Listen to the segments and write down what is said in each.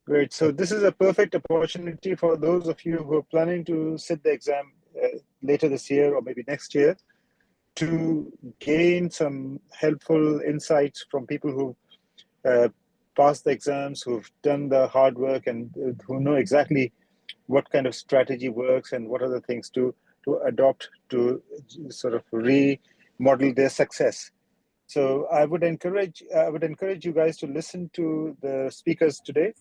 Great. So this is a perfect opportunity for those of you who are planning to sit the exam later this year or maybe next year to gain some helpful insights from people who passed the exams, who've done the hard work, and who know exactly what kind of strategy works and what other things to adopt to sort of remodel their success. So I would encourage you guys to listen to the speakers today,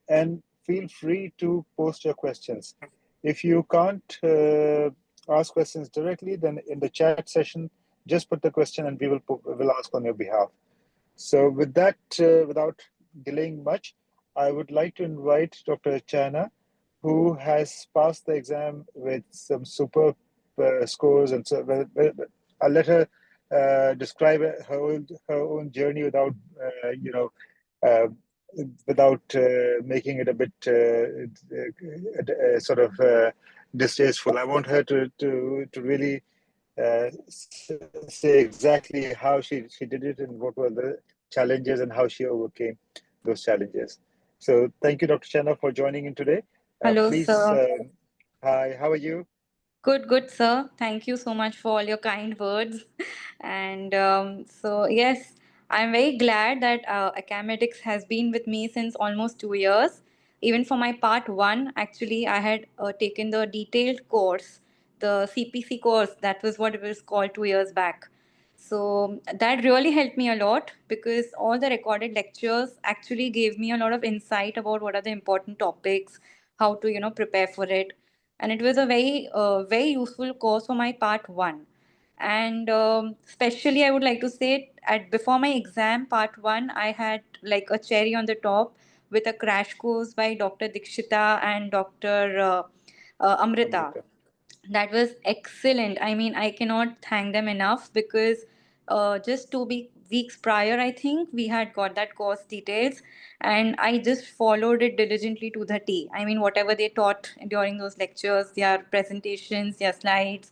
and feel free to post your questions. If you can't ask questions directly, then in the chat session, just put the question and we will ask on your behalf. So with that, without delaying much, I would like to invite Dr. Chahna, who has passed the exam with some superb scores, and so I'll let her describe her own journey without without making it a bit sort of distasteful. I want her to really say exactly how she did it and what were the challenges and how she overcame those challenges. So thank you, Dr. Chahna, for joining in today. Hello, Please, sir. hi, how are you? Good, sir. Thank you so much for all your kind words. And so, yes, I'm very glad that Akamedics has been with me since almost 2 years. Even for my part one, actually, I had taken the detailed course, the CPC course. That was what it was called 2 years back. So that really helped me a lot because all the recorded lectures actually gave me a lot of insight about what are the important topics, how to, prepare for it, and it was a very useful course for my part one. And especially I would like to say, at before my exam part one, I had like a cherry on the top with a crash course by Dr. Dikshita and Dr. Amrita. Amrita. That was excellent. I mean, I cannot thank them enough because just 2 weeks prior, I think we had got that course details, and I just followed it diligently to the T. I mean, whatever they taught during those lectures, their presentations, their slides,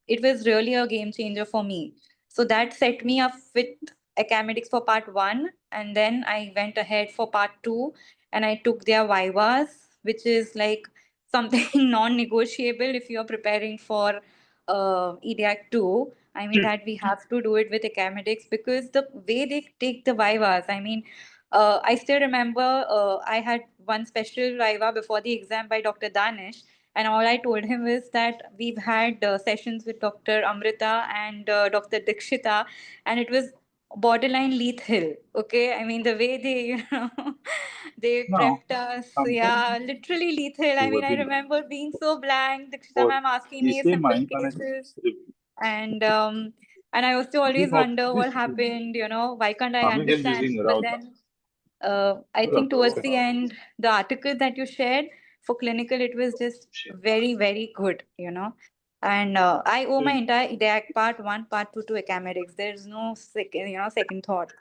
it was really a game changer for me. So that set me up with Akamedics for part one, and then I went ahead for part two, and I took their Vivas, which is like something non-negotiable if you're preparing for Edaic 2. I mean that we have to do it with Akamedics because the way they take the Vivas, I mean, I still remember I had one special Viva before the exam by Dr. Danish, and all I told him was that we've had sessions with Dr. Amrita and Dr. Dikshita, and it was borderline lethal. Okay, I mean the way they, they No, prepped us, sometimes yeah, literally lethal. I mean, I overdoing remember being so blank. Dikshita or ma'am asking the me same simple mind connect cases, and I used to this always wonder what this happened. Why can't I farming and understand? using But around then I the think towards the end, the article that you shared for clinical, it was just very, very good. And I owe my entire Edaic part one, part two to Akamedics. There's no second thought.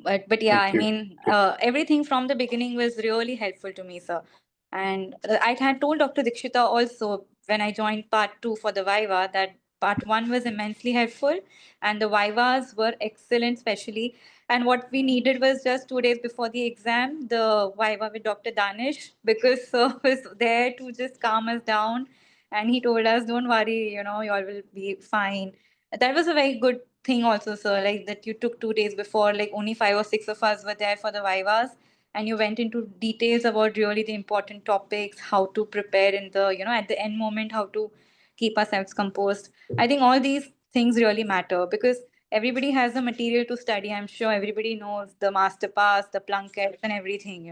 But yeah, Thank I you. mean, everything from the beginning was really helpful to me, sir. And I had told Dr. Dikshita also when I joined part two for the Viva that part one was immensely helpful, and the Vivas were excellent, especially. And what we needed was just 2 days before the exam, the Viva with Dr. Danish, because sir was there to just calm us down. And he told us, don't worry, you all will be fine. That was a very good thing also, sir, like that you took 2 days before, like only 5 or 6 of us were there for the Vivas, and you went into details about really the important topics, how to prepare in the, at the end moment, how to keep ourselves composed. I think all these things really matter because everybody has the material to study. I'm sure everybody knows the master pass, the plunkets, and everything.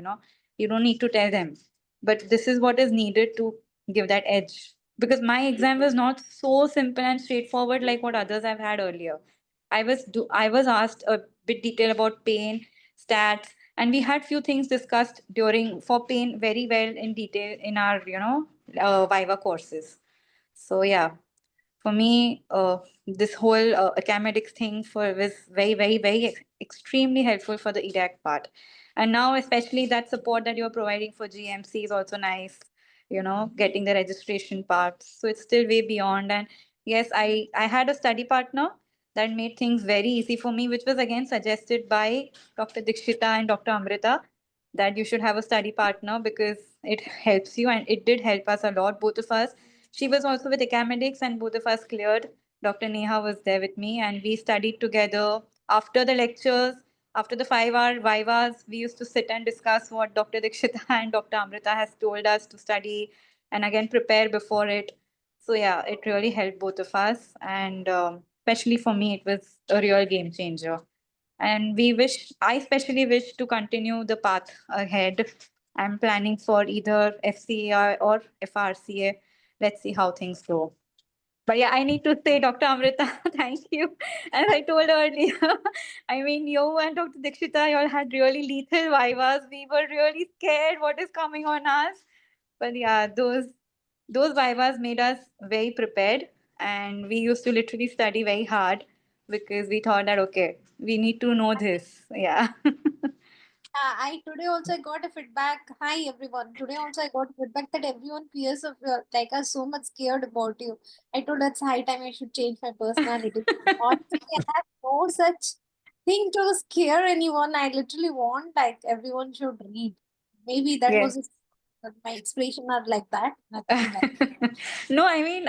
You don't need to tell them. But this is what is needed to give that edge. Because my exam was not so simple and straightforward like what others I've had earlier. I was asked a bit detail about pain, stats, and we had few things discussed during for pain very well in detail in our Viva courses. So yeah, for me, this whole academics thing for was very, very, very extremely helpful for the EDAC part. And now, especially that support that you're providing for GMC is also nice. Getting the registration part. So it's still way beyond. And yes, I had a study partner that made things very easy for me, which was again suggested by Dr. Dikshita and Dr. Amrita. that you should have a study partner because it helps you, and it did help us a lot, both of us. She was also with Akamedics and both of us cleared. Dr. Niha was there with me and we studied together. After the lectures, after the 5-hour Vivas, we used to sit and discuss what Dr. Dikshita and Dr. Amrita has told us to study and again prepare before it. So yeah, it really helped both of us, and especially for me, it was a real game changer. And I especially wish to continue the path ahead. I'm planning for either FCA or FRCA. Let's see how things go. But yeah, I need to say, Dr. Amrita, thank you. As I told earlier, I mean, you and Dr. Dikshita, you all had really lethal vivas. We were really scared what is coming on us. But yeah, those vivas made us very prepared, and we used to literally study very hard because we thought that okay, we need to know this. Yeah. I today also I got a feedback. Hi everyone. Today also I got feedback that everyone peers of like are so much scared about you. I told that's high time I should change my personality. Honestly, I have no such thing to scare anyone. I literally want like everyone should read. Maybe that Yes. was my expression are like that. Nothing else. No, I mean,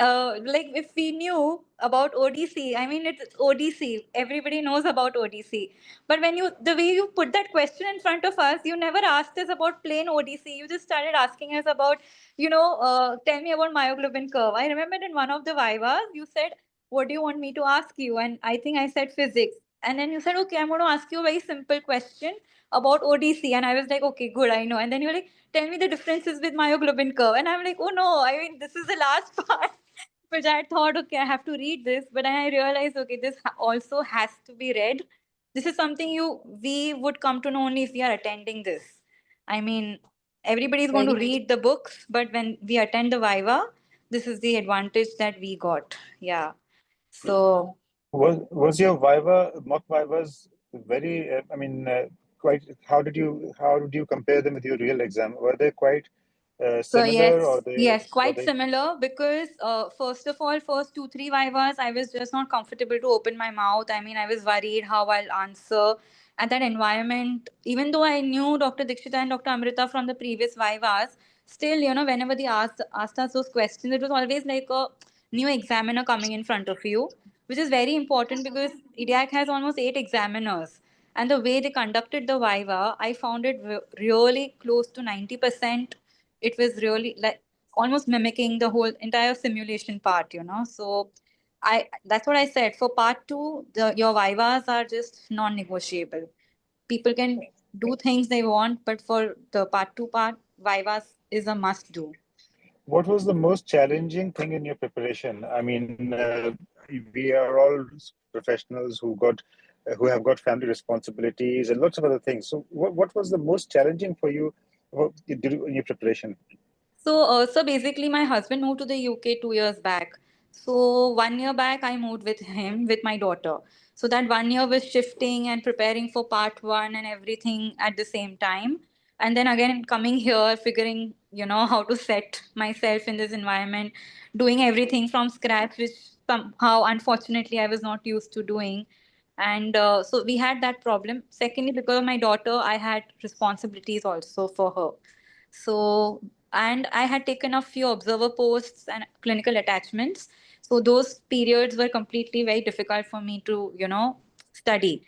like if we knew about ODC, I mean, it's ODC. Everybody knows about ODC. But the way you put that question in front of us, you never asked us about plain ODC. You just started asking us about, tell me about myoglobin curve. I remember in one of the Vivas, you said, what do you want me to ask you? And I think I said physics. And then you said, okay, I'm going to ask you a very simple question about ODC. And I was like, okay, good, I know. And then you're like, tell me the differences with myoglobin curve. And I'm like, oh no, I mean, this is the last part, which I thought, okay, I have to read this. But then I realized, okay, this also has to be read. This is something we would come to know only if we are attending this. I mean, everybody is going to read the books, but when we attend the Viva, this is the advantage that we got. Yeah. So Was your mock Vivas very? Quite. How did you compare them with your real exam? Were they quite So similar, or yes, were quite they? similar because first of all, first 2-3 vivas, I was just not comfortable to open my mouth. I mean, I was worried how I'll answer. And that environment, even though I knew Dr. Dikshita and Dr. Amrita from the previous vivas, still, whenever they asked us those questions, it was always like a new examiner coming in front of you, which is very important because Edaic has almost 8 examiners. And the way they conducted the viva, I found it really close to 90%. It was really like almost mimicking the whole entire simulation part, So that's what I said. For part 2, your vivas are just non-negotiable. People can do things they want, but for the part 2 part, vivas is a must do. What was the most challenging thing in your preparation? I mean, we are all professionals who have got family responsibilities and lots of other things. So, what was the most challenging for you in your preparation? So basically, my husband moved to the UK 2 years back. So 1 year back, I moved with him with my daughter. So that 1 year was shifting and preparing for part 1 and everything at the same time. And then again, coming here, figuring, how to set myself in this environment, doing everything from scratch, which somehow, unfortunately, I was not used to doing. And so we had that problem. Secondly, because of my daughter, I had responsibilities also for her. So, and I had taken a few observer posts and clinical attachments. So those periods were completely very difficult for me to, study.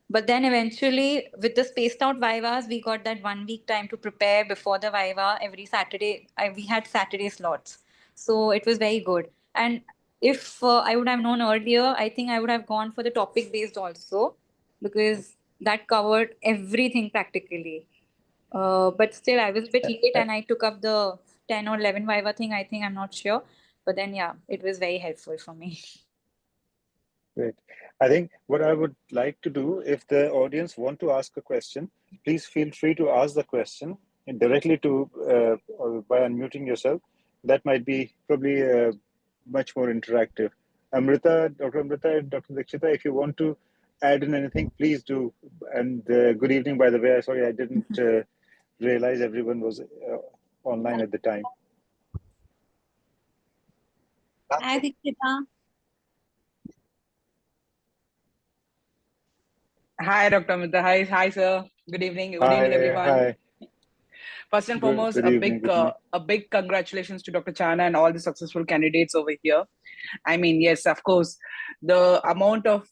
But then eventually, with the spaced out Vivas, we got that 1 week time to prepare before the Viva every Saturday. We had Saturday slots. So it was very good. And if I would have known earlier, I think I would have gone for the topic based also because that covered everything practically. But still, I was a bit late and I took up the 10 or 11 Viva thing. I think I'm not sure. But then, yeah, it was very helpful for me. Great. I think what I would like to do, if the audience want to ask a question, please feel free to ask the question directly or by unmuting yourself. That might be probably much more interactive. Dr. Amrita and Dr. Dikshita, if you want to add in anything, please do. And good evening, by the way. Sorry, I didn't realize everyone was online at the time. Hi, Dikshita. Hi, Dr. Amrita. Hi, sir. Good evening. Good evening, everyone. Hi. First and foremost, Good evening. Good evening. a big congratulations to Dr. Chahna and all the successful candidates over here. I mean, yes, of course, the amount of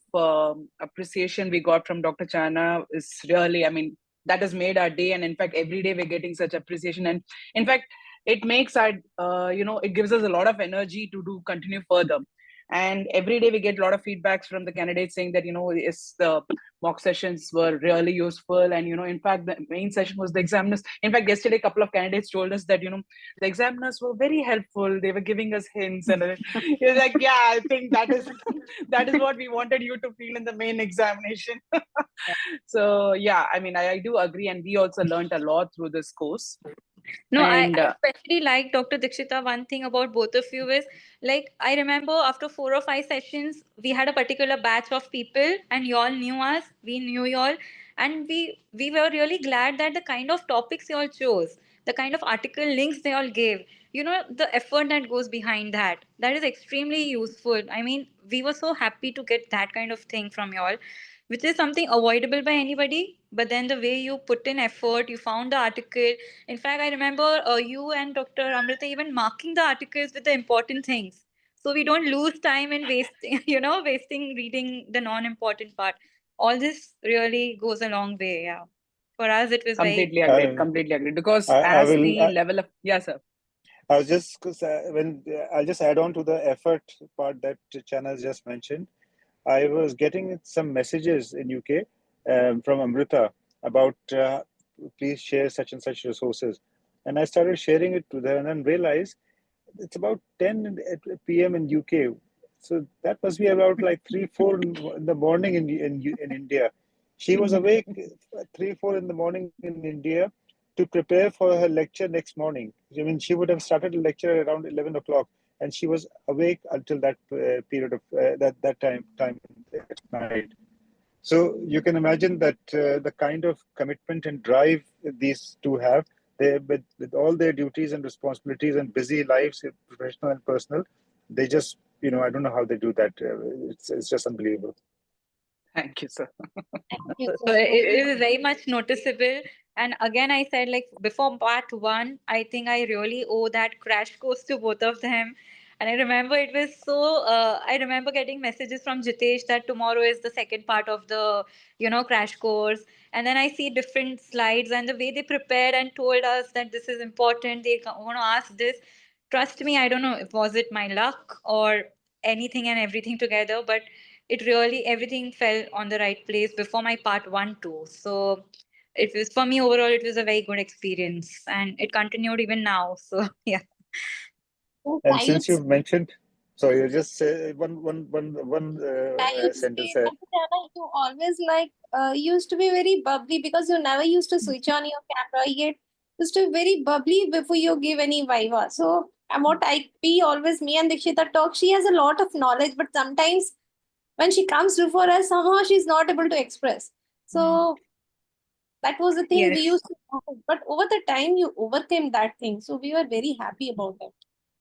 appreciation we got from Dr. Chahna is really, I mean, that has made our day. And in fact, every day we're getting such appreciation. And in fact, it makes our, it gives us a lot of energy to continue further. And every day we get a lot of feedbacks from the candidates saying that, yes, the mock sessions were really useful. And, in fact, the main session was the examiners. In fact, yesterday, a couple of candidates told us that, the examiners were very helpful. They were giving us hints. And you're like, yeah, I think that is what we wanted you to feel in the main examination. So, yeah, I mean, I do agree. And we also learned a lot through this course. No, And, I especially like Dr. Dikshita. One thing about both of you is, like, I remember after 4 or 5 sessions, we had a particular batch of people, and y'all knew us, we knew y'all, and we were really glad that the kind of topics y'all chose, the kind of article links they all gave, the effort that goes behind that is extremely useful. I mean, we were so happy to get that kind of thing from y'all, which is something avoidable by anybody. But then the way you put in effort, you found the article. In fact, I remember you and Dr. Amrita even marking the articles with the important things. So we don't lose time in wasting, wasting reading the non-important part. All this really goes a long way. Yeah. For us, it was completely very... agreed. Completely agreed. Because I will. the level of... Yes, sir. I was just I'll just add on to the effort part that Chahna has just mentioned. I was getting some messages in UK from Amrita about please share such and such resources, and I started sharing it to them, and then realized it's about 10 p.m. in UK, so that must be about like 3-4 in the morning in India. She was awake 3-4 in the morning in India to prepare for her lecture next morning. I mean, she would have started a lecture around 11 o'clock, and she was awake until that period of that time at night. So you can imagine that the kind of commitment and drive these two have, they with all their duties and responsibilities and busy lives, professional and personal, they just, I don't know how they do that. It's just unbelievable. Thank you, sir. Thank you, So sir. it was very much noticeable. And again, I said, like, before part one, I think I really owe that crash course to both of them. And I remember it was so, I remember getting messages from Jitesh that tomorrow is the second part of the, crash course. And then I see different slides and the way they prepared and told us that this is important. They want to ask this. Trust me, I don't know, was it my luck or anything and everything together, but it really, everything fell on the right place before my part one too. So it was, for me overall, it was a very good experience, and it continued even now. So yeah. Yes, And I since used you've mentioned, so you just say one I used to sentence say, Dr. Chahna, you always used to be very bubbly because you never used to switch on your camera, yet used to be very bubbly before you give any Viva. So, what I be always me and Dikshita talk, she has a lot of knowledge, but sometimes when she comes before us, somehow she's not able to express. So, that was the thing we Yes. used to do. But over the time, you overcame that thing. So, we were very happy about that.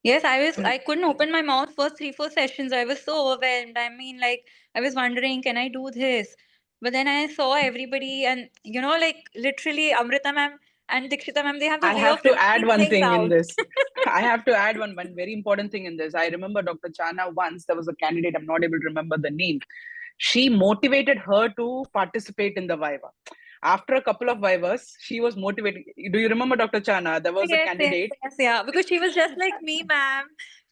Yes, I couldn't open my mouth for 3-4 sessions. I was so overwhelmed. I mean, like, I was wondering, can I do this? But then I saw everybody, and like, literally Amrita ma'am and Dikshita ma'am, they have the I way have of to add repeating one things thing in out. this. I have to add one very important thing in this. I remember Dr. Chahna once, there was a candidate, I'm not able to remember the name. She motivated her to participate in the Viva. After a couple of Vivas, she was motivated. Do you remember Dr. Chahna? There was a Yes, yes, candidate. yes, yeah. Because she was just like me, ma'am.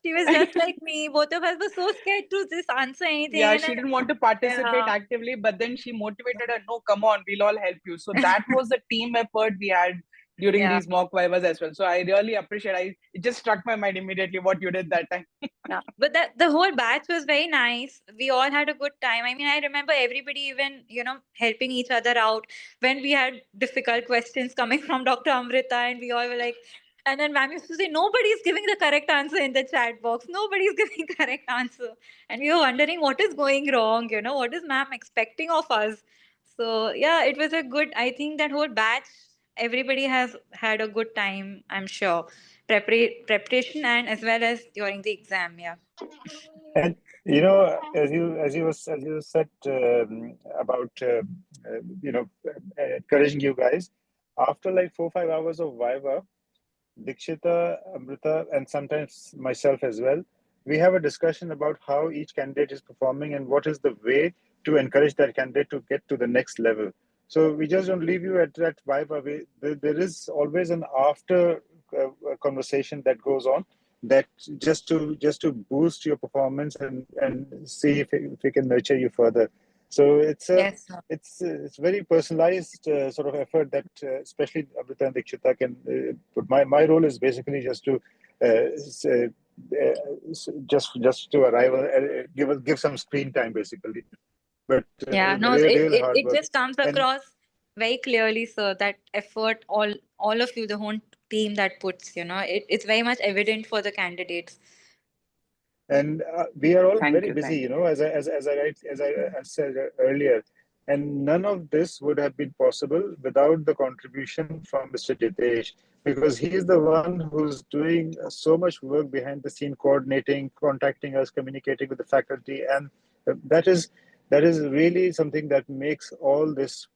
She was just like me. Both of us were so scared to just answer anything. Yeah, And she then, didn't want to participate yeah. actively, but then she motivated her, no, come on, we'll all help you. So that was the team effort we had during Yeah. these mock Vivas as well. So I really appreciate it just struck my mind immediately what you did that time. Yeah, but the whole batch was very nice. We all had a good time. I mean, I remember everybody even, helping each other out when we had difficult questions coming from Dr. Amrita, and we all were like, and then ma'am used to say, nobody's giving the correct answer in the chat box. Nobody's giving correct answer. And we were wondering what is going wrong, what is ma'am expecting of us? So yeah, it was a good, I think that whole batch, everybody has had a good time, I'm sure. Preparation and as well as during the exam. Yeah. And as you said about encouraging you guys, after like 4 or 5 hours of Viva, Dikshita, Amrita, and sometimes myself as well, we have a discussion about how each candidate is performing and what is the way to encourage that candidate to get to the next level. So we just don't leave you at that Viva. There is always an after conversation that goes on, that just to boost your performance and see if we can nurture you further. So Yes, sir. it's very personalized sort of effort that especially Amrita and Dikshita can put. My role is basically just to just to arrive, give some screen time basically. But Yeah, no, real hard it work. just comes And across very clearly, sir, that effort, all of you, the whole team that puts, it's very much evident for the candidates. We are all Thank very you, busy, thank you know, as I said earlier, and none of this would have been possible without the contribution from Mr. Jitesh, because he is the one who's doing so much work behind the scene, coordinating, contacting us, communicating with the faculty, and that is that is really something that makes all this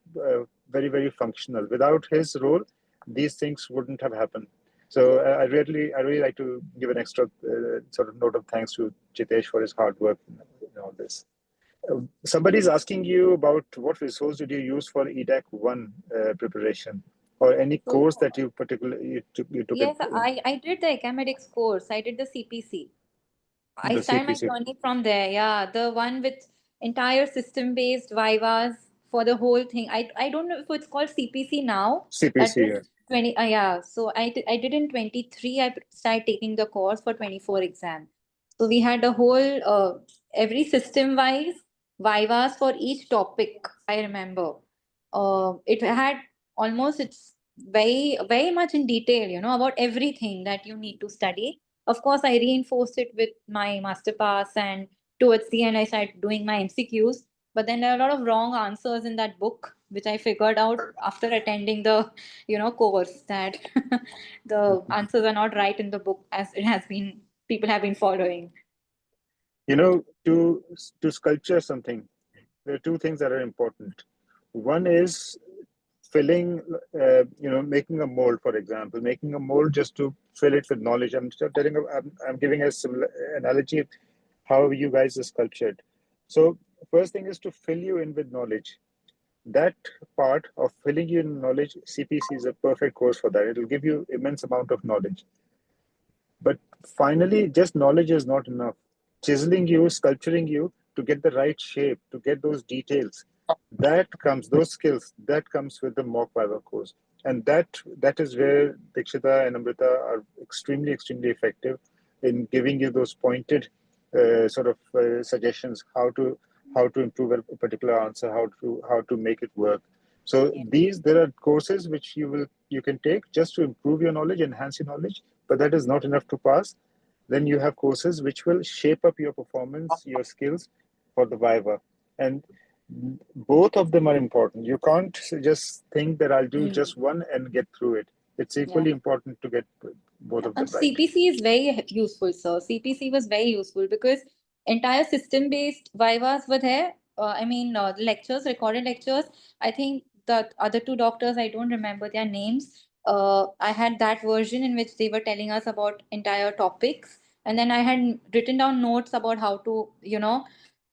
very functional. Without his role, these things wouldn't have happened. So I really like to give an extra sort of note of thanks to Jitesh for his hard work in all this. Somebody's asking you about what resource did you use for Edaic 1 preparation, or any So, course that you particularly you took yes, in I did the Akamedics course. I did the CPC. I the started my CPC. journey from there. Yeah, the one with entire system-based Vivas for the whole thing. I don't know if it's called CPC now. That CPC, was yeah. 20. Yeah, so I did in 23. I started taking the course for 24 exam. So we had a whole every system-wise Vivas for each topic. I remember. It had almost it's very much in detail, about everything that you need to study. Of course, I reinforced it with my master pass, and towards the end, I started doing my MCQs. But then there are a lot of wrong answers in that book, which I figured out after attending the, course, that the answers are not right in the book as it has been, people have been following. You know, to sculpture something, there are two things that are important. One is filling, making a mold, for example, making a mold just to fill it with knowledge. I'm giving a similar analogy of how you guys are sculptured. So first thing is to fill you in with knowledge. That part of filling you in knowledge, CPC is a perfect course for that. It will give you immense amount of knowledge. But finally, just knowledge is not enough. Chiseling you, sculpturing you to get the right shape, to get those details, those skills, that comes with the mock Viva course. And that is where Dikshita and Amrita are extremely effective in giving you those pointed suggestions, how to improve a particular answer, how to make it work. So there are courses which you can take just to improve your knowledge, enhance your knowledge, but that is not enough to pass. Then you have courses which will shape up your performance, your skills for the Viva. And both of them are important. You can't just think that I'll do just one and get through it. It's Yeah. equally important to get both of them right. CPC is very useful, sir. CPC was very useful because entire system-based Vivas were there. The lectures, recorded lectures. I think the other two doctors, I don't remember their names. I had that version in which they were telling us about entire topics, and then I had written down notes about how to,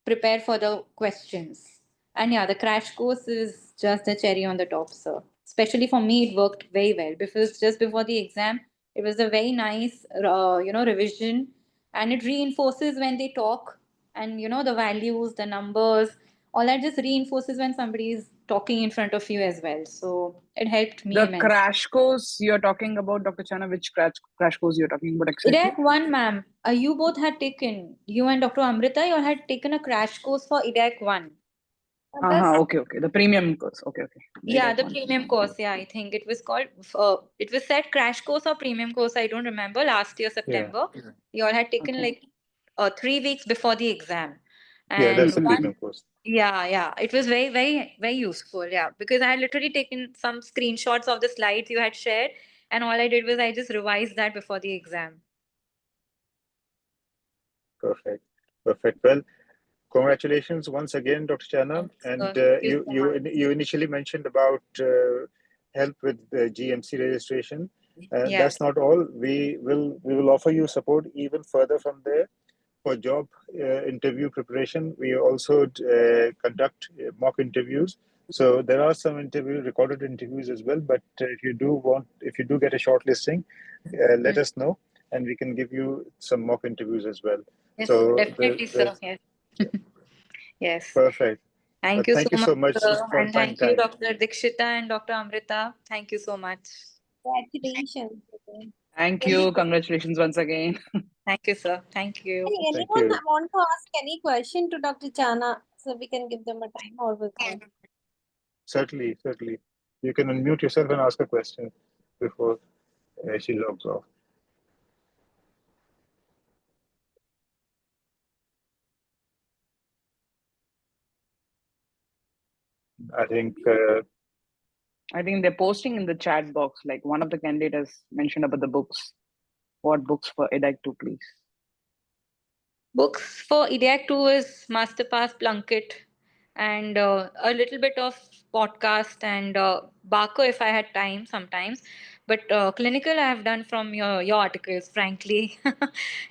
prepare for the questions. And yeah, the crash course is just the cherry on the top, sir. Especially for me, it worked very well because just before the exam, it was a very nice, revision, and it reinforces when they talk, and the values, the numbers, all that just reinforces when somebody is talking in front of you as well. So it helped me The immensely. crash course you're talking about, Dr. Chahna, which crash course you're talking about exactly? Edaic 1, ma'am. You both had taken, you and Dr. Amrita, you all had taken a crash course for Edaic 1. Okay. The premium course. Okay. Yeah, Edaic the 1. premium course. Yeah, I think it was called, it was said crash course or premium course. I don't remember. Last year, September. Yeah. You all had taken Okay. like 3 weeks before the exam. Yeah, that's the And premium course. yeah. It was very useful. Yeah, because I had literally taken some screenshots of the slides you had shared. And all I did was I just revised that before the exam. Perfect. Well, congratulations once again, Dr. Chahna. Thanks, And Thank you so you much. initially mentioned about help with the GMC registration. Yes. That's not all. We will offer you support even further from there for job interview preparation. We also conduct mock interviews. So there are some recorded interviews as well. But if you do get a shortlisting, let us know, and we can give you some mock interviews as well. Yes, So definitely, sir. Yes. Yes. Perfect. Thank you so Thank you much, so much sir. for And finding thank you, time. Dr. Dikshita and Dr. Amrita. Thank you so much. Congratulations. Thank Really you. good. Congratulations once again. Thank you, sir. Thank you. Thank Anyone you. want to ask any question to Dr. Chahna so we can give them a time or we'll come? Certainly. You can unmute yourself and ask a question before she logs off. I think I think they're posting in the chat box, like one of the candidates mentioned about the books. What books for Edaic 2, please? Books for Edaic 2 is Masterpass Plunkett and a little bit of podcast and Barker if I had time sometimes. But clinical I have done from your articles, frankly.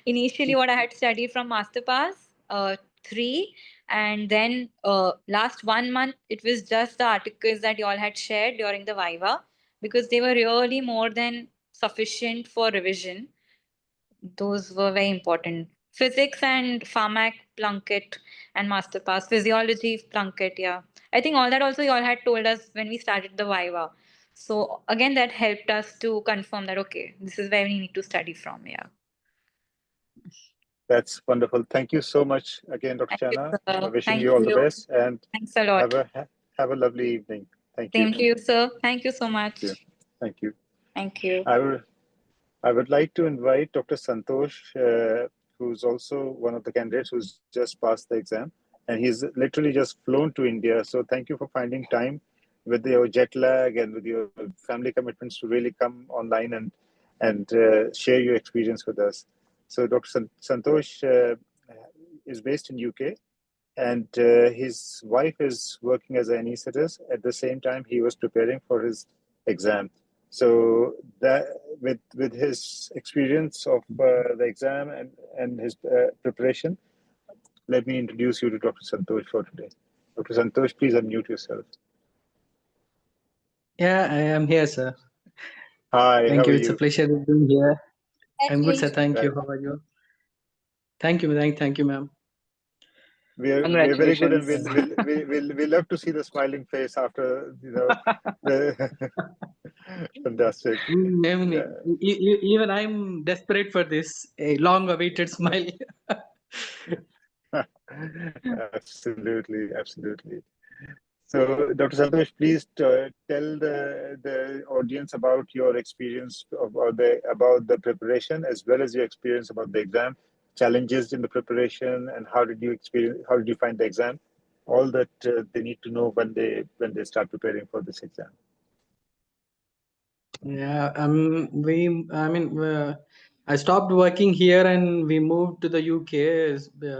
Initially, what I had studied from Masterpass 3, and then last 1 month, it was just the articles that you all had shared during the Viva because they were really more than sufficient for revision. Those were very important. Physics and Pharmac, Plunkett, and Masterpass. Physiology, Plunkett, yeah. I think all that also you all had told us when we started the Viva. So again, that helped us to confirm that, okay, this is where we need to study from, yeah. that's wonderful. Thank you so much again, Dr. Thank you, Chahna. sir. Wishing Thank you all the you. best and Thanks a lot. have a lovely evening. Thank you. Same to you, sir. Thank you so much. Thank you. Thank you. I would like to invite Dr. Santosh, who's also one of the candidates who's just passed the exam, and he's literally just flown to India. So thank you for finding time with your jet lag and with your family commitments to really come online and share your experience with us. So Dr. Santosh is based in UK, and his wife is working as an anesthetist. At the same time, he was preparing for his exam. So that with his experience of the exam and his preparation, let me introduce you to Dr. Santosh for today. Dr. Santosh, please unmute yourself. Yeah, I am here, sir. Hi, Thank how you. are It's a you? pleasure being here. I'm good, sir. Congratulations. Thank you. How are you? Thank you. Thank you, ma'am. We're very good, and Congratulations. we'll love to see the smiling face after the fantastic. I mean, Yeah. even I'm desperate for this a long-awaited smile. Absolutely. So, Dr. Santosh, please tell the audience about your experience about the preparation as well as your experience about the exam, challenges in the preparation, and how did you find the exam? All that they need to know when they start preparing for this exam. Yeah, I stopped working here and we moved to the UK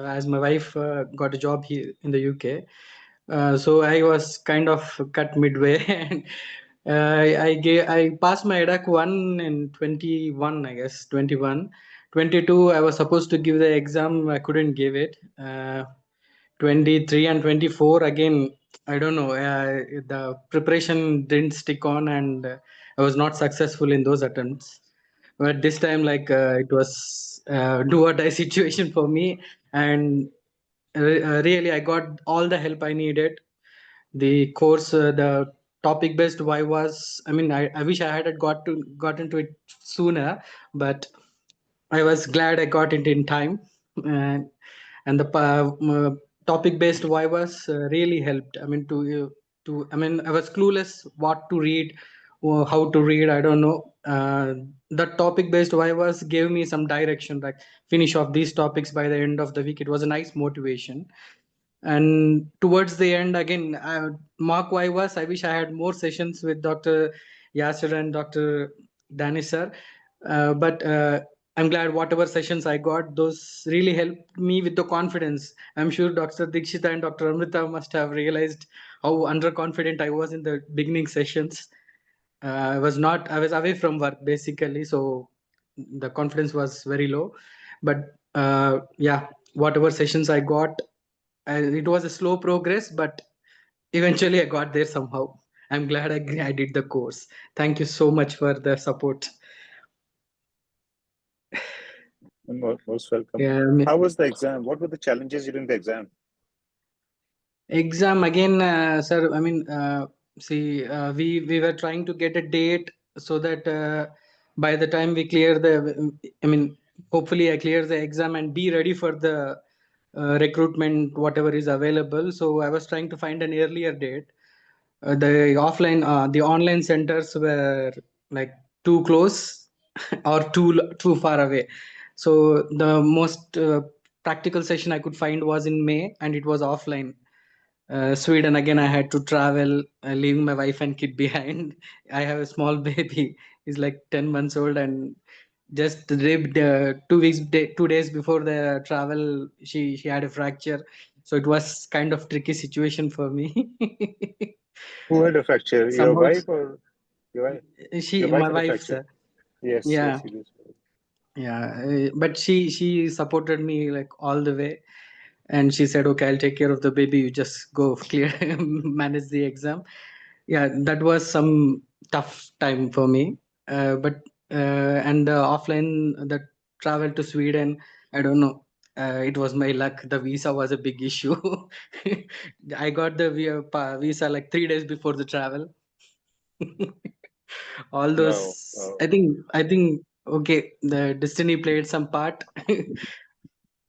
as my wife got a job here in the UK. So I was kind of cut midway, and I passed my EDAC 1 in 21, I guess 21. 22 I was supposed to give the exam, I couldn't give it. 23 and 24 again, I don't know, the preparation didn't stick on, and I was not successful in those attempts. But this time, like, it was do or die situation for me, and really I got all the help I needed. The course, the topic based why was, I wish I had got into it sooner, but I was glad I got it in time. And the topic based why was really helped. I was clueless what to read or how to read, I don't know. The topic based why was gave me some direction, like finish off these topics by the end of the week. It was a nice motivation. And towards the end, again, mark why was, I wish I had more sessions with Dr. Yasser and Dr. Danish sir. But I'm glad whatever sessions I got, those really helped me with the confidence. I'm sure Dr. Dikshita and Dr. Amrita must have realized how underconfident I was in the beginning sessions. I was away from work basically, so the confidence was very low. But yeah, whatever sessions I got, it was a slow progress, but eventually I got there somehow. I'm glad I did the course. Thank you so much for the support. Most welcome. Yeah, How was the exam? What were the challenges during the exam? exam again, sir. I mean, see, we were trying to get a date so that by the time we clear I mean, hopefully I clear the exam and be ready for the recruitment, whatever is available. So I was trying to find an earlier date. The online centers were like too close or too far away. So the most practical session I could find was in May, and it was offline. Sweden again. I had to travel, leaving my wife and kid behind. I have a small baby. He's like 10 months old, and just the day, 2 days before the travel, she had a fracture. So it was kind of tricky situation for me. Who had a fracture? Your Somehow, wife or your wife? Your wife my had a wife, fracture. sir. Yes, Yeah, yes, it is. yeah. But she supported me like all the way, and she said, "Okay, I'll take care of the baby. You just go clear, manage the exam." Yeah, that was some tough time for me. But and the offline, the travel to Sweden, I don't know. It was my luck. The visa was a big issue. I got the visa like 3 days before the travel. All Wow, those, wow. I think, okay, the destiny played some part,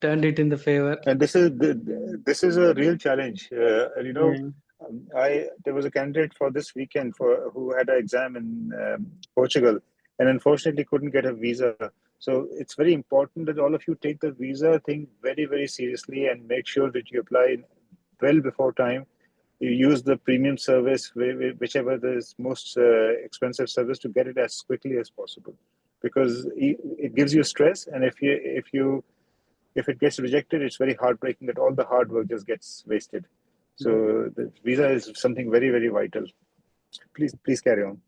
turned it in the favor. And this is a real challenge. And Yeah. I there was a candidate for this weekend for who had an exam in Portugal, and unfortunately couldn't get a visa. So it's very important that all of you take the visa thing very, very seriously and make sure that you apply well before time. You use the premium service, whichever is most expensive service, to get it as quickly as possible, because it gives you stress, and if it gets rejected, it's very heartbreaking that all the hard work just gets wasted. So the visa is something very, very vital. Please carry on.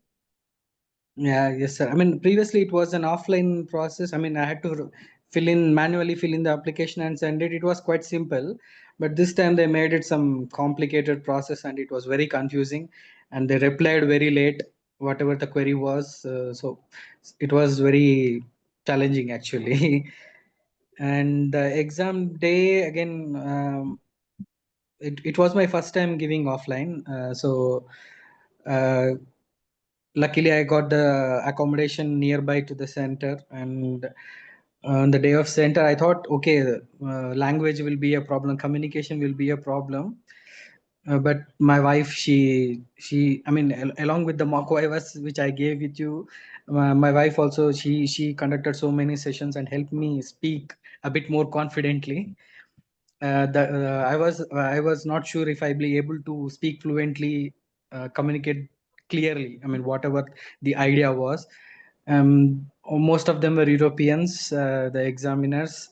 Yeah, yes, sir. I mean, previously it was an offline process. I mean, I had to manually fill in the application and send it. It was quite simple, but this time they made it some complicated process, and it was very confusing. And they replied very late, whatever the query was. So it was very challenging actually. And the exam day again, it was my first time giving offline. So. Uh, Luckily I got the accommodation nearby to the center, and on the day of center I thought, okay, language will be a problem, communication will be a problem. But my wife, she I mean, along with the mock vivas which I gave with you, my wife also, she conducted so many sessions and helped me speak a bit more confidently. I was not sure if I'd be able to speak fluently, communicate clearly. I mean, whatever the idea was. Most of them were Europeans, the examiners.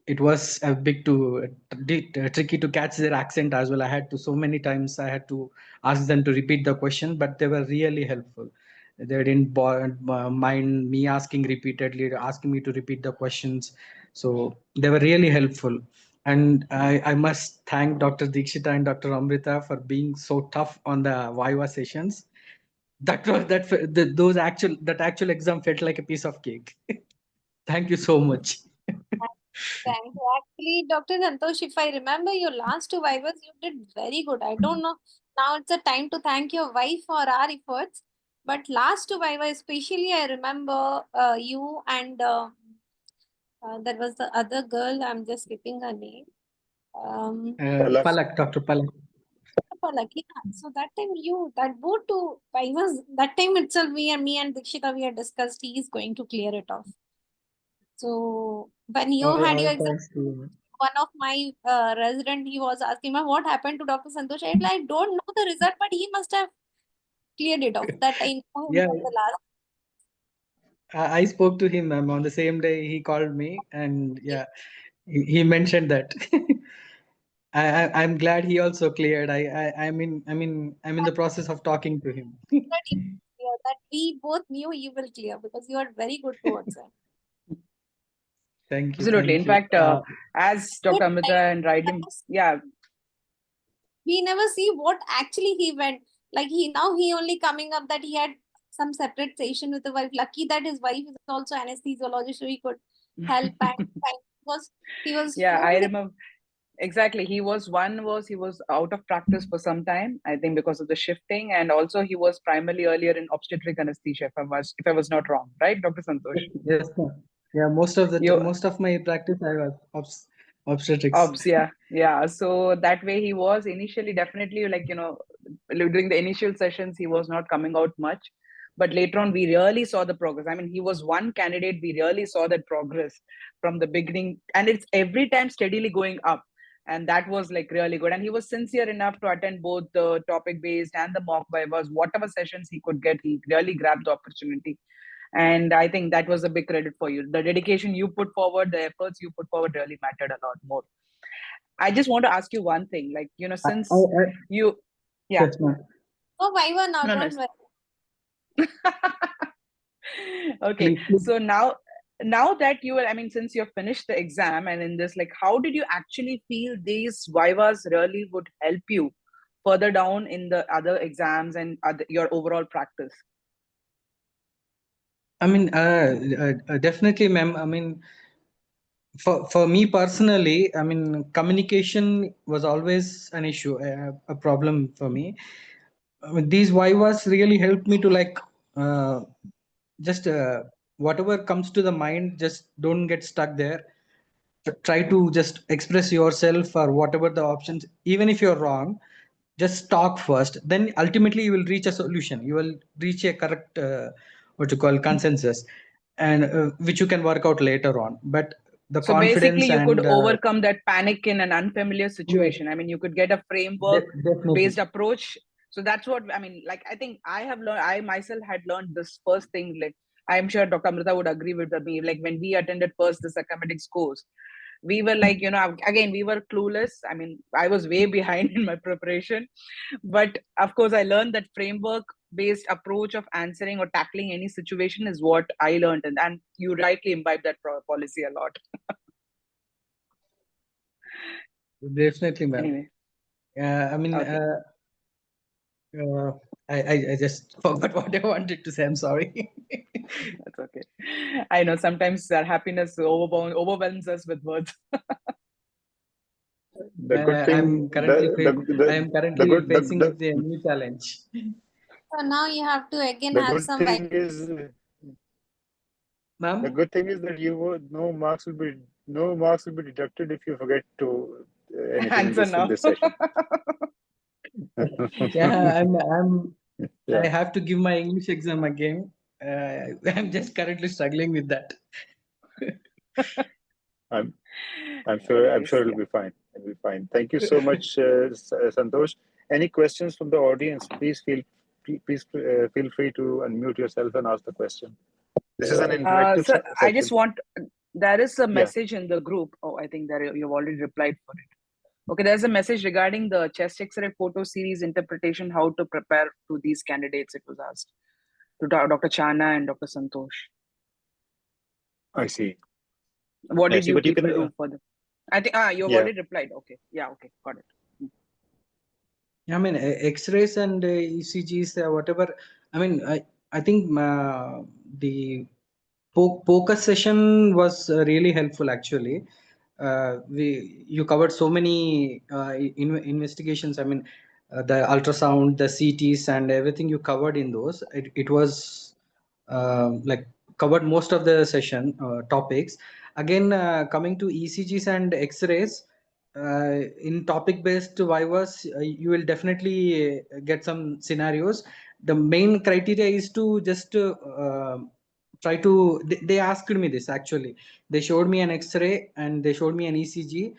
It was a bit tricky to catch their accent as well. I had to so many times I had to ask them to repeat the question, but they were really helpful. They didn't mind me asking repeatedly, asking me to repeat the questions. So they were really helpful. And I must thank Dr. Dikshita and Dr. Amrita for being so tough on the Viva sessions. That actual exam felt like a piece of cake. Thank you so much. Thank you. Actually, Dr. Santosh, if I remember your last two Vivas, you did very good. I don't know. Now it's a time to thank your wife for our efforts. But last two Viva, especially, I remember you and there was the other girl. I'm just skipping her name. Palak. Palak, Dr. Palak. Palak, yeah. So that time that both two Vivas, that time itself, me and Dikshita, we had discussed he is going to clear it off. So when you had your exam, Thanks to you. one of my resident, he was asking me what happened to Dr. Santosh. I don't know the result, but he must have cleared it off. That I know him Yeah, from the last. I spoke to him, ma'am, on the same day he called me, and yeah, he mentioned that. I'm glad he also cleared. I'm in the process of talking to him. That he clear, that we both knew you will clear because you are very good towards it. Thank you. Absolutely. Thank In you. fact, as Dr. Amrita and rightly, yeah, we never see what actually he went. Like he only coming up that he had some separate session with the wife. Lucky that his wife is also anesthesiologist, so he could help and because he was yeah, so I good. remember. Exactly. He was out of practice for some time, I think because of the shifting, and also he was primarily earlier in obstetric anesthesia, if I was not wrong, right, Dr. Santosh? Yes, sir. Yeah, You most of my practice I was obstetrics. obs, yeah. So that way he was initially definitely like, during the initial sessions, he was not coming out much. But later on, we really saw the progress. I mean, he was one candidate, we really saw that progress from the beginning. And it's every time steadily going up. And that was like really good. And he was sincere enough to attend both the topic based and the mock Vivas, whatever sessions he could get, he really grabbed the opportunity. And I think that was a big credit for you. The dedication you put forward, the efforts you put forward really mattered a lot more. I just want to ask you one thing, like, since you, yeah, Yes, ma'am. Oh, Viva now, no, don't no. worry. Okay, Please. so now that you are, I mean, since you've finished the exam and in this, like, how did you actually feel these Vivas really would help you further down in the other exams and your overall practice? I mean, definitely, ma'am. I mean, for me personally, I mean, communication was always an issue, a problem for me. I mean, these Vivas really helped me to like just whatever comes to the mind, just don't get stuck there. Try to just express yourself or whatever the options. Even if you're wrong, just talk first. Then ultimately you will reach a solution. You will reach a correct what you call consensus, and which you can work out later on. But the So basically, confidence you could and overcome that panic in an unfamiliar situation. I mean, you could get a framework-based definitely. approach. So that's what I mean. Like, I think I have learned. I myself had learned this first thing. Like, I'm sure Dr. Amrita would agree with me. Like when we attended first this Akamedics course, we were like, again, we were clueless. I mean, I was way behind in my preparation, but of course, I learned that framework-based approach of answering or tackling any situation is what I learned, and you rightly imbibe that policy a lot. Definitely, ma'am. Anyway, I mean, okay. I just forgot what I wanted to say. I'm sorry. That's okay. I know sometimes our happiness overwhelms us with words. The good thing, I'm currently I am currently facing with a new challenge. So now you have to again the have good some thing is Ma'am? the good thing is that no marks will be deducted if you forget to anything Answer in now. this session. Yeah, Yeah. I have to give my English exam again. I'm just currently struggling with that. I'm sure Anyways, it'll be fine. It'll be fine. Thank you so much, Santosh. Any questions from the audience? Please feel free to unmute yourself and ask the question. This is an interactive so I section. just want, there is a Yeah. message in the group. Oh, I think that you've already replied for it. Okay, there's a message regarding the chest X-ray photo series interpretation, how to prepare to these candidates, it was asked to Dr. Chahna and Dr. Santosh. I see. What I did see, you but you people can, do for them? I think, you've Yeah. already replied. Okay. Yeah, okay, got it. I mean, X-rays and ECGs, whatever. I mean, I think the poker session was really helpful actually. You covered so many investigations. I mean, the ultrasound, the CTs, and everything you covered in those. It was like covered most of the session topics. Again, coming to ECGs and X-rays, in topic-based Vivas, you will definitely get some scenarios. The main criteria is to just try to. They asked me this actually. They showed me an X-ray and they showed me an ECG.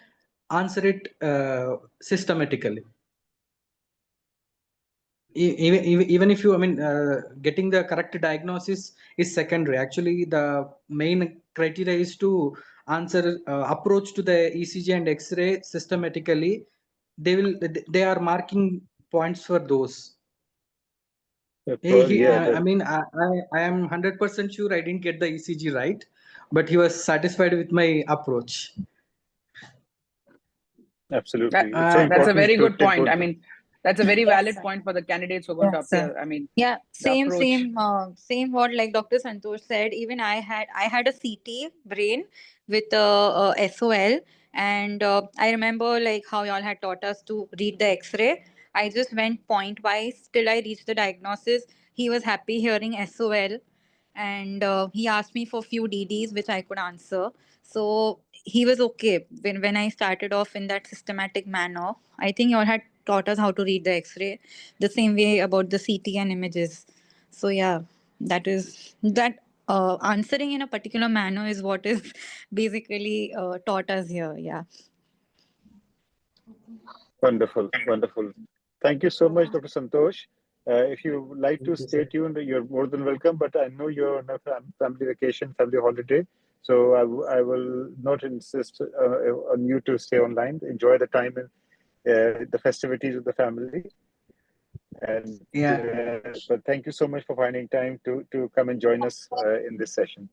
Answer it systematically. Even if you, I mean, getting the correct diagnosis is secondary. Actually, the main criteria is to answer approach to the ECG and X-ray systematically. They are marking points for those. I mean, I am 100% sure I didn't get the ECG right, but he was satisfied with my approach. Absolutely. It's so That's a important very to good take point. both I mean, that's a very Yes, valid sir. point for the candidates who are going to Yes, sir. appear. I mean, Yeah, the approach. same what like Dr. Santosh said. Even I had a CT brain with SOL, and I remember like how y'all had taught us to read the X-ray. I just went point wise till I reached the diagnosis. He was happy hearing SOL, and he asked me for few DDs which I could answer. So he was okay when I started off in that systematic manner. I think y'all had taught us how to read the X-ray the same way about the CT and images. So yeah, that is that answering in a particular manner is what is basically taught us here. Yeah. Wonderful, wonderful. Thank you so much, Dr. Santosh. If you would like to Thank you, stay sir. tuned, you're more than welcome. But I know you're on a family vacation, family holiday, so I will not insist on you to stay online. Enjoy the time and the festivities with the family. And Yeah, but thank you so much for finding time to come and join us in this session.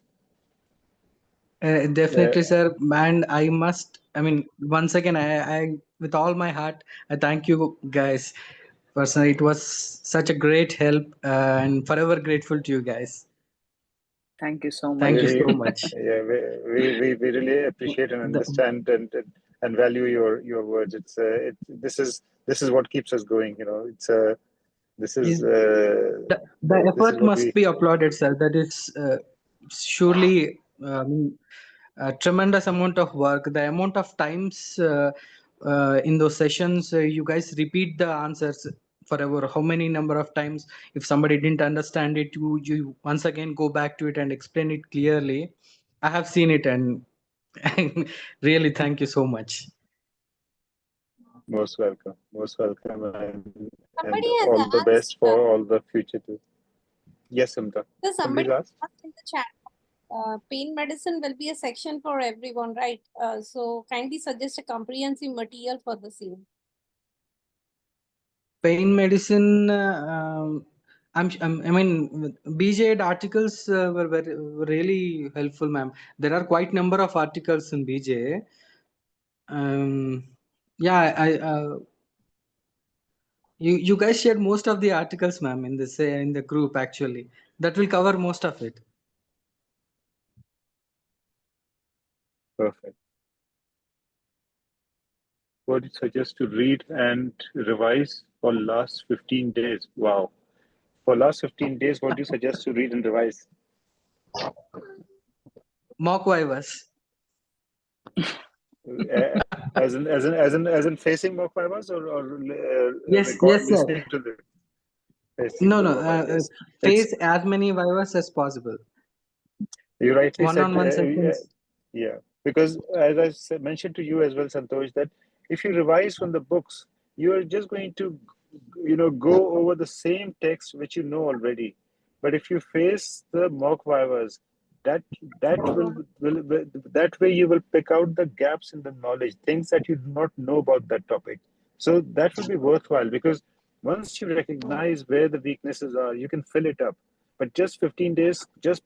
definitely, sir. And I must, I mean, once again, I, with all my heart, I thank you guys. Personally, it was such a great help, and forever grateful to you guys. Thank you so much. Thank you Really, so much. yeah, we really appreciate and The, understand and value your words. This is what keeps us going. You know, this is is the this is effort what must we be applauded, sir. That is surely a tremendous amount of work. The amount of times in those sessions you guys repeat the answers forever. How many number of times? If somebody didn't understand it, you once again go back to it and explain it clearly. I have seen it, and really thank you so much. most welcome, and Somebody has all the asked, best for all the future too. Yes, Samta. so somebody Somebody's asked. asked in the chat, pain medicine will be a section for everyone, right? So kindly suggest a comprehensive material for the same. Pain medicine. I mean, BJ articles were really helpful, ma'am. There are quite number of articles in BJ. Yeah, you guys shared most of the articles, ma'am, in this in the group actually. That will cover most of it. Perfect. What do you suggest to read and revise for last 15 days? Wow. For last 15 days, what do you suggest to read and revise? Mock Vivas. As in facing mock vivas or Yes, yes, sir. listening to the facing No, the no. vivas. Face as many Vivas as possible. You rightly said, One-on-one sessions. yeah, because as I mentioned to you as well, Santosh, that if you revise from the books, you are just going to, go over the same text which you know already. But if you face the mock vivas, that will that way you will pick out the gaps in the knowledge, things that you do not know about that topic. So that will be worthwhile because once you recognize where the weaknesses are, you can fill it up. But just 15 days, just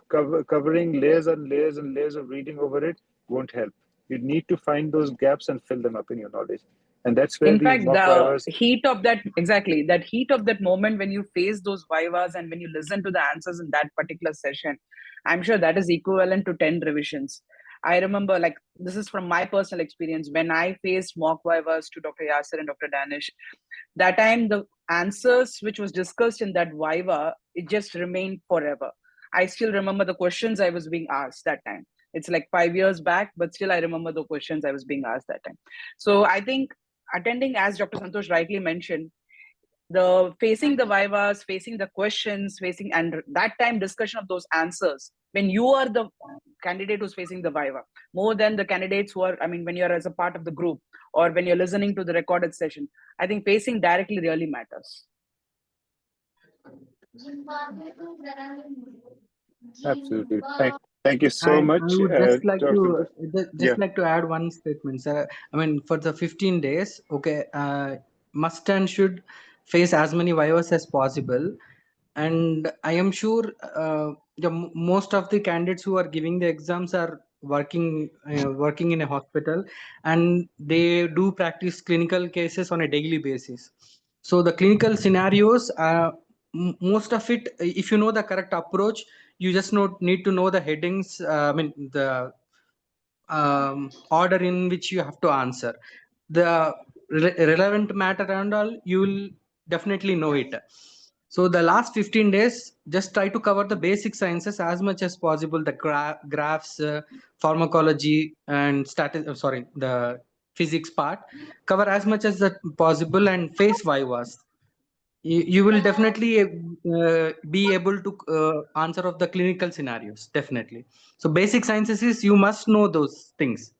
covering layers and layers and layers of reading over it won't help. You need to find those gaps and fill them up in your knowledge. And that's where In these fact, mock the vivas. heat of that, exactly, that heat of that moment when you face those vivas and when you listen to the answers in that particular session, I'm sure that is equivalent to 10 revisions. I remember, like, this is from my personal experience, when I faced mock vivas to Dr. Yasser and Dr. Danish, that time the answers which was discussed in that viva, it just remained forever. I still remember the questions I was being asked that time. It's like 5 years back, but still I remember the questions I was being asked that time. So I think attending, as Dr. Santosh rightly mentioned, the facing the vivas, facing the questions, facing and that time discussion of those answers when you are the candidate who's facing the viva, more than the candidates who are, I mean, when you're as a part of the group or when you're listening to the recorded session, I think facing directly really matters. Absolutely. Thank you so I much, would just like Dr. to Santosh. Yeah. add one statement, sir. I mean, for the 15 days, okay, must and should face as many Vivas as possible. and I am sure most of the candidates who are giving the exams are working in a hospital, and they do practice clinical cases on a daily basis. So the clinical scenarios, most of it, if you know the correct approach, you just need to know the headings, the order in which you have to answer the relevant matter and all. You will definitely know it. So the last 15 days, just try to cover the basic sciences as much as possible, the graphs, pharmacology, and the physics part. Cover as much as that possible and face Vivas. You will definitely be able to answer of the clinical scenarios, definitely. So basic sciences is, you must know those things.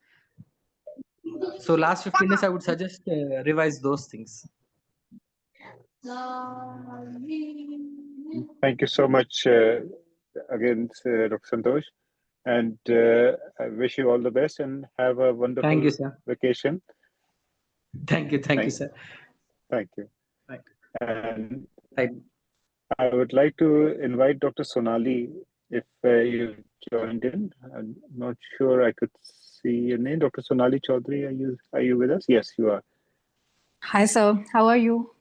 So last 15 days, I would suggest revise those things. Thank you so much again, Dr. Santosh. And I wish you all the best and have a wonderful Thank you, sir. vacation. Thank you, sir. Thank you. Thank you. And Right. I would like to invite Dr. Sonali, if you joined in. I'm not sure I could see your name. Dr. Sonali Chaudhary, are you with us? Yes, you are. Hi, sir. How are you?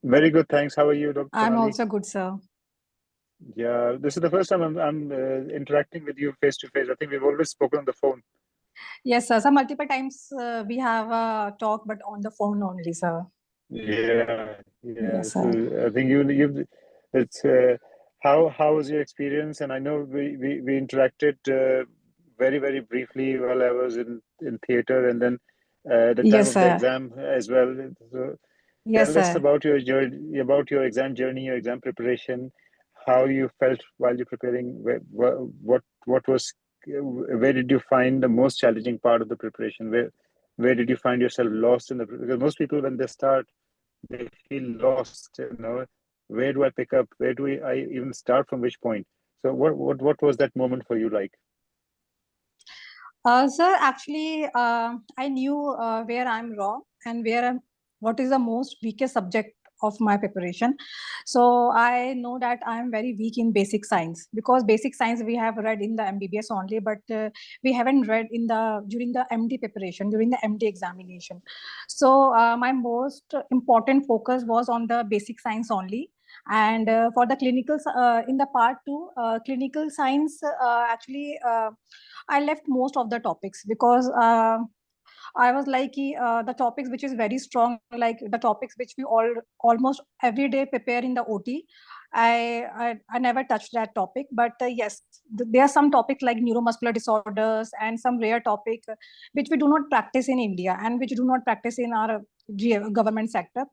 Very good, thanks. How are you, Dr. I'm Sonali? also good, sir. Yeah, this is the first time I'm interacting with you face to face. I think we've always spoken on the phone. Yes, sir. So multiple times we have a talk, but on the phone only, sir. Yeah. Yes, So sir. I think it's how was your experience? And I know we interacted very briefly while I was in theater, and then the time Yes, of the sir. exam as well. So Yes, tell us sir. about your journey, about your exam journey, your exam preparation, how you felt while you're preparing. What was, where did you find the most challenging part of the preparation? Where did you find yourself lost in the, because most people when they start, they feel lost, where do I pick up, where do I even start, from which point? So what was that moment for you like? Sir, actually, I knew where I'm wrong and what is the most weakest subject of my preparation. So I know that I'm very weak in basic science, because basic science we have read in the MBBS only, but we haven't read during the MD preparation, during the MD examination. So my most important focus was on the basic science only. And for the clinical, in the part 2, clinical science, actually, I left most of the topics, because I was like the topics which is very strong, like the topics which we almost every day prepare in the OT. I never touched that topic, but yes, there are some topics like neuromuscular disorders and some rare topic which we do not practice in India and which do not practice in our government sector.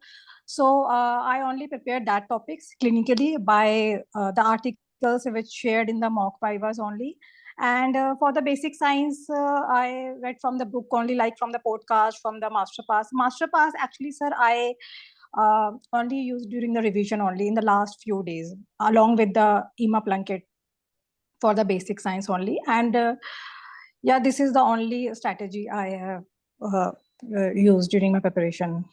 So I only prepared that topics clinically by the articles which shared in the mock Vivas only. And for the basic science, I read from the book only, like from the podcast, from the master pass. Master pass, actually, sir, I only used during the revision only in the last few days, along with the EMA Plunkett for the basic science only. And yeah, this is the only strategy I have used during my preparation.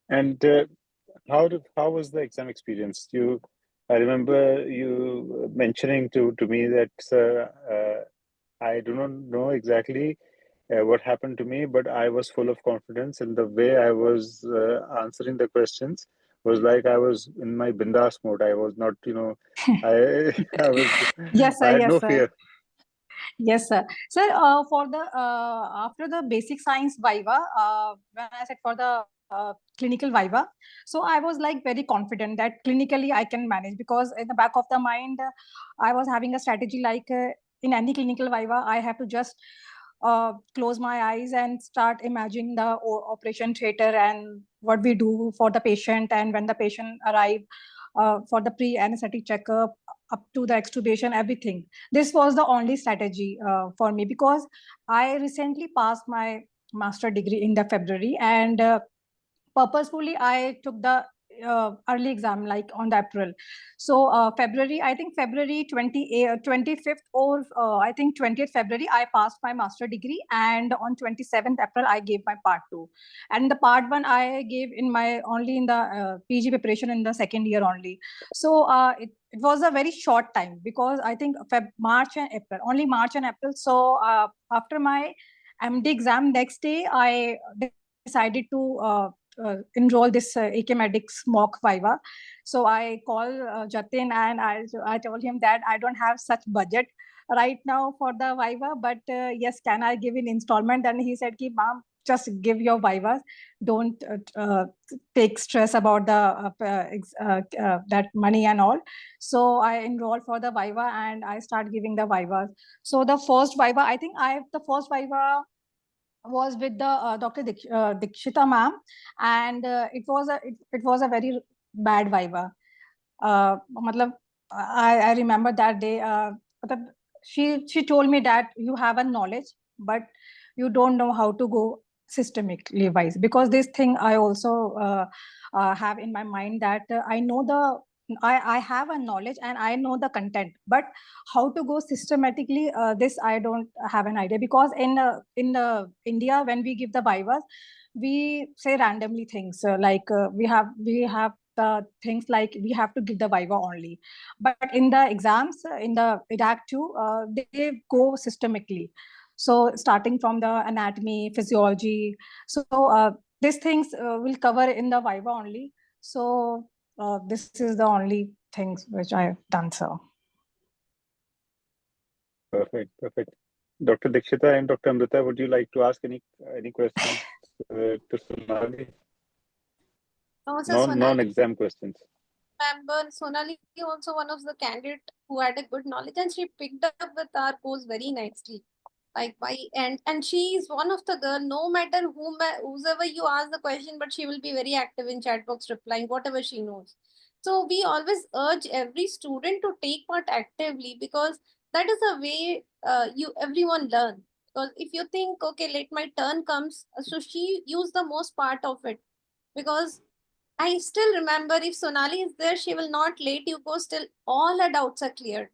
And how was the exam experience? I remember you mentioning to me that I do not know exactly what happened to me, but I was full of confidence, and the way I was answering the questions was like I was in my bindas mode. I was not, Yes, sir. I had Yes, no sir. fear. Yes, sir. Sir, for the after the basic science Viva, when I said for the clinical Viva, so I was like very confident that clinically I can manage, because in the back of the mind, I was having a strategy like in any clinical Viva, I have to just close my eyes and start imagining the operation theater and what we do for the patient, and when the patient arrive for the pre-anesthetic checkup up to the extubation, everything. This was the only strategy for me, because I recently passed my master degree in the February, and purposefully I took the early exam, like on the April. So February, I think February 25th or I think 20th February, I passed my master degree, and on 27th April, I gave my part 2. And the part 1 I gave in my only in the PG preparation in the second year only. So it was a very short time, because I think March and April, only March and April. So after my MD exam, next day I decided to enroll this Akamedics mock Viva. So I called Jatin, and I told him that I don't have such budget right now for the Viva, but yes, can I give in installment? And he said, "Ki, ma'am, just give your Vivas. Don't take stress about the that money and all." So I enrolled for the Viva, and I start giving the Vivas. So the first Viva, I think the first Viva was with the Dr. Dikshita ma'am, and it was a very bad Viva. Matlab, I remember that day. She told me that you have a knowledge, but you don't know how to go systemically wise, because this thing I also have in my mind, that I have a knowledge and I know the content, but how to go systematically, this I don't have an idea, because in India, when we give the Vivas, we say randomly things, we have the things like we have to give the Viva only, but in the exams, in the Edaic 2, they go systemically. So starting from the anatomy, physiology, so these things will cover in the Viva only. So this is the only things which I have done, so. Perfect. Dr. Dikshita and Dr. Amrita, would you like to ask any questions to Sonali? No, so Sonali, non-exam questions. Remember, Sonali also one of the candidates who had a good knowledge, and she picked up with our course very nicely. And she is one of the girl, no matter whoever you ask the question, but she will be very active in chat box, replying whatever she knows. So we always urge every student to take part actively, because that is a way everyone learn. Because if you think, okay, let my turn comes, so she used the most part of it. Because I still remember, if Sonali is there, she will not let you go still all her doubts are cleared.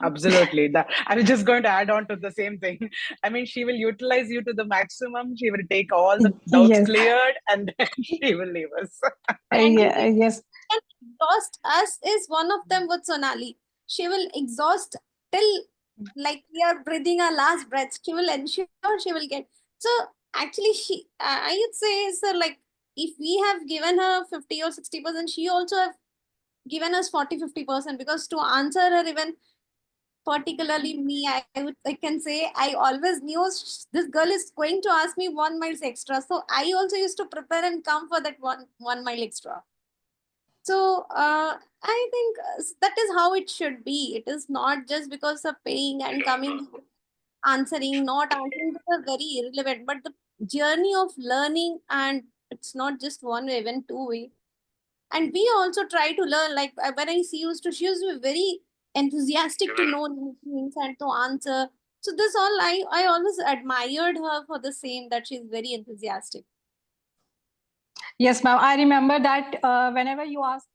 Absolutely. That I was just going to add on to the same thing. I mean, she will utilize you to the maximum. She will take all the doubts cleared, and then she will leave us. Yes. And exhaust us is one of them with Sonali. She will exhaust till like we are breathing our last breaths. She will ensure she will get. So actually, I would say, sir, like if we have given her 50 or 60%, she also have given us 40-50%, because to answer her, even particularly me, I can say I always knew this girl is going to ask me 1 mile extra. So I also used to prepare and come for that one mile extra. So I think that is how it should be. It is not just because of paying and coming, answering, not answering, this is very irrelevant. But the journey of learning, and it's not just one way, even two way. And we also try to learn, like when I see used to, she was very enthusiastic to know new things and to answer. So this all, I always admired her for the same, that she's very enthusiastic. Yes, ma'am. I remember that whenever you ask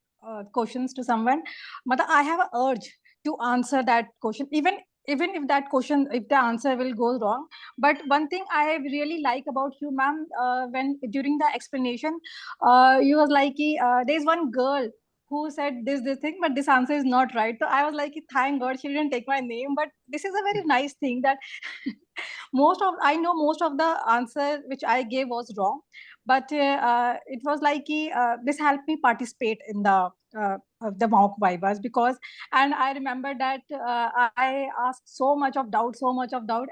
questions to someone, I have an urge to answer that question, even if that question, if the answer will go wrong. But one thing I really like about you, ma'am, when during the explanation, you was like, there's one girl who said this thing, but this answer is not right. So I was like, thank God she didn't take my name. But this is a very nice thing, that I know most of the answer which I gave was wrong, but it was like this helped me participate in the mock Vivas, because, and I remember that I asked so much of doubt,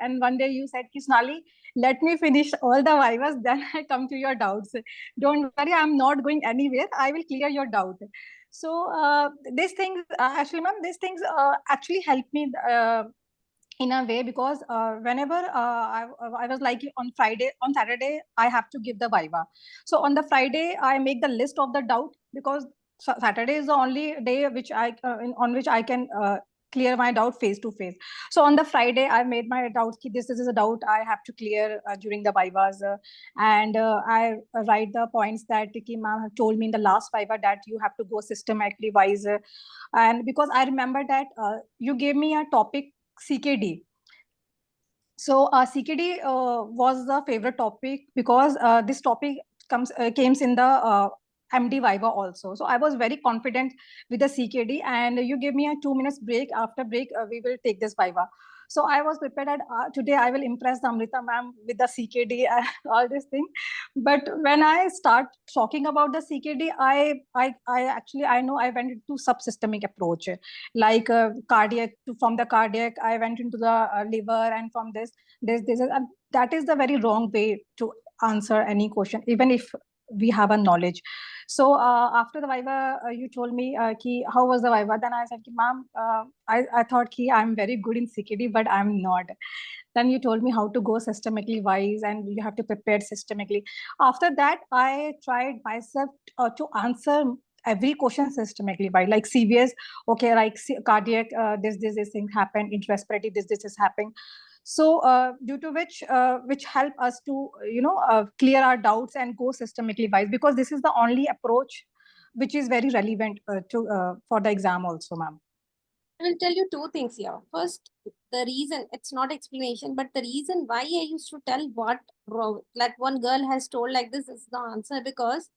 and one day you said, Sonali, let me finish all the Vivas, then I come to your doubts. Don't worry, I'm not going anywhere. I will clear your doubt. So these things, actually, ma'am, these things actually help me in a way, because whenever I was like, on Saturday, I have to give the Viva. So on the Friday, I make the list of the doubt, because Saturday is the only day which on which I can clear my doubt face to face. So on the Friday, I made my doubts. This is a doubt I have to clear during the Vivas. And I write the points that ma'am have told me in the last Viva that you have to go systematically wise. And because I remember that you gave me a topic CKD. So CKD was the favorite topic because this topic came in the MD Viva also. So I was very confident with the CKD, and you gave me a 2 minutes break. After break, we will take this Viva. So I was prepared that today I will impress Amrita ma'am with the CKD and all this thing. But when I start talking about the CKD, I know I went into subsystemic approach, like cardiac. From the cardiac, I went into the liver, and from this that is the very wrong way to answer any question, even if we have a knowledge. So after the Viva, you told me how was the Viva? Then I said, ma'am, I thought I'm very good in CKD, but I'm not. Then you told me how to go systemically wise, and you have to prepare systemically. After that, I tried myself to answer every question systemically by like CVS, okay, like cardiac, this thing happened, in respiratory, this is happening. So due to which help us to clear our doubts and go systemically wise, because this is the only approach which is very relevant for the exam also, ma'am. I will tell you two things here. First, the reason, it's not explanation, but the reason why I used to tell what wrong, like one girl has told like this is the answer, because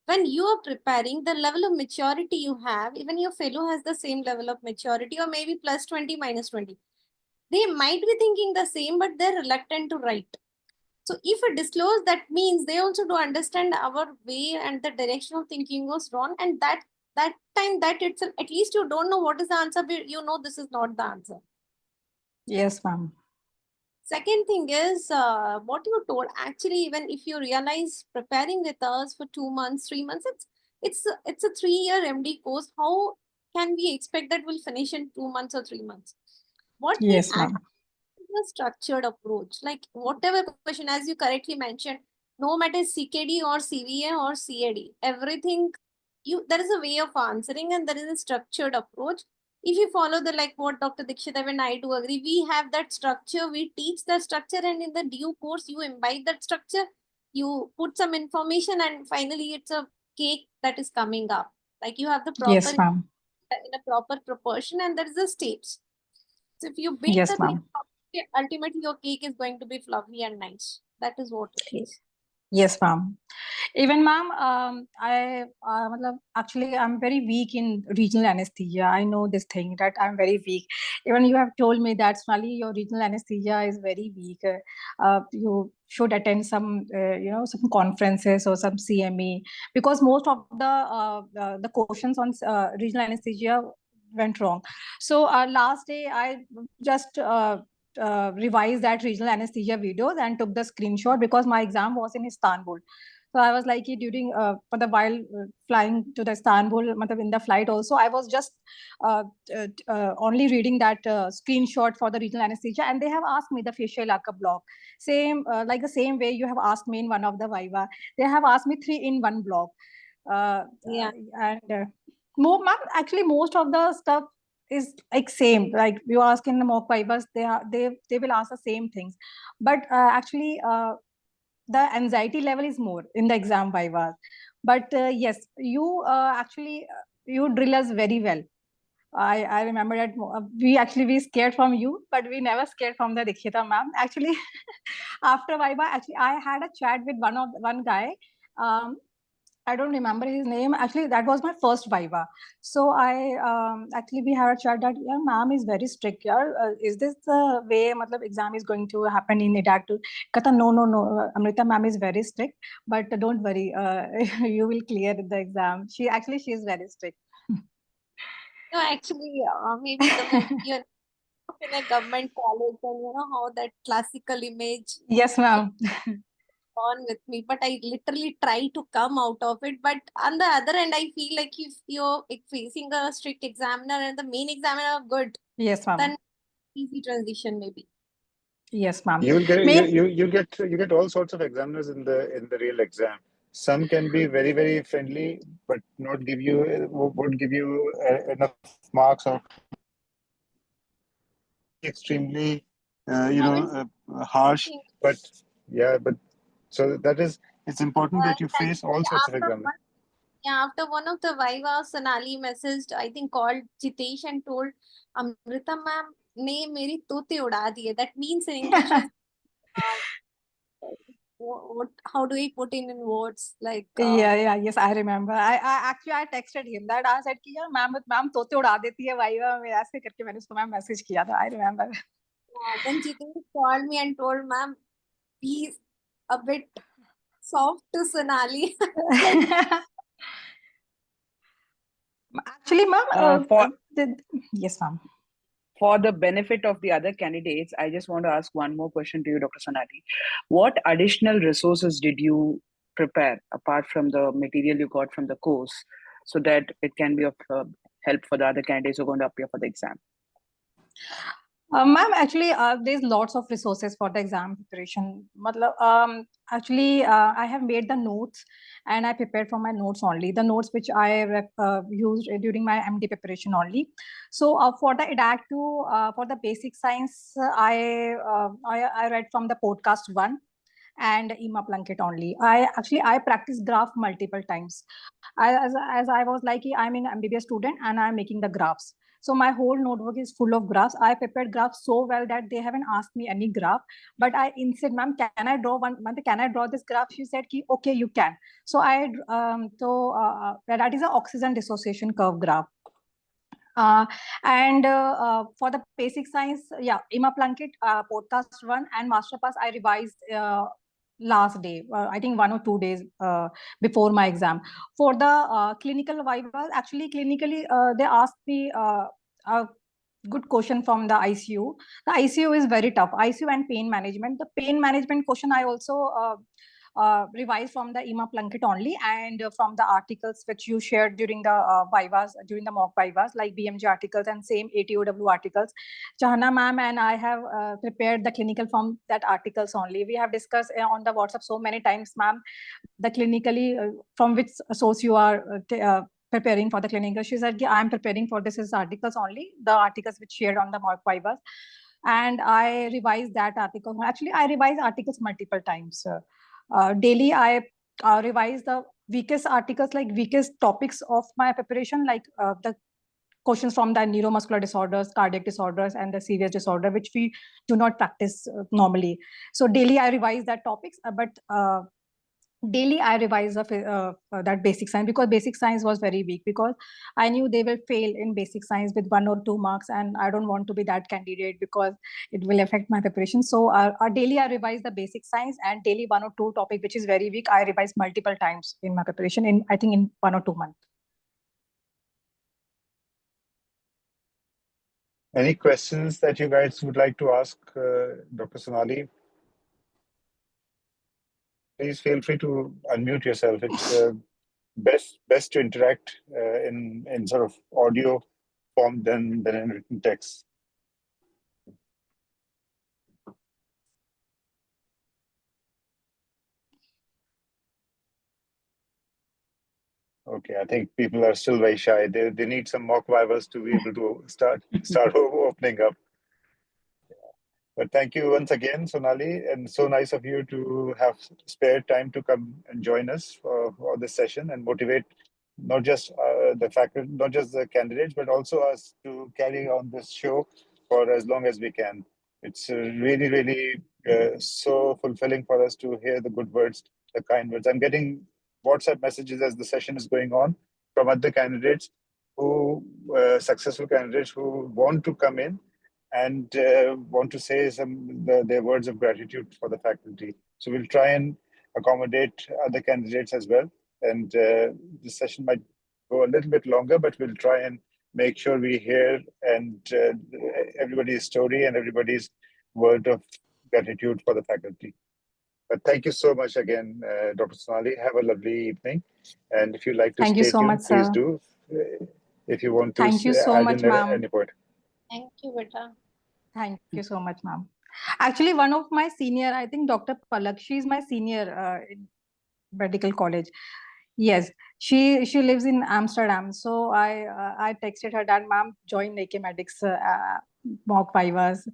when you are preparing, the level of maturity you have, even your fellow has the same level of maturity, or maybe plus 20, minus 20. They might be thinking the same, but they're reluctant to write. So if it disclose, that means they also do understand our way and the direction of thinking was wrong. And that time, that itself, at least you don't know what is the answer, but you know this is not the answer. Yes, ma'am. Second thing is what you told. Actually, even if you realize preparing with us for 2 months, 3 months, it's a 3-year MD course. How can we expect that we'll finish in 2 months or 3 months? What yes, we ma'am. a structured approach, like whatever question, as you correctly mentioned, no matter CKD or CVA or CAD, everything there is a way of answering, and there is a structured approach. If you follow the, like what Dr. Dikshita and I do agree, we have that structure, we teach the structure, and in the due course you imbibe that structure, you put some information, and finally it's a cake that is coming up. Like you have the proper, yes, ma'am, in a proper proportion, and there is a steps. So if you bake yes, the ma'am. ultimately your cake is going to be fluffy and nice. That is what it is. Yes, ma'am. Even ma'am, actually I'm very weak in regional anesthesia. I know this thing that I'm very weak. Even you have told me that Sonali, your regional anesthesia is very weak. You should attend some some conferences or some CME, because most of the questions on regional anesthesia went wrong. So last day I just revised that regional anesthesia videos and took the screenshot, because my exam was in Istanbul. So I was like, during while flying to the Istanbul, in the flight also, I was just only reading that screenshot for the regional anesthesia, and they have asked me the facial Aka block. Same like the same way you have asked me in one of the Viva. They have asked me 3 in 1 block. And actually most of the stuff is like same. Like you ask in the mock Vivas, they will ask the same things, but actually the anxiety level is more in the exam Vivas. But yes, you actually you drill us very well. I remember that we scared from you, but we never scared from the Dikshita ma'am. Actually, after Viva, actually I had a chat with one guy. I don't remember his name. Actually, that was my first Viva. So actually we had a chat that ma'am is very strict. Is this the way exam is going to happen in Edaic? Kata, no. Amrita ma'am is very strict, but don't worry, you will clear the exam. She is very strict. No, actually, maybe the moment you're in a government college, and you know how that classical image Yes, ma'am. on with me, but I literally try to come out of it. But on the other end, I feel like if you're facing a strict examiner and the main examiner are good, yes, ma'am, then easy transition maybe. Yes, ma'am. You will get you get all sorts of examiners in the real exam. Some can be very, very friendly, but not give you would give you enough marks or extremely, I will harsh. think But so that is, it's important that you face all sorts of after exams. after one of the Viva, Sonali messaged, I think called Jitesh and told Amrita ma'am ne meri tote uda diye. That means in English is what how do we put in words like Yes, I remember. I actually I texted him that I said कि यार ma'am तोते उड़ा देती है viva में, ऐसे करके मैंने उसको मैम मैसेज किया था. I remember. then Jitesh called me and told ma'am be a bit soft to Sonali. Actually, ma'am, For yes, ma'am. for the benefit of the other candidates, I just want to ask one more question to you, Dr. Sonali. What additional resources did you prepare apart from the material you got from the course so that it can be of help for the other candidates who are going to appear for the exam? Ma'am, actually, there's lots of resources for the exam preparation. Actually, I have made the notes and I prepared from my notes only. The notes which I used during my MD preparation only. So for the Edaic 2, for the basic science, I read from the podcast 1 and EMA Plunkett only. I practiced graph multiple times. As I was like, I'm an MBBS student and I'm making the graphs. So my whole notebook is full of graphs. I prepared graphs so well that they haven't asked me any graph. But I insisted, ma'am, can I draw one? Can I draw this graph? She said, okay, you can. So that is an oxygen dissociation curve graph. For the basic science, EMA Plunkett, podcast 1 and Masterpass, I revised last day, I think 1 or 2 days before my exam. For the clinical Viva, actually clinically, they asked me a good question from the ICU. The ICU is very tough. ICU and pain management. The pain management question I also revised from the EMA Plunkett only and from the articles which you shared during the Vivas, during the mock Vivas, like BMG articles and same ATOW articles. Chahna ma'am and I have prepared the clinical from that articles only. We have discussed on the WhatsApp so many times, ma'am, the clinically from which source you are preparing for the clinical. She said, I'm preparing for this is articles only, the articles which shared on the mock Vivas. And I revised that article. Actually, I revise articles multiple times. Daily, I revise the weakest articles, like weakest topics of my preparation, like the questions from the neuromuscular disorders, cardiac disorders, and the serious disorder, which we do not practice normally. So daily, I revise that topics, but daily I revise that basic science, because basic science was very weak, because I knew they will fail in basic science with 1 or 2 marks, and I don't want to be that candidate because it will affect my preparation. So daily I revise the basic science, and daily 1 or 2 topic which is very weak I revise multiple times in my preparation, in I think in 1 or 2 months. Any questions that you guys would like to ask Dr. Sonali? Please feel free to unmute yourself. It's best to interact in sort of audio form than in written text. Okay, I think people are still very shy. They need some mock Vivas to be able to start opening up. But thank you once again, Sonali, and so nice of you to have spare time to come and join us for this session and motivate not just the faculty, not just the candidates, but also us to carry on this show for as long as we can. It's really, really so fulfilling for us to hear the good words, the kind words. I'm getting WhatsApp messages as the session is going on from other candidates who, successful candidates who want to come in and want to say their words of gratitude for the faculty. So we'll try and accommodate other candidates as well. And this session might go a little bit longer, but we'll try and make sure we hear and everybody's story and everybody's word of gratitude for the faculty. But thank you so much again, Dr. Sonali. Have a lovely evening. And if you'd like to Thank you stay so tuned, much, please sir. do. If you want to Thank you so add much, in ma'am. any point. Thank you, beta. Thank you so much, ma'am. Actually, one of my senior, I think Dr. Palak, she's my senior in medical college. Yes, she lives in Amsterdam. So I texted her that, ma'am, join Akamedics. mock Vivas.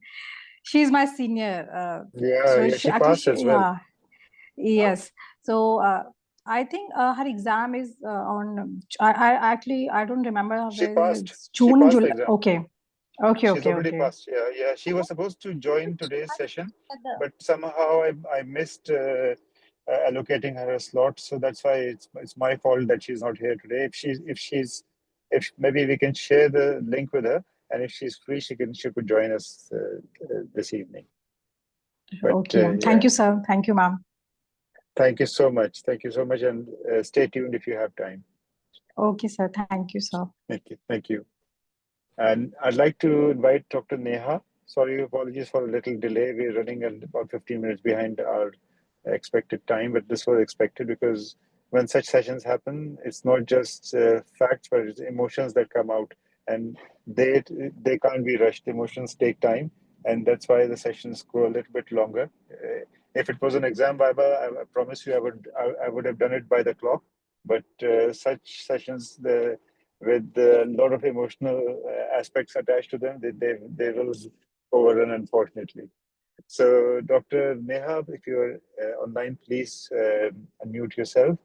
She's my senior. She passed as well. Yes. So I think her exam is I don't remember. She passed. June, She passed July. the exam. Okay. She's already passed. Yeah. She was supposed to join today's session, but somehow I missed allocating her a slot. So that's why it's my fault that she's not here today. If maybe we can share the link with her, and if she's free, she could join us this evening. But, okay. Thank you, sir. Thank you, ma'am. Thank you so much. Thank you so much, and stay tuned if you have time. Okay, sir. Thank you, sir. Thank you. Thank you. And I'd like to invite Dr. Niha. Sorry, apologies for a little delay. We're running about 15 minutes behind our expected time, but this was expected because when such sessions happen, it's not just facts, but it's emotions that come out, and they can't be rushed. Emotions take time, and that's why the sessions go a little bit longer. If it was an exam Viva, I promise you I would have done it by the clock. But such sessions, with a lot of emotional aspects attached to them, they will overrun, unfortunately. So, Dr. Neha, if you're online, please unmute yourself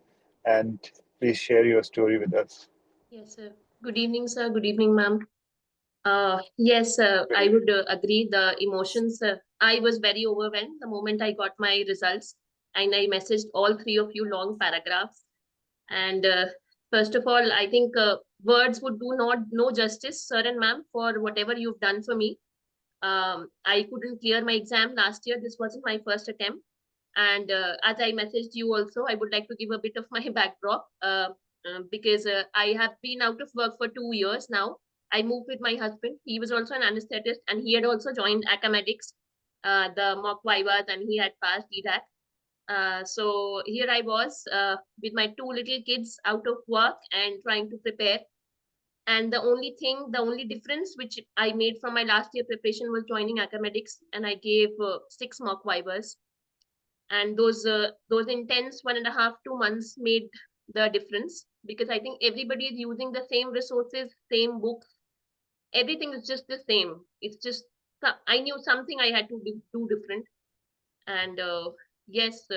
and please share your story with us. Yes, sir. Good evening, sir. Good evening, ma'am. Yes, I would agree. The emotions, I was very overwhelmed the moment I got my results, and I messaged all three of you long paragraphs. And first of all, I think words would do not no justice, sir and ma'am, for whatever you've done for me. I couldn't clear my exam last year. This wasn't my first attempt. And as I messaged you also, I would like to give a bit of my backdrop because I have been out of work for 2 years now. I moved with my husband. He was also an anesthetist, and he had also joined Akamedics, the mock Vivas, and he had passed Edaic. So here I was with my 2 little kids out of work and trying to prepare. And the only difference which I made from my last year preparation was joining Akamedics, and I gave 6 mock Vivas. And those intense 1.5 to 2 months made the difference, because I think everybody is using the same resources, same books, everything is just the same. It's just I knew something I had to do different. And yes,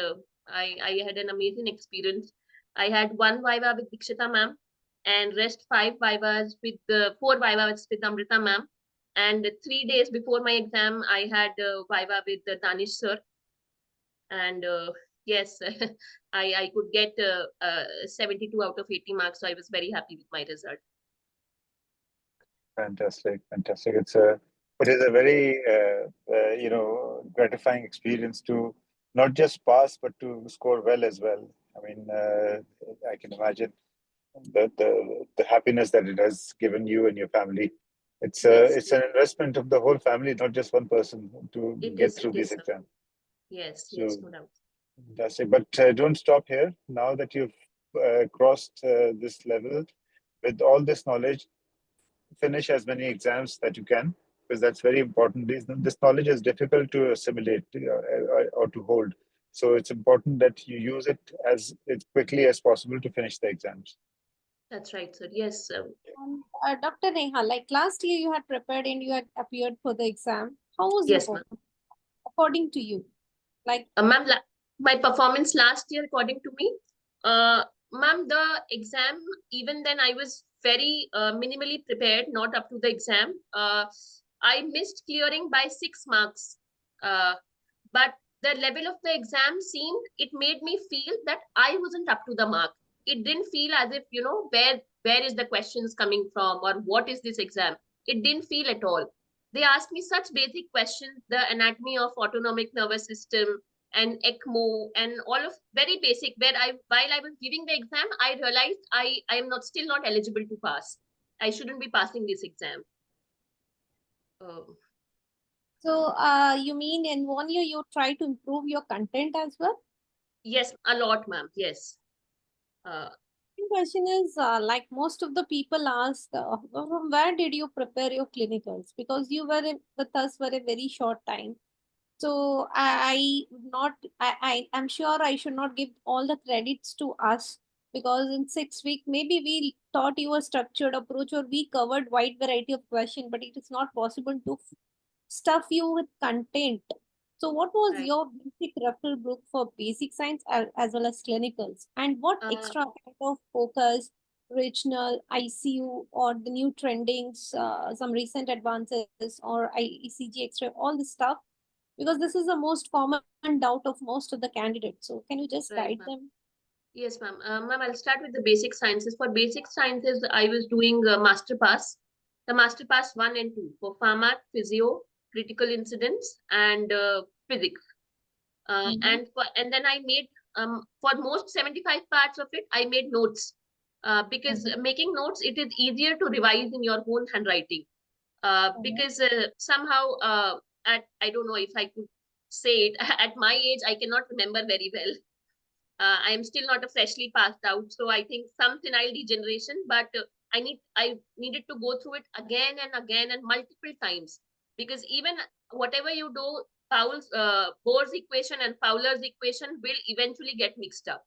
I had an amazing experience. I had 1 Viva with Dikshita ma'am, and rest 5 Vivas with 4 Vivas with Amrita ma'am, and 3 days before my exam I had Viva with Danish sir. And yes, I could get 72 out of 80 marks, so I was very happy with my result. Fantastic. It is a very gratifying experience to not just pass but to score well as well. I mean, I can imagine the happiness that it has given you and your family. It's an investment of the whole family, not just one person, to get through this exam. Yes, yes, no doubt. Fantastic. But don't stop here. Now that you've crossed this level, with all this knowledge, finish as many exams that you can, because that's very important. This knowledge is difficult to assimilate or to hold. So it's important that you use it as quickly as possible to finish the exams. That's right, sir. Yes. Dr. Neha, like last year you had prepared and you had appeared for the exam. How was yes, your according to you? Like, ma'am, my performance last year, according to me, ma'am, the exam, even then I was very minimally prepared, not up to the exam. I missed clearing by 6 marks. But the level of the exam seemed, it made me feel that I wasn't up to the mark. It didn't feel as if, where is the questions coming from, or what is this exam? It didn't feel at all. They asked me such basic questions, the anatomy of autonomic nervous system and ECMO and all of very basic, where while I was giving the exam, I realized I am still not eligible to pass. I shouldn't be passing this exam. So you mean in 1 year you try to improve your content as well? Yes, a lot, ma'am. Yes. Question is, like most of the people ask, from where did you prepare your clinicals? Because you were with us for a very short time. So I'm sure I should not give all the credits to us. because in 6 weeks, maybe we taught you a structured approach or we covered wide variety of questions, but it is not possible to stuff you with content. So what was Right. your basic referral book for basic science as well as clinicals? And what extra kind of focus, regional, ICU, or the new trendings, some recent advances, or ECG X-ray, all this stuff? Because this is the most common doubt of most of the candidates. So can you just Right, guide ma'am. them? Yes, ma'am. Ma'am, I'll start with the basic sciences. For basic sciences, I was doing Master Pass, the Master Pass 1 and 2 for pharma, physio, critical incidents, and physics. And then I made for most 75 parts of it, I made notes because making notes, it is easier to revise in your own handwriting. Because somehow I don't know if I could say it, at my age, I cannot remember very well. I am still not a freshly passed out, so I think some senile degeneration. But I needed to go through it again and again and multiple times, because even whatever you do, Bohr's equation and Fowler's equation will eventually get mixed up.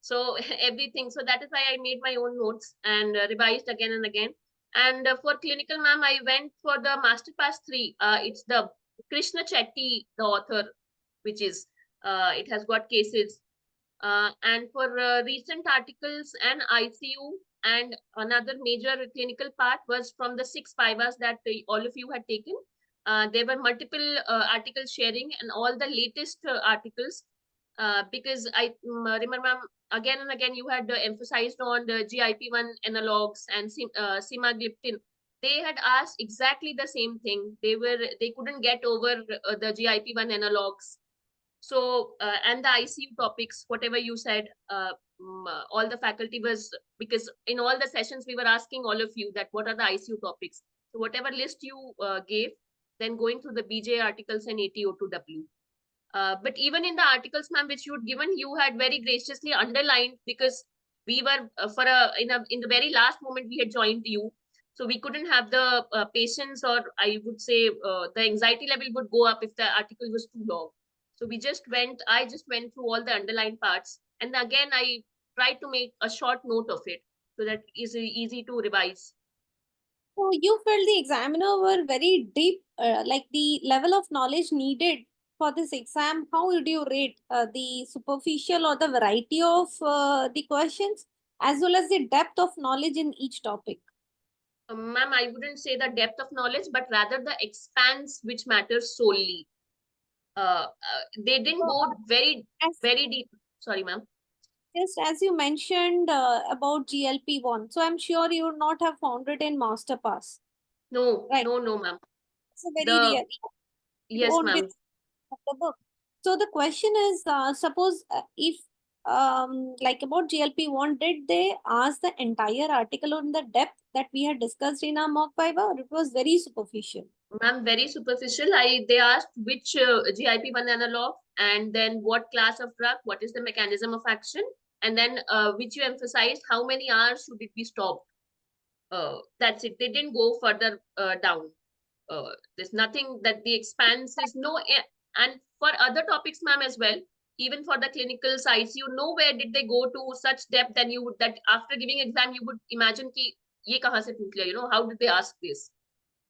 So everything. So that is why I made my own notes and revised again and again. And for clinical, ma'am, I went for the Master Pass 3. It's the Krishna Chetty, the author, which is it has got cases. And for recent articles and ICU, and another major clinical part was from the 6 Vivas that all of you had taken. There were multiple articles sharing and all the latest articles, because I remember again and again you had emphasized on the GIP-1 analogs and semagliptin. They had asked exactly the same thing. They couldn't get over the GIP-1 analogs. So, and the ICU topics, whatever you said, all the faculty was, because in all the sessions we were asking all of you that what are the ICU topics. So whatever list you gave, then going through the BJ articles and ATO2W. But even in the articles, ma'am, which you had given, you had very graciously underlined, because we were in the very last moment we had joined you. So we couldn't have the patience, or I would say the anxiety level would go up if the article was too long. So I just went through all the underlined parts. And again, I tried to make a short note of it so that it is easy to revise. So you felt the examiner were very deep, like the level of knowledge needed for this exam. How would you rate the superficial or the variety of the questions, as well as the depth of knowledge in each topic? Ma'am, I wouldn't say the depth of knowledge, but rather the expanse which matters solely. They didn't go very deep. Sorry, ma'am. Just as you mentioned about GLP-1, so I'm sure you would not have found it in MasterPass. No, right? no, ma'am. It's a very rare. Yes, ma'am. The book. So the question is, suppose if like about GLP-1, did they ask the entire article on the depth that we had discussed in our mock Viva, or it was very superficial? Ma'am, very superficial. They asked which GIP-1 analog, and then what class of drug, what is the mechanism of action, and then which you emphasized, how many hours should it be stopped. That's it. They didn't go further down. There's nothing that the expanse is no. And for other topics, ma'am, as well, even for the clinicals, ICU, nowhere did they go to such depth. And you would, that after giving exam, you would imagine ki ye kahan se pooch liya, you know, how did they ask this?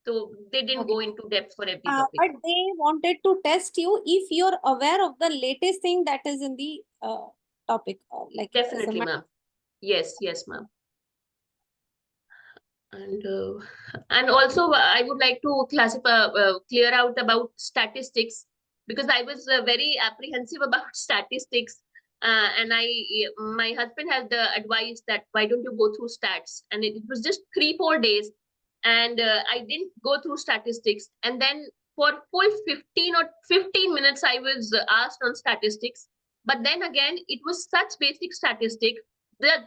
So they didn't go into depth for every topic. But they wanted to test you if you're aware of the latest thing that is in the topic. Like definitely, ma'am. Yes, ma'am. And also I would like to clear out about statistics, because I was very apprehensive about statistics, and my husband had advised that why don't you go through stats, and it was just 3-4 days, and I didn't go through statistics, and then for full 15 minutes I was asked on statistics, but then again it was such basic statistics,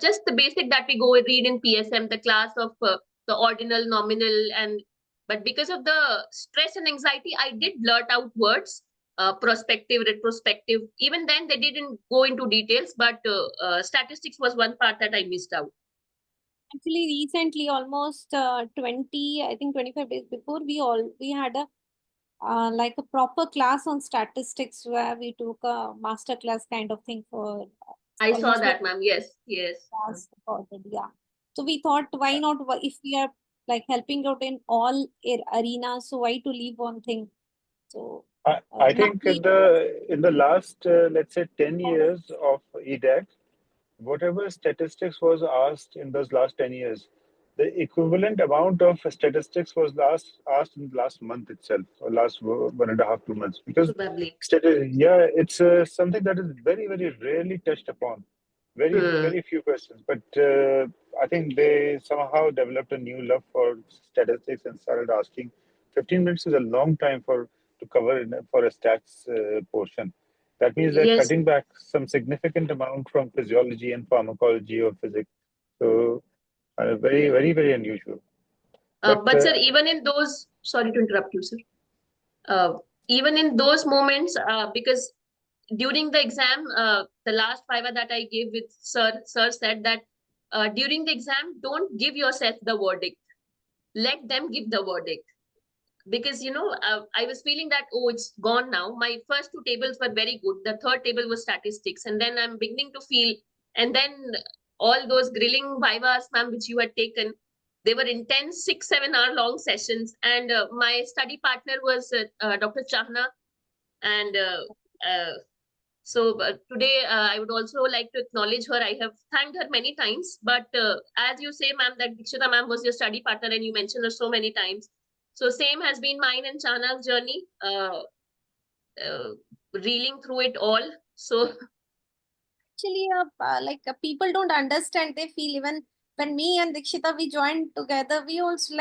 just the basic that we go read in PSM, the class of the ordinal, nominal, but because of the stress and anxiety, I did blurt out words, prospective, retrospective. Even then, they didn't go into details, but statistics was one part that I missed out. Actually, recently, almost 25 days before, we had a like a proper class on statistics where we took a master class kind of thing for I saw almost that, ma'am. Yes, yes. was recorded. Yeah. So we thought, why not, if we are like helping out in all arenas, so why to leave one thing? So I now think in the last let's say 10 years of Edaic, whatever statistics was asked in those last 10 years, the equivalent amount of statistics was asked in the last month itself, or last 1.5, 2 months. Because, Probably. yeah, it's something that is very, very rarely touched upon. Very, very few questions. But I think they somehow developed a new love for statistics and started asking. 15 minutes is a long time to cover for a stats portion. That means they're Yes. cutting back some significant amount from physiology and pharmacology or physics. So very, very, very unusual. But sir, even in those, sorry to interrupt you, sir. Even in those moments, because during the exam, the last Viva that I gave with sir said that during the exam, don't give yourself the verdict. Let them give the verdict. Because, I was feeling that, oh, it's gone now. My first two tables were very good. The third table was statistics. And then I'm beginning to feel, and then all those grilling Vivas, ma'am, which you had taken, they were intense 6-7 hour long sessions. And my study partner was Dr. Chahna. And so today, I would also like to acknowledge her. I have thanked her many times. But as you say, ma'am, that Dikshita ma'am was your study partner and you mentioned her so many times. So same has been mine and Chahna's journey, reeling through it all. So actually, people don't understand. They feel, even when me and Dikshita, we joined together, we also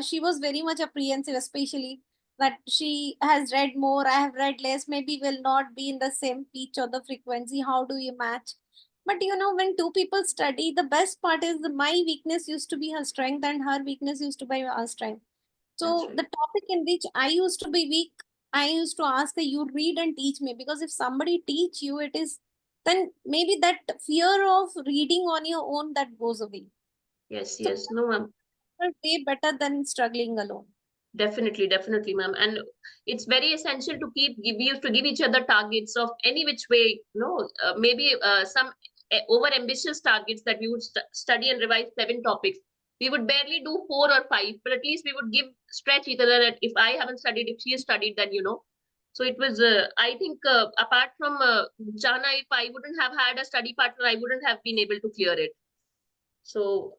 she was very much apprehensive, especially that she has read more, I have read less, maybe will not be in the same pitch or the frequency. How do you match? But when two people study, the best part is my weakness used to be her strength and her weakness used to be our strength. So right. the topic in which I used to be weak, I used to ask that you read and teach me, because if somebody teach you, it is, then maybe that fear of reading on your own, that goes away. Yes, So yes. No, ma'am. way better than struggling alone. Definitely, definitely, ma'am. And it's very essential to we used to give each other targets of any which way, maybe some over ambitious targets that we would study and revise 7 topics. We would barely do 4 or 5, but at least we would stretch each other that if I haven't studied, if she has studied, then So it was, I think, apart from Chahna, if I wouldn't have had a study partner, I wouldn't have been able to clear it. So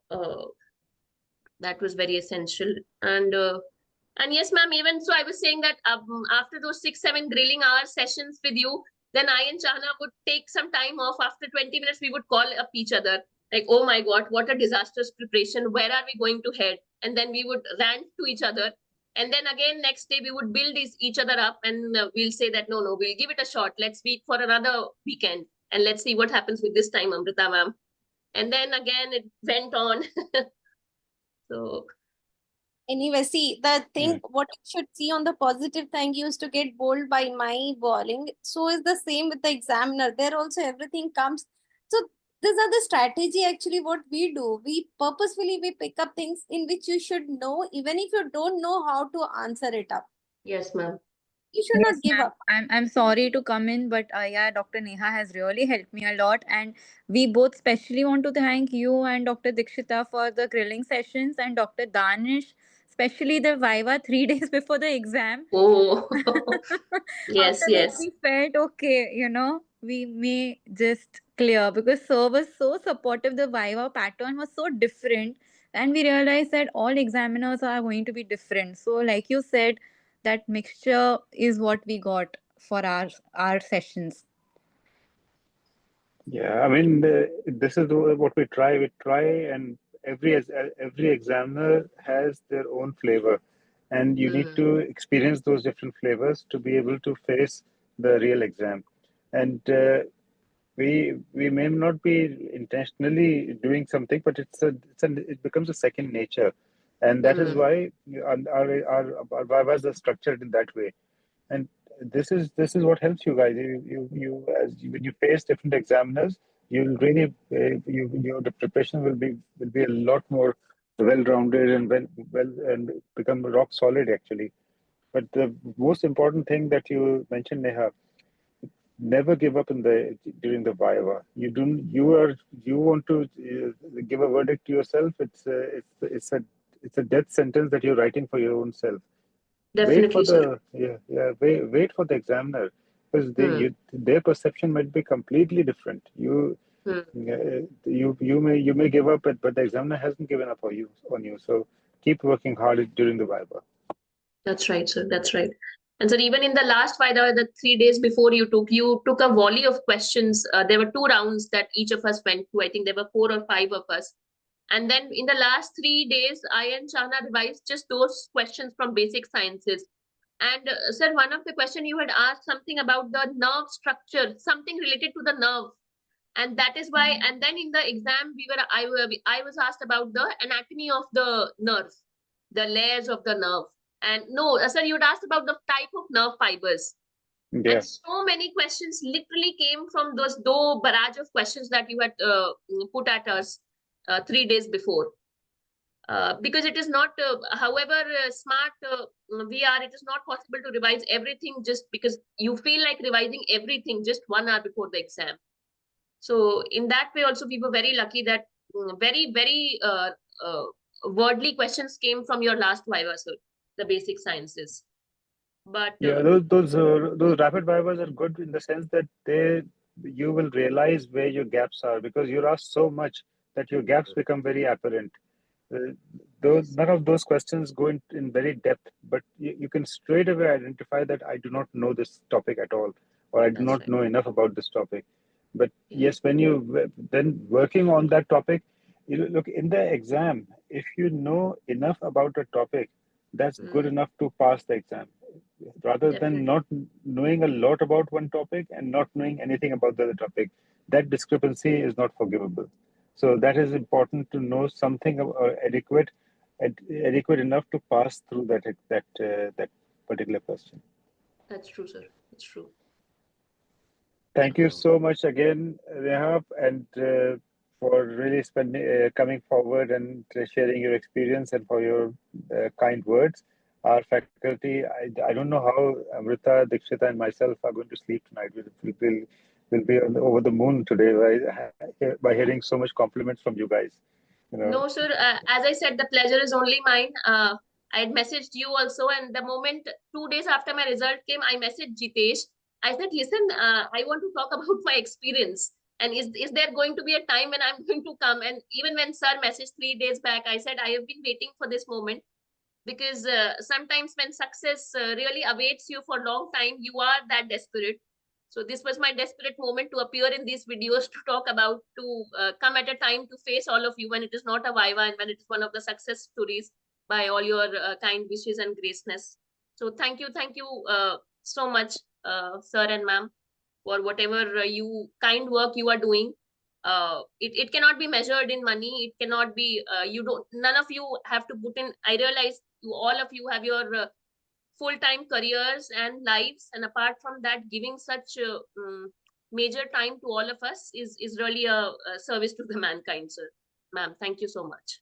that was very essential. And yes, ma'am, even so, I was saying that after those 6-7 grilling hour sessions with you, then I and Chahna would take some time off. After 20 minutes, we would call up each other like, oh my God, what a disastrous preparation. Where are we going to head? And then we would rant to each other. And then again, next day, we would build each other up and we'll say that, no, we'll give it a shot. Let's wait for another weekend. And let's see what happens with this time, Amrita ma'am. And then again, it went on. So anyway, see, the thing, what you should see on the positive thing, used to get bowled by my bowling. So is the same with the examiner. There also everything comes. So these are the strategy actually what we do. We purposefully, we pick up things in which you should know, even if you don't know how to answer it up. yes, ma'am. You should not give up. I'm sorry to come in, but yeah, Dr. Niha has really helped me a lot, and we both specially want to thank you and Dr. Dikshita for the grilling sessions, and Dr. Danish, especially the Viva 3 days before the exam. Oh, yes, After that, yes. we felt okay, we may just clear, because sir was so supportive. The Viva pattern was so different, and we realized that all examiners are going to be different. So, like you said, that mixture is what we got for our sessions. Yeah, I mean, this is what we try. We try, and every examiner has their own flavor, and you need to experience those different flavors to be able to face the real exam. And we may not be intentionally doing something, but it becomes a second nature, and that is why our Vivas are structured in that way. And this is what helps you guys. When you face different examiners, you'll really the preparation will be a lot more well-rounded and well and become rock solid actually. But the most important thing that you mentioned, Neha, never give up during the Viva. You want to give a verdict to yourself. It's a death sentence that you're writing for your own self. Definitely, sir. Wait for the examiner, because their perception might be completely different. You may give up, but the examiner hasn't given up on you. So keep working hard during the Viva. That's right, sir. That's right. And sir, even in the last Viva, the 3 days before you took a volley of questions. There were 2 rounds that each of us went through. I think there were 4 or 5 of us. And then in the last 3 days, I and Chahna revised just those questions from basic sciences. And sir, one of the questions you had asked something about the nerve structure, something related to the nerve. And that is why, and then in the exam, I was asked about the anatomy of the nerve, the layers of the nerve. And no, sir, you'd asked about the type of nerve fibers. Yeah. And so many questions literally came from those barrage of questions that you had put at us 3 days before. Because it is not, however smart we are, it is not possible to revise everything just because you feel like revising everything just 1 hour before the exam. So in that way also, we were very lucky that very, very wordly questions came from your last Viva, sir, the basic sciences. But yeah, those rapid Vivas are good in the sense that you will realize where your gaps are, because you're asked so much that your gaps become very apparent. None of those questions go in very depth, but you can straight away identify that I do not know this topic at all, or I do not know enough about this topic. But yes, when you then working on that topic, look in the exam, if you know enough about a topic, that's good enough to pass the exam, rather than not knowing a lot about one topic and not knowing anything about the other topic. That discrepancy is not forgivable. So that is important to know something adequate enough to pass through that particular question. That's true, sir. That's true. Thank you so much again, Niha, and for really coming forward and sharing your experience, and for your kind words. Our faculty, I don't know how Amrita, Dikshita, and myself are going to sleep tonight. We'll be over the moon today by hearing so much compliments from you guys. No, sir. As I said, the pleasure is only mine. I had messaged you also, and the moment 2 days after my result came, I messaged Jitesh. I said, listen, I want to talk about my experience. And is there going to be a time when I'm going to come? And even when sir messaged 3 days back, I said, I have been waiting for this moment, because sometimes when success really awaits you for a long time, you are that desperate. So this was my desperate moment to appear in these videos, to talk about, to come at a time to face all of you when it is not a Viva and when it is one of the success stories by all your kind wishes and graceness. So thank you so much, sir and ma'am, for whatever kind work you are doing. It cannot be measured in money. It cannot be, none of you have to put in, I realize all of you have your full-time careers and lives, and apart from that, giving such major time to all of us is really a service to the mankind, sir. Ma'am, thank you so much.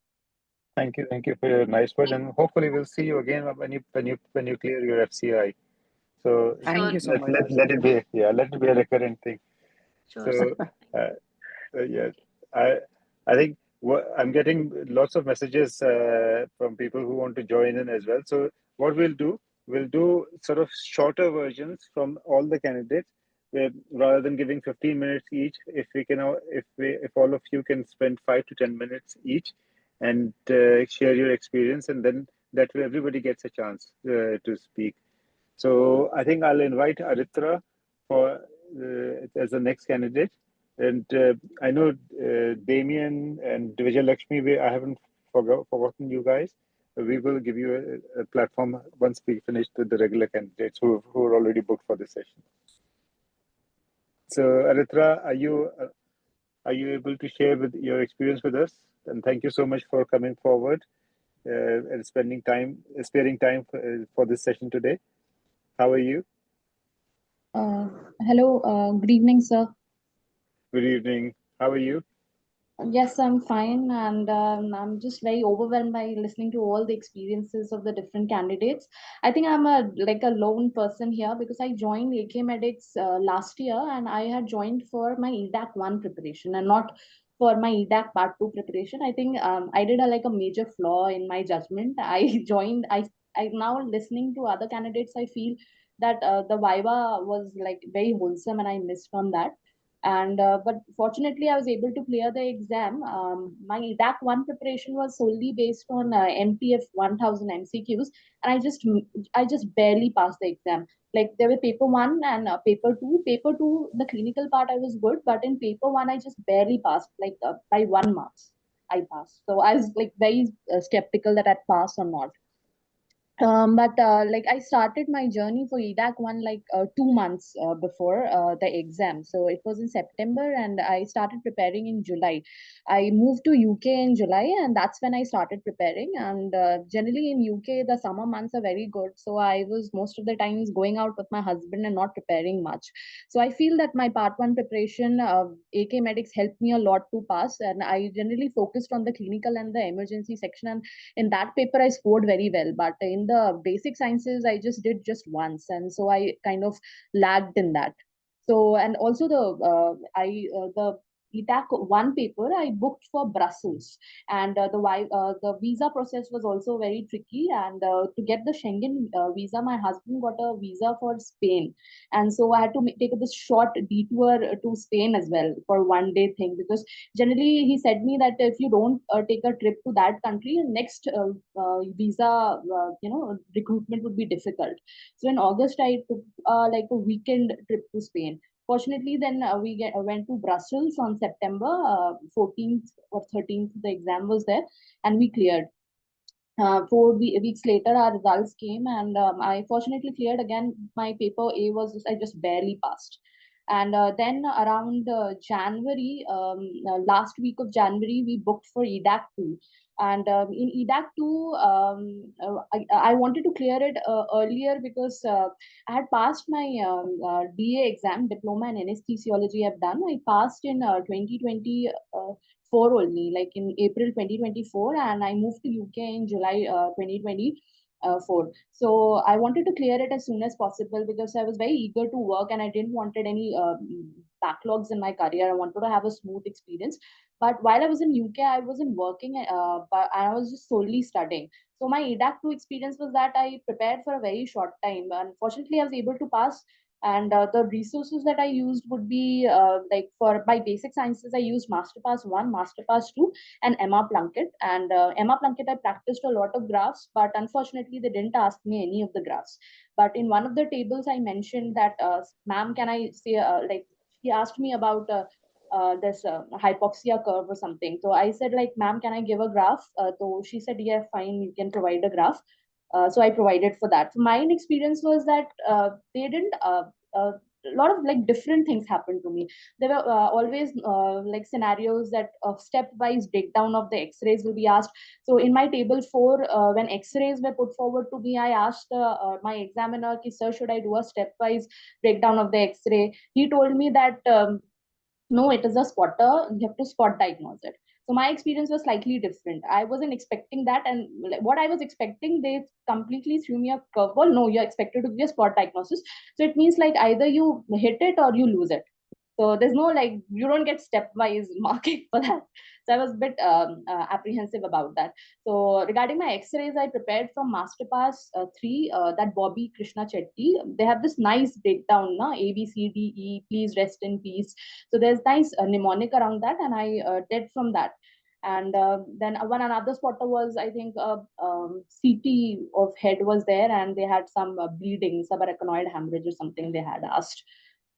Thank you for your nice words, and hopefully we'll see you again when you clear your FCI. So thank you so much. Let it be a recurrent thing. Sure, so yes, I think I'm getting lots of messages from people who want to join in as well. So what we'll do sort of shorter versions from all the candidates, rather than giving 15 minutes each. If all of you can spend 5 to 10 minutes each and share your experience, and then that way everybody gets a chance to speak. So I think I'll invite Aritra for as the next candidate. And I know Damien and Vijay Lakshmi, I haven't forgotten you guys. We will give you a platform once we finish with the regular candidates who are already booked for this session. So Aritra, are you able to share your experience with us? And thank you so much for coming forward and sparing time for this session today. How are you? Hello, good evening, sir. Good evening. How are you? Yes, I'm fine, and I'm just very overwhelmed by listening to all the experiences of the different candidates. I think I'm a lone person here because I joined Akamedics last year, and I had joined for my EDAC 1 preparation and not for my EDAC Part 2 preparation. I think I did a major flaw in my judgment. I joined. I now listening to other candidates, I feel that the Viva was like very wholesome, and I missed on that. And but fortunately I was able to clear the exam. My EDAC 1 preparation was solely based on MTF 1000 MCQs, and I just barely passed the exam. Like there were paper 1 and paper 2. Paper 2, the clinical part I was good, but in paper 1 I just barely passed, like by 1 marks I passed. So I was like very skeptical that I'd pass or not. But like I started my journey for EDAC 1 like 2 months before the exam. So it was in September, and I started preparing in July. I moved to UK in July, and that's when I started preparing. And generally in UK, the summer months are very good. So I was most of the times going out with my husband and not preparing much. So I feel that my Part 1 preparation, Akamedics helped me a lot to pass. And I generally focused on the clinical and the emergency section. And in that paper I scored very well, but in the basic sciences I just did just once, and so I kind of lagged in that. So, and also the ETAC 1 paper I booked for Brussels, and the visa process was also very tricky. And to get the Schengen visa, my husband got a visa for Spain, and so I had to take this short detour to Spain as well for 1 day thing, because generally he said me that if you don't take a trip to that country, next visa recruitment would be difficult. So in August I took like a weekend trip to Spain. Fortunately then went to Brussels on September 14th or 13th. The exam was there, and we cleared. 4 weeks later our results came, and I fortunately cleared again. My paper A was I just barely passed. And then around January, last week of January, we booked for EDAC 2. And in EDAC 2, I wanted to clear it earlier because I had passed my DA exam, Diploma in Anesthesiology I've done. I passed in 2024 only, like in April 2024, and I moved to UK in July 2024. So I wanted to clear it as soon as possible because I was very eager to work, and I didn't wanted any backlogs in my career. I wanted to have a smooth experience. But while I was in UK, I wasn't working, but I was just solely studying. So my EDAC 2 experience was that I prepared for a very short time. Unfortunately, I was able to pass, and the resources that I used would be like for my basic sciences, I used MasterPass 1, MasterPass 2, and Emma Plunkett. And Emma Plunkett, I practiced a lot of graphs, but unfortunately, they didn't ask me any of the graphs. But in one of the tables, I mentioned that, ma'am, can I say, like, she asked me about this hypoxia curve or something. So I said, like, ma'am, can I give a graph? So she said, yeah, fine, you can provide a graph. So I provided for that. So my experience was that they didn't. A lot of like different things happened to me. There were always like scenarios that stepwise breakdown of the X-rays will be asked. So in my table 4, when X-rays were put forward to me, I asked my examiner, sir, should I do a stepwise breakdown of the X-ray? He told me that no, it is a spotter. You have to spot diagnose it. So my experience was slightly different. I wasn't expecting that, and what I was expecting, they completely threw me a curveball. No, you're expected to be a spot diagnosis. So it means like either you hit it or you lose it. So there's no like you don't get stepwise marking for that. So I was a bit apprehensive about that. So regarding my X-rays, I prepared from MasterPass 3, that Bobby Krishna Chetty. They have this nice breakdown, na? A, B, C, D, E, please rest in peace. So there's nice mnemonic around that, and I did from that. And then one another spotter was, I think, CT of head was there, and they had some bleeding, subarachnoid hemorrhage or something they had asked.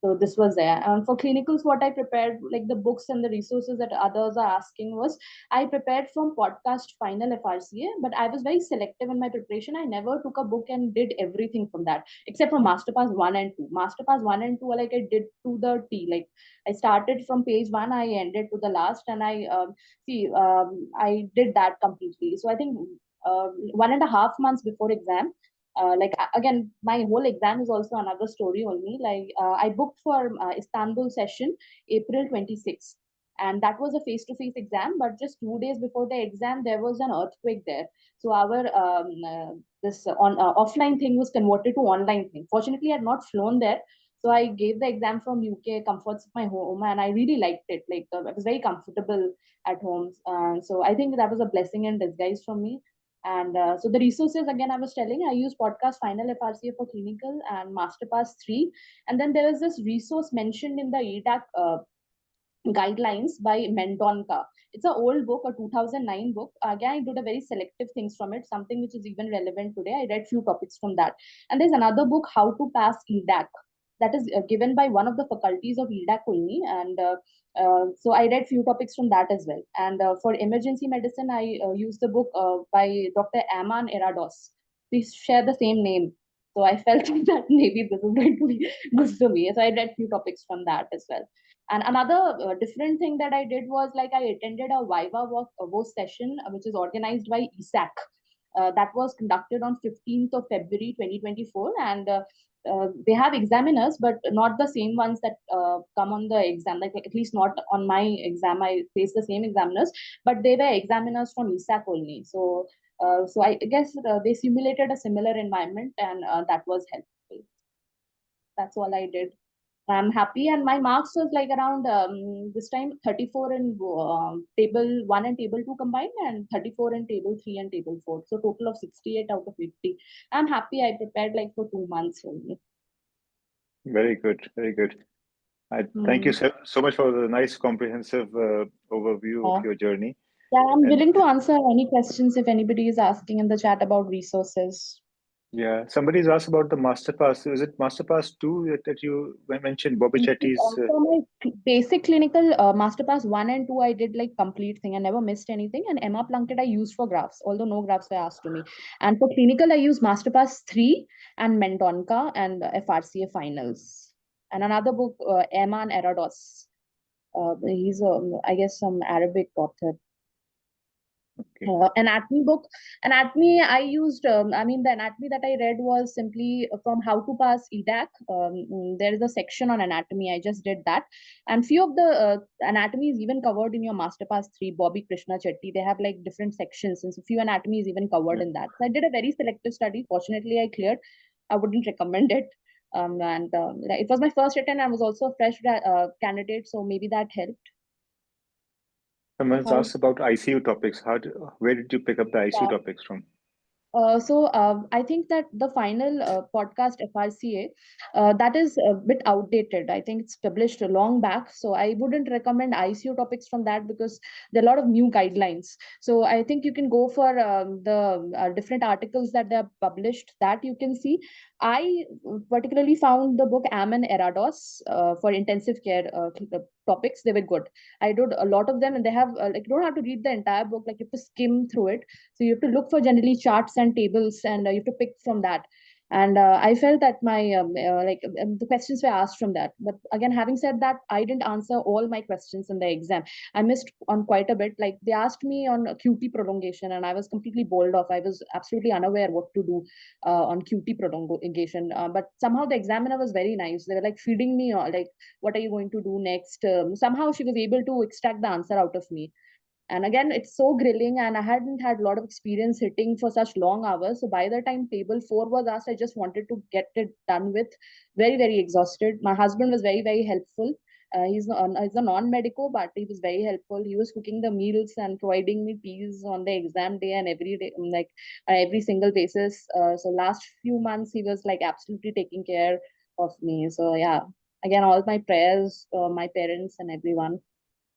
So this was there. And for clinicals, what I prepared, like the books and the resources that others are asking was, I prepared from podcast final FRCA, but I was very selective in my preparation. I never took a book and did everything from that, except for MasterPass 1 and 2. MasterPass 1 and 2, like I did to the T. Like I started from page 1, I ended to the last, and I did that completely. So I think 1.5 months before exam, again, my whole exam is also another story only. Like I booked for Istanbul session April 26th, And that was a face-to-face exam, but just 2 days before the exam, there was an earthquake there. So our this offline thing was converted to online thing. Fortunately, I had not flown there. So I gave the exam from UK, comforts of my home, and I really liked it. Like I was very comfortable at home. So I think that was a blessing in disguise from me. And so the resources, again, I was telling, I use podcast Final FRCA for clinical and Masterpass 3. And then there is this resource mentioned in the Edaic guidelines by Mendonca. It's an old book, a 2009 book. Again, I did a very selective things from it, something which is even relevant today. I read few topics from that. And there's another book, How to Pass Edaic, that is given by one of the faculties of Edaic only. And so I read few topics from that as well. And for emergency medicine, I used the book by Dr. Aman Erados. We share the same name. So I felt that maybe this is going to be good for me. So I read few topics from that as well. And another different thing that I did was like I attended a Viva work session, which is organized by ESAC. That was conducted on 15th of February 2024. And they have examiners, but not the same ones that come on the exam. Like at least not on my exam, I face the same examiners, but they were examiners from ESAC only. So, so I guess they simulated a similar environment, and that was helpful. That's all I did. I'm happy, and my marks was like around this time 34 in table 1 and table 2 combined, and 34 in table 3 and table 4. So total of 68 out of 50. I'm happy. I prepared like for 2 months only. Very good, very good. Thank you so much for the nice comprehensive overview of your journey. Yeah, I'm willing to answer any questions if anybody is asking in the chat about resources. Yeah, somebody's asked about the Masterpass. Is it Masterpass 2 that you mentioned, Bobby Chetty's? For my basic clinical Masterpass 1 and 2, I did like complete thing. I never missed anything. And Emma Plunkett I used for graphs, although no graphs were asked to me. And for clinical, I used Masterpass 3 and Mendonca and FRCA finals. And another book, Eman Erados. He's, I guess, some Arabic author. Okay. Anatomy book. Anatomy, I used, the anatomy that I read was simply from How to Pass Edaic. There is a section on anatomy. I just did that. And few of the anatomy is even covered in your Masterpass 3, Bobby Krishna Chetty. They have like different sections, and so few anatomy is even covered in that. So I did a very selective study. Fortunately, I cleared. I wouldn't recommend it. It was my first attempt. I was also a fresh candidate, so maybe that helped. Someone's asked about ICU topics. Where did you pick up the ICU topics from? I think that the final podcast FRCA, that is a bit outdated. I think it's published a long back. So I wouldn't recommend ICU topics from that because there are a lot of new guidelines. So I think you can go for the different articles that they have published that you can see. I particularly found the book Aman Erados for intensive care topics. They were good. I did a lot of them, and they have like you don't have to read the entire book. Like you have to skim through it. So you have to look for generally charts and tables, and you have to pick from that. And I felt that my the questions were asked from that. But again, having said that, I didn't answer all my questions in the exam. I missed on quite a bit. Like they asked me on QT prolongation, and I was completely bowled off. I was absolutely unaware what to do on QT prolongation. But somehow the examiner was very nice. They were like feeding me, like, what are you going to do next? Somehow she was able to extract the answer out of me. And again, it's so grilling, and I hadn't had a lot of experience hitting for such long hours. So by the time table 4 was asked, I just wanted to get it done with. Very, very exhausted. My husband was very, very helpful. He's a non-medico, but he was very helpful. He was cooking the meals and providing me teas on the exam day and every day, like every single basis. So last few months, he was like absolutely taking care of me. So yeah, again, all my prayers, my parents and everyone.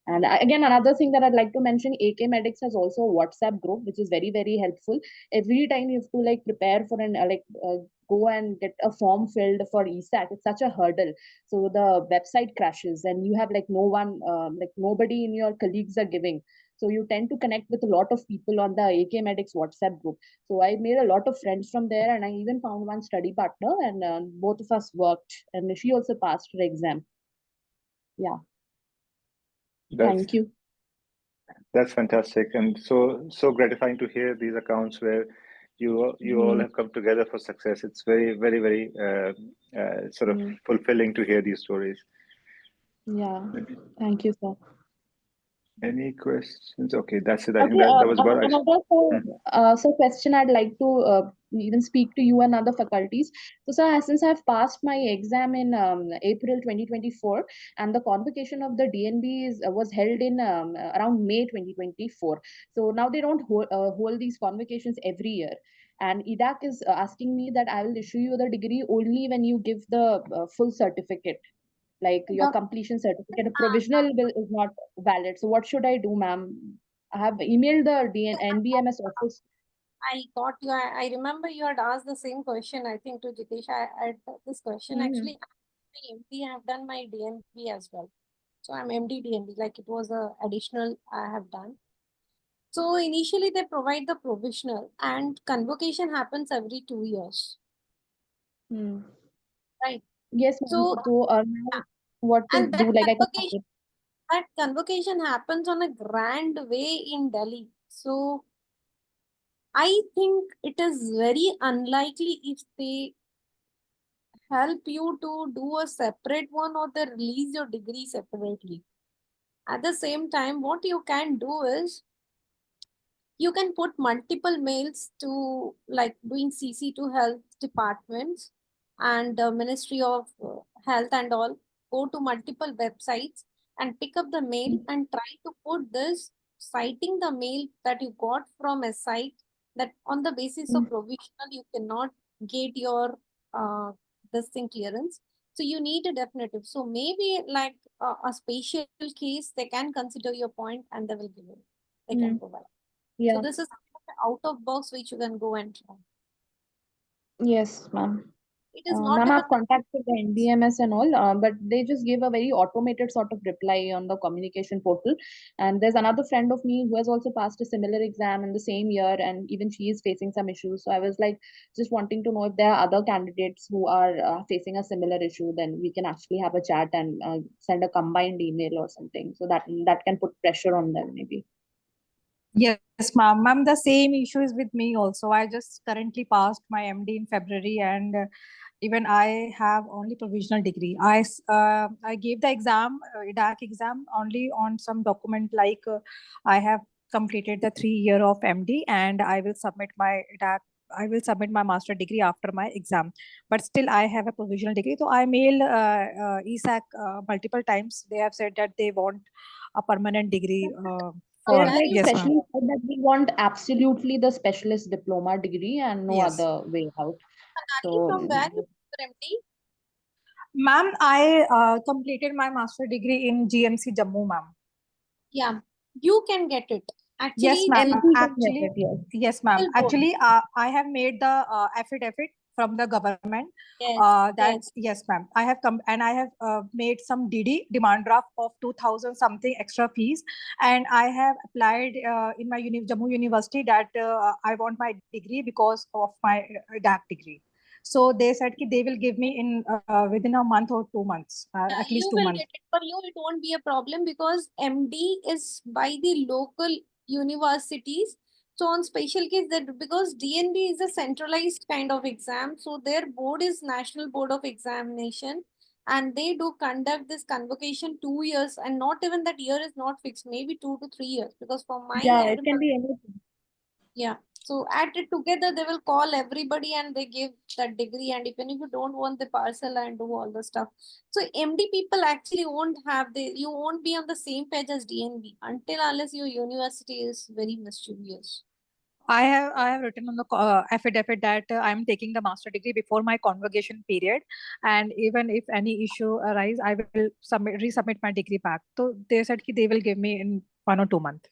And again, another thing that I'd like to mention, Akamedics has also a WhatsApp group, which is very, very helpful. Every time you have to like prepare for an go and get a form filled for ESAT, it's such a hurdle. So the website crashes, and you have like no one, like nobody in your colleagues are giving. So you tend to connect with a lot of people on the Akamedics WhatsApp group. So I made a lot of friends from there, and I even found one study partner, and both of us worked, and she also passed her exam. Yeah. Thank you. That's fantastic, and so gratifying to hear these accounts where you all have come together for success. It's very, very, very sort of fulfilling to hear these stories. Yeah, thank you, sir. Any questions? Okay, that's it. I think Okay, that was about. another so question I'd like to even speak to you and other faculties. So, sir, since I've passed my exam in April 2024, and the convocation of the DNB was held in around May 2024. So now they don't hold these convocations every year. And Edaic is asking me that I will issue you the degree only when you give the full certificate, like your The completion certificate. A provisional will is not valid. So what should I do, ma'am? I have emailed the NBMS office. I got you. I remember you had asked the same question, I think, to Jitesh. I had this question. Actually, I'm MD, I have done my DNB as well. So I'm MD DNB, like it was a additional I have done. So initially they provide the provisional and convocation happens every 2 years, Hmm. right? Yes, ma'am. So So now what to and do? Like I can. that convocation happens on a grand way in Delhi. So I think it is very unlikely if they help you to do a separate one or they release your degree separately. At the same time, what you can do is you can put multiple mails to like doing CC to health departments and Ministry of Health and all. Go to multiple websites and pick up the mail and try to put this citing the mail that you got from a site that on the basis of provisional you cannot get your this thing clearance. So you need a definitive. So maybe like a special case they can consider your point and they will give you. They can provide. Yeah. So this is out of box which you can go and try. Yes, ma'am. It is not Ma'am, even I've contacted the NBMS and all, but they just give a very automated sort of reply on the communication portal. And there's another friend of me who has also passed a similar exam in the same year, and even she is facing some issues. So I was like, just wanting to know if there are other candidates who are facing a similar issue, then we can actually have a chat and send a combined email or something. So that can put pressure on them, maybe. Yes, ma'am. Ma'am, the same issue is with me also. I just currently passed my MD in February, and even I have only provisional degree. I gave the exam, Edaic exam, only on some document like I have completed the 3 year of MD, and I will submit my Edaic. I will submit my master degree after my exam, but still I have a provisional degree. So I mailed ESAC multiple times. They have said that they want a permanent degree. They're like Yes, ma'am. specially said that we want absolutely the specialist diploma degree and no Yes. other way out. Sonali, from where you MD? Ma'am, I completed my master degree in GMC Jammu, ma'am. Yeah, you can get it. Actually, Yes, ma'am. MP can Actually, get it, yes. yes, ma'am. Still both. Actually, I have made the affidavit from the government. Yes, That yes. yes, ma'am. I have come and I have made some DD demand draft of 2,000 something extra fees, and I have applied in my Jammu University that I want my degree because of my DAC degree. So they said that they will give me in within a month or 2 months, at least You 2 will months. get it. For you, it won't be a problem because MD is by the local universities. So on special case that because DNB is a centralized kind of exam, so their board is National Board of Examination, and they do conduct this convocation 2 years, and not even that year is not fixed, maybe 2 to 3 years. Because for my Yeah, it can be anything. yeah. So at it together, they will call everybody and they give that degree. And even if you don't want the parcel and do all the stuff. So MD people actually won't have you won't be on the same page as DNB until unless your university is very mischievous. I have written on the affidavit that I am taking the master degree before my convocation period, and even if any issue arise, I will resubmit my degree back. So they said that they will give me in 1 or 2 months.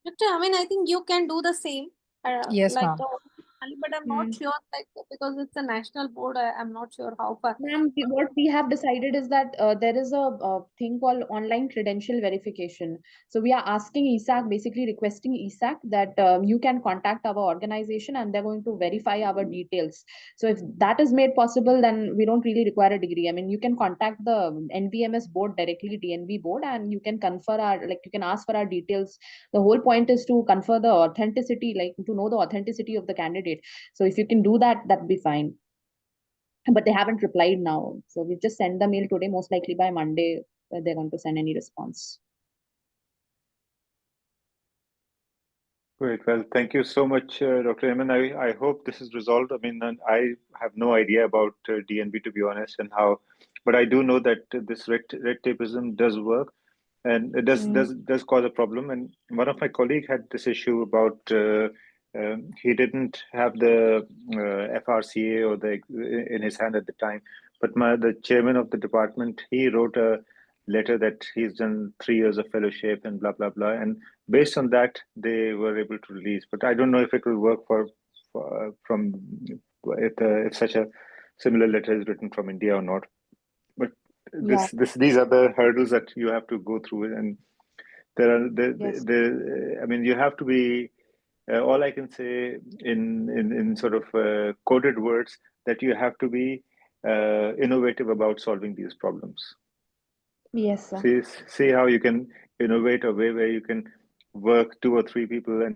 Doctor, I mean, I think you can do the same. Yes, like ma'am. but I'm not sure, like because it's a national board. I'm not sure how far. Ma'am, what we have decided is that there is a thing called online credential verification. So we are asking ESAC, basically requesting ESAC that you can contact our organization and they're going to verify our details. So if that is made possible, then we don't really require a degree. I mean, you can contact the NBMS board directly, DNB board, and you can confer you can ask for our details. The whole point is to confer the authenticity, like to know the authenticity of the candidate. So if you can do that, that'd be fine. But they haven't replied now. So we just sent the mail today, most likely by Monday, they're going to send any response. Great. Well, thank you so much, Dr. Eamon. I hope this is resolved. I mean, and I have no idea about DNB, to be honest, and how, but I do know that this red tapeism does work, and it does cause a problem. And one of my colleagues had this issue about he didn't have the FRCA or the in his hand at the time, but the chairman of the department, he wrote a letter that he's done 3 years of fellowship and blah blah blah, and based on that they were able to release. But I don't know if it will work from if such a similar letter is written from India or not. But these are the hurdles that you have to go through, and I mean, you have to be. All I can say in sort of coded words, that you have to be innovative about solving these problems. Yes, sir. See how you can innovate a way where you can work 2 or 3 people and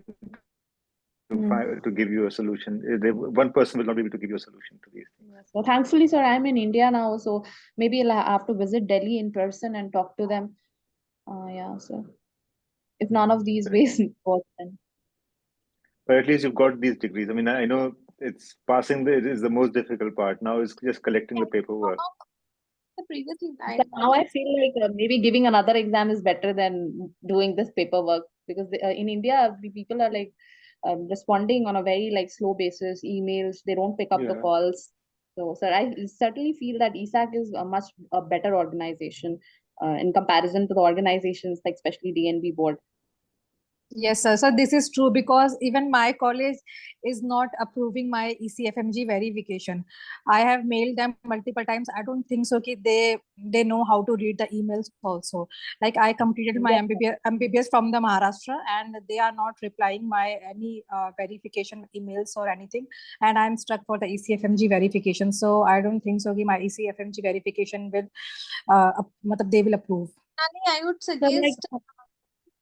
to give you a solution. One person will not be able to give you a solution to these things. Yes, so thankfully, sir, I'm in India now, so maybe I'll have to visit Delhi in person and talk to them. Yeah, so if none of these ways work, then. But at least you've got these degrees. I mean, I know it's passing it is the most difficult part. Now it's just collecting the paperwork. Now I feel like maybe giving another exam is better than doing this paperwork, because in India, people are like responding on a very like slow basis, emails, they don't pick up the calls. So, sir, I certainly feel that ESAC is a much better organization in comparison to the organizations like especially DNB board. Yes, sir. So this is true, because even my college is not approving my ECFMG verification. I have mailed them multiple times. I don't think so. They know how to read the emails also. Like I completed my MBBS from the Maharashtra, and they are not replying my any verification emails or anything. And I'm stuck for the ECFMG verification. So I don't think so. My ECFMG verification will, they will approve. I would suggest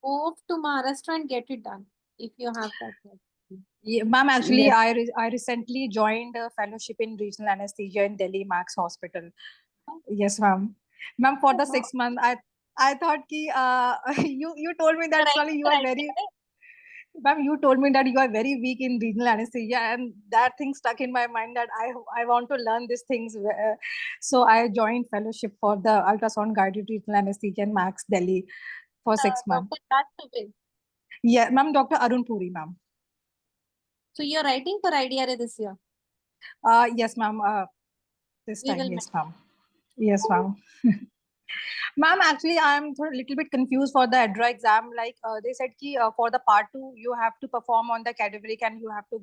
move to Maharashtra and get it done if you have that. Yeah, ma'am, actually, I recently joined a fellowship in regional anesthesia in Delhi Max Hospital. Yes, ma'am. Ma'am, for the 6 months, I thought ki you told me that Sonali, you are very. Ma'am, you told me that you are very weak in regional anesthesia, and that thing stuck in my mind that I want to learn these things. So I joined fellowship for the ultrasound guided regional anesthesia in Max Delhi for 6 months. Yeah, ma'am, Dr. Arun Puri, ma'am. So you're writing for IDRA this year? Yes, ma'am. This time, yes, ma'am. Yes, ma'am. Ma'am, actually, I'm a little bit confused for the ADRA exam. Like they said, for the part 2, you have to perform on the cadaveric, and you have to,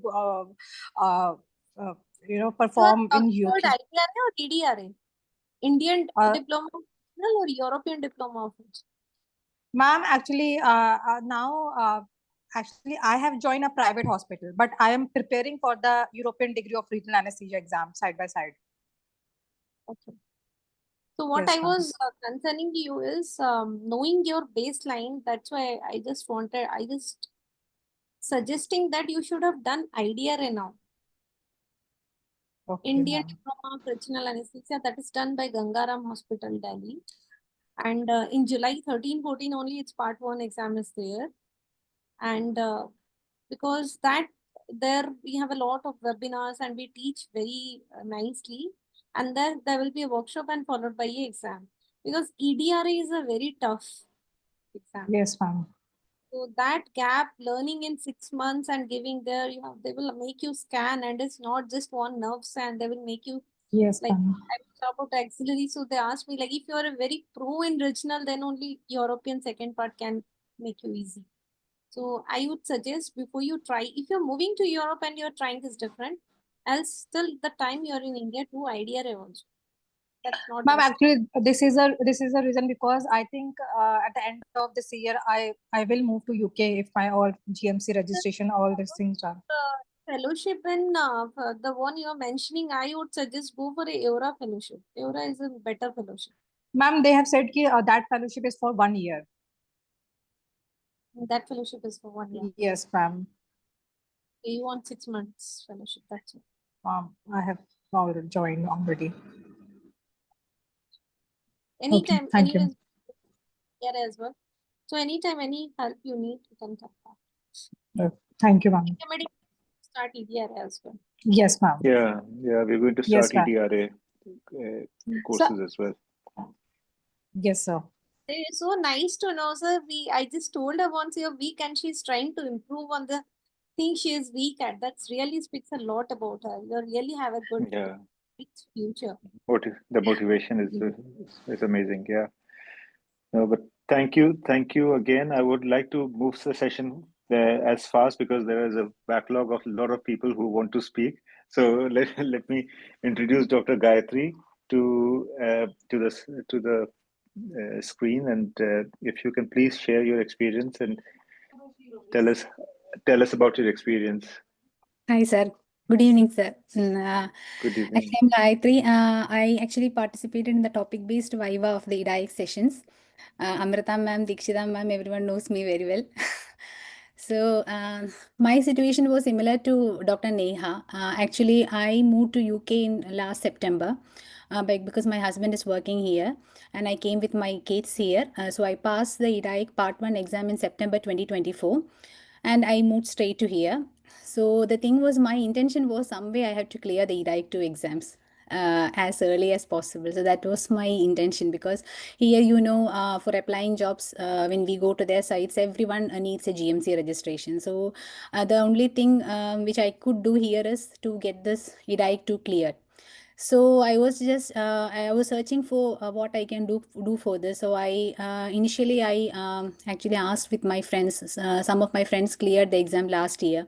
perform in UK. IDRA or DDRA? Indian diploma or European diploma of it? Ma'am, actually, now. Actually, I have joined a private hospital, but I am preparing for the European degree of regional anesthesia exam side by side. Okay. So what I was concerning to you is knowing your baseline. That's why I just suggesting that you should have done IDRA now. Okay, Indian Diploma of Regional Anesthesia, that is done by Gangaram Hospital, Delhi. And in July 13-14 only, its part 1 exam is there. And because there we have a lot of webinars and we teach very nicely, and then there will be a workshop and followed by an exam, because EDRA is a very tough exam. Yes, ma'am. So that gap, learning in 6 months and giving there, they will make you scan, and it's not just one nerve scan. They will make you like about axillary. So they asked me, like, if you are a very pro in regional, then only European second part can make you easy. So I would suggest before you try, if you're moving to Europe and you're trying this different, else still the time you're in India, do IDRA also. That's not. Ma'am, actually, this is a reason, because I think at the end of this year, I will move to UK if my all GMC registration, all these things are. Fellowship in the one you're mentioning, I would suggest go for a EURA fellowship. EURA is a better fellowship. Ma'am, they have said that fellowship is for 1 year. That fellowship is for 1 year. Yes, ma'am. You want 6 months fellowship, that's it. I have already joined already. Anytime, okay, thank you. Here as well. So anytime, any help you need, you can come back. Okay. Thank you, ma'am. Akamedics start EDRA as well. Yes, ma'am. Yeah, we're going to Yes, start ma'am. EDRA courses as well. Yes, sir. It is so nice to know, sir. I just told her once you're weak and she's trying to improve on the thing she is weak at. That really speaks a lot about her. You really have a good future. The motivation is amazing. Yeah. No, but thank you again. I would like to move the session as fast because there is a backlog of a lot of people who want to speak. So let me introduce Dr. Gatri to the screen, and if you can please share your experience and tell us about your experience. Hi, sir. Good evening, sir. Good evening. I'm Gatri. I actually participated in the topic-based Viva of the Edaic sessions. Amrita ma'am, Dikshita ma'am, everyone knows me very well. So my situation was similar to Dr. Neha. Actually, I moved to UK in last September because my husband is working here, and I came with my kids here. So I passed the Edaic Part 1 exam in September 2024, and I moved straight to here. So the thing was, my intention was some way I had to clear the Edaic 2 exams as early as possible. So that was my intention, because here, for applying jobs, when we go to their sites, everyone needs a GMC registration. So the only thing which I could do here is to get this Edaic 2 cleared. So I was searching for what I can do for this. So I initially actually asked with my friends. Some of my friends cleared the exam last year.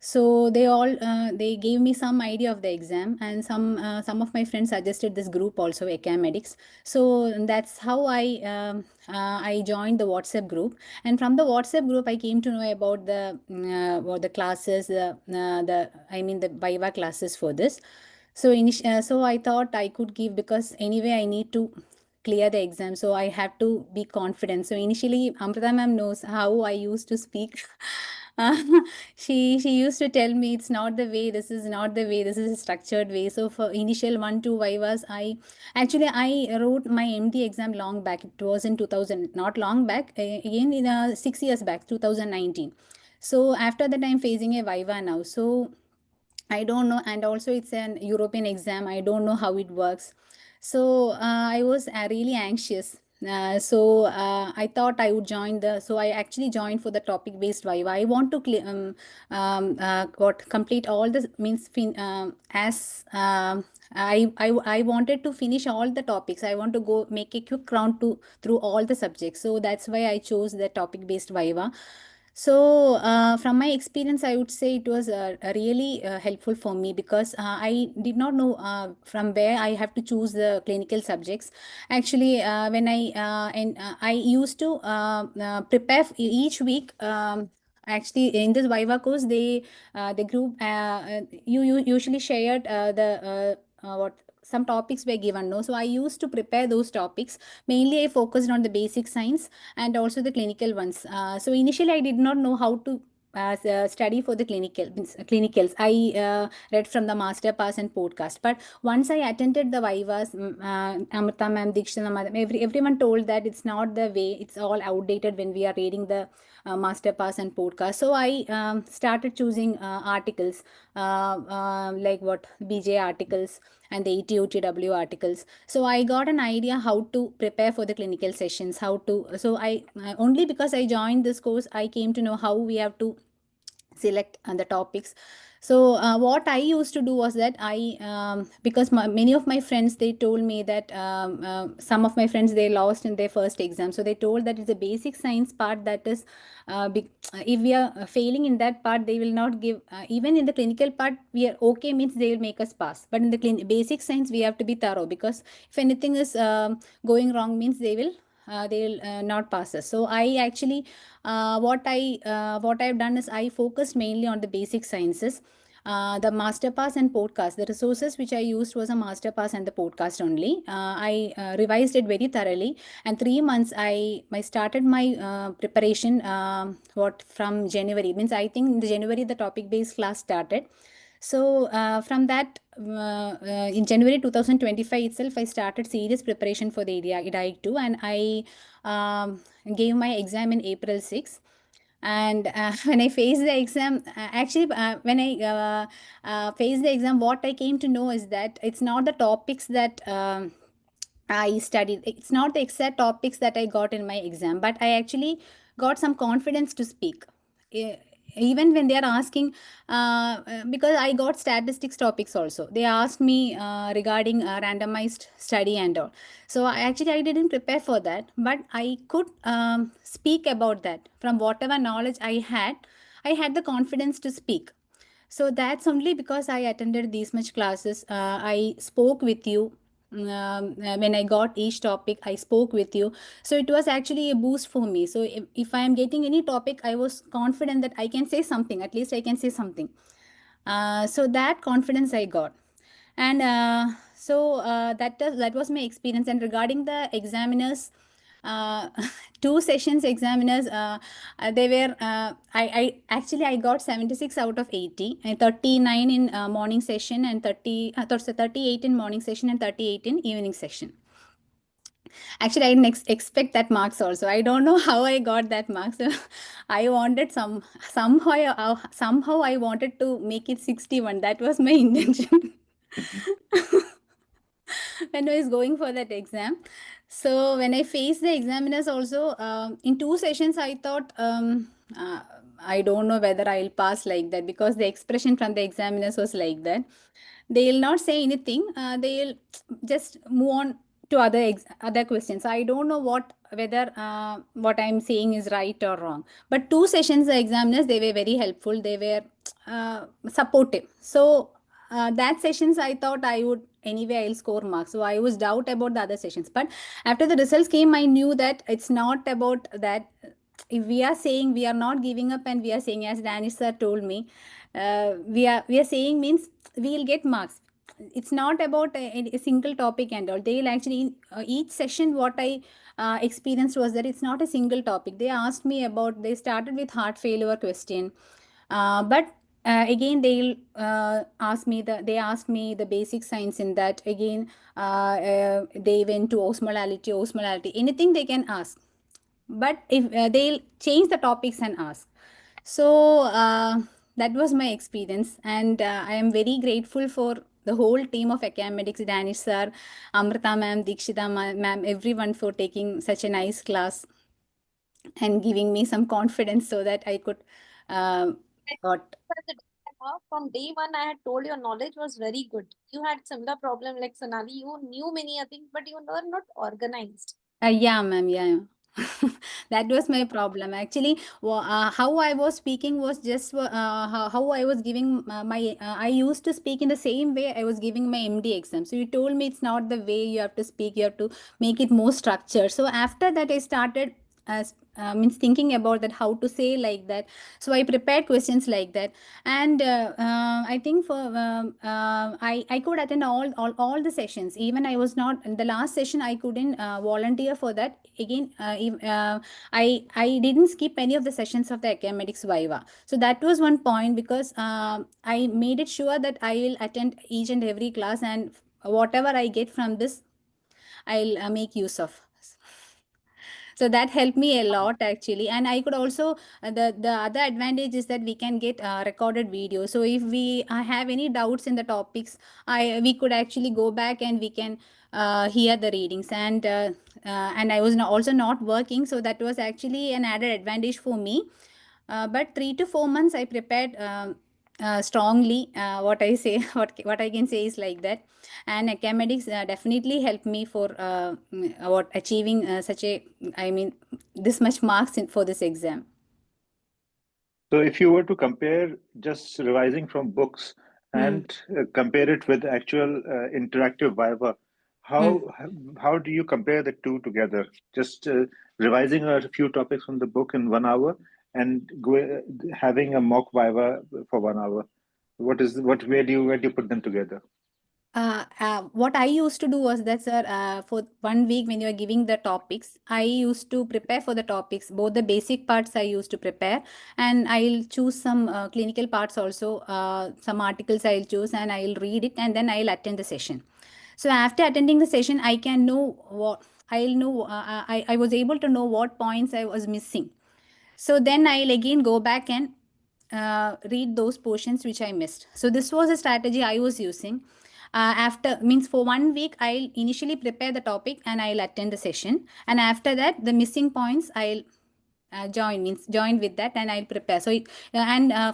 So they gave me some idea of the exam, and some of my friends suggested this group also, Akamedics. So that's how I joined the WhatsApp group, and from the WhatsApp group I came to know about the classes, the Viva classes for this. So so I thought I could give, because anyway I need to clear the exam, so I have to be confident. So initially, Amrita ma'am knows how I used to speak. She used to tell me, it's not the way, this is not the way, this is a structured way. So for initial 1-2 Vivas, I wrote my MD exam long back. It was in 2000, not long back, again in 6 years back, 2019. So after that I'm facing a Viva now. So I don't know, and also it's an European exam. I don't know how it works. So I was really anxious. I thought I would so I actually joined for the topic-based Viva. I want to complete all the I wanted to finish all the topics. I want to go make a quick round through all the subjects. So that's why I chose the topic-based Viva. So from my experience, I would say it was really helpful for me, because I did not know from where I have to choose the clinical subjects. Actually, when I used to prepare each week. Actually, in this Viva course, the group you usually shared what some topics were given. No, so I used to prepare those topics. Mainly, I focused on the basic science and also the clinical ones. So initially, I did not know how to study for the clinicals. I read from the master pass and podcast. But once I attended the Vivas, Amrita ma'am, Dikshita ma'am, everyone told that it's not the way. It's all outdated when we are reading the master pass and podcast. So I started choosing articles like what BJ articles and the ETOTW articles. So I got an idea how to prepare for the clinical sessions, so I only because I joined this course, I came to know how we have to select the topics. So what I used to do was that because many of my friends, they told me that some of my friends, they lost in their first exam. So they told that it's a basic science part that is if we are failing in that part, they will not give even in the clinical part we are okay, means they will make us pass. But in the basic science, we have to be thorough, because if anything is going wrong, means they will not pass us. So I actually what I've done is I focused mainly on the basic sciences. The masterpass and podcast, the resources which I used was a masterpass and the podcast only. I revised it very thoroughly, and 3 months I started my preparation. From January, means I think in the January the topic based class started. So from that, in January 2025 itself, I started serious preparation for the Edaic 2, and I gave my exam in April 6. And when I faced the exam, when I faced the exam, what I came to know is that it's not the topics that I studied. It's not the exact topics that I got in my exam, but I actually got some confidence to speak. E- Even when they are asking, because I got statistics topics also. They asked me regarding randomized study and all. So I didn't prepare for that, but I could speak about that. From whatever knowledge I had the confidence to speak. So that's only because I attended these much classes. I spoke with you. When I got each topic, I spoke with you. So it was actually a boost for me. So if I am getting any topic, I was confident that I can say something. At least I can say something. So that confidence I got. And that was my experience. And regarding the examiners, uh, two sessions examiners, they were I got 76 out of 80, and 39 in morning session, and 38 in morning session, and 38 in evening session. Actually, I didn't expect that marks also. I don't know how I got that marks. I wanted somehow I wanted to make it 61. That was my intention. When I was going for that exam. So when I faced the examiners also, in two sessions, I thought, I don't know whether I'll pass like that, because the expression from the examiners was like that. They'll not say anything. They'll just move on to other questions. I don't know whether what I'm saying is right or wrong. But two sessions, the examiners, they were very helpful. They were supportive. So that sessions, I thought I would anyway I'll score marks. So I was doubt about the other sessions. But after the results came, I knew that it's not about that. If we are saying we are not giving up, and we are saying, as Danish sir told me, we are saying means we'll get marks. It's not about a single topic and all. They'll actually each session, what I experienced was that it's not a single topic. They asked me about, they started with heart failure question, but again they'll they asked me the basic science in that. Again they went to osmolality, anything they can ask. But if they'll change the topics and ask. So that was my experience, and I am very grateful for the whole team of Akamedics, Danish sir, Amrita ma'am, Dikshita ma'am, everyone, for taking such a nice class and giving me some confidence so that I could got. From day one, I had told your knowledge was very good. You had similar problem like Sonali. You knew many things, but you were not organized. Yeah, ma'am. Yeah. That was my problem actually. How I was speaking was just how I was giving I used to speak in the same way I was giving my MD exam. So you told me it's not the way you have to speak, you have to make it more structured. So after that I started means thinking about that, how to say like that. So I prepared questions like that. And I think for I could attend all the sessions. Even I was not in the last session, I couldn't volunteer for that. Again, I didn't skip any of the sessions of the Akamedics Viva. So that was one point, because I made it sure that I will attend each and every class, and whatever I get from this, I'll make use of. So that helped me a lot actually. And I could also the other advantage is that we can get recorded video. So if we have any doubts in the topics, we could actually go back and we can hear the readings. And I was also not working, so that was actually an added advantage for me. But 3 to 4 months I prepared strongly. What I say, what I can say is like that. And Akamedics definitely helped me for what achieving such a, I mean, this much marks for this exam. So if you were to compare just revising from books and compare it with actual interactive Viva, how do you compare the two together? Just revising a few topics from the book in 1 hour and having a mock Viva for 1 hour. Where do you put them together? What I used to do was that, sir, for 1 week when you are giving the topics, I used to prepare for the topics. Both the basic parts I used to prepare, and I'll choose some clinical parts also. Some articles I'll choose and I'll read it, and then I'll attend the session. So after attending the session, I can know what I'll know. I was able to know what points I was missing. So then I'll again go back and read those portions which I missed. So this was a strategy I was using. After means for 1 week, I'll initially prepare the topic and I'll attend the session. And after that, the missing points I'll join with that and I'll prepare. So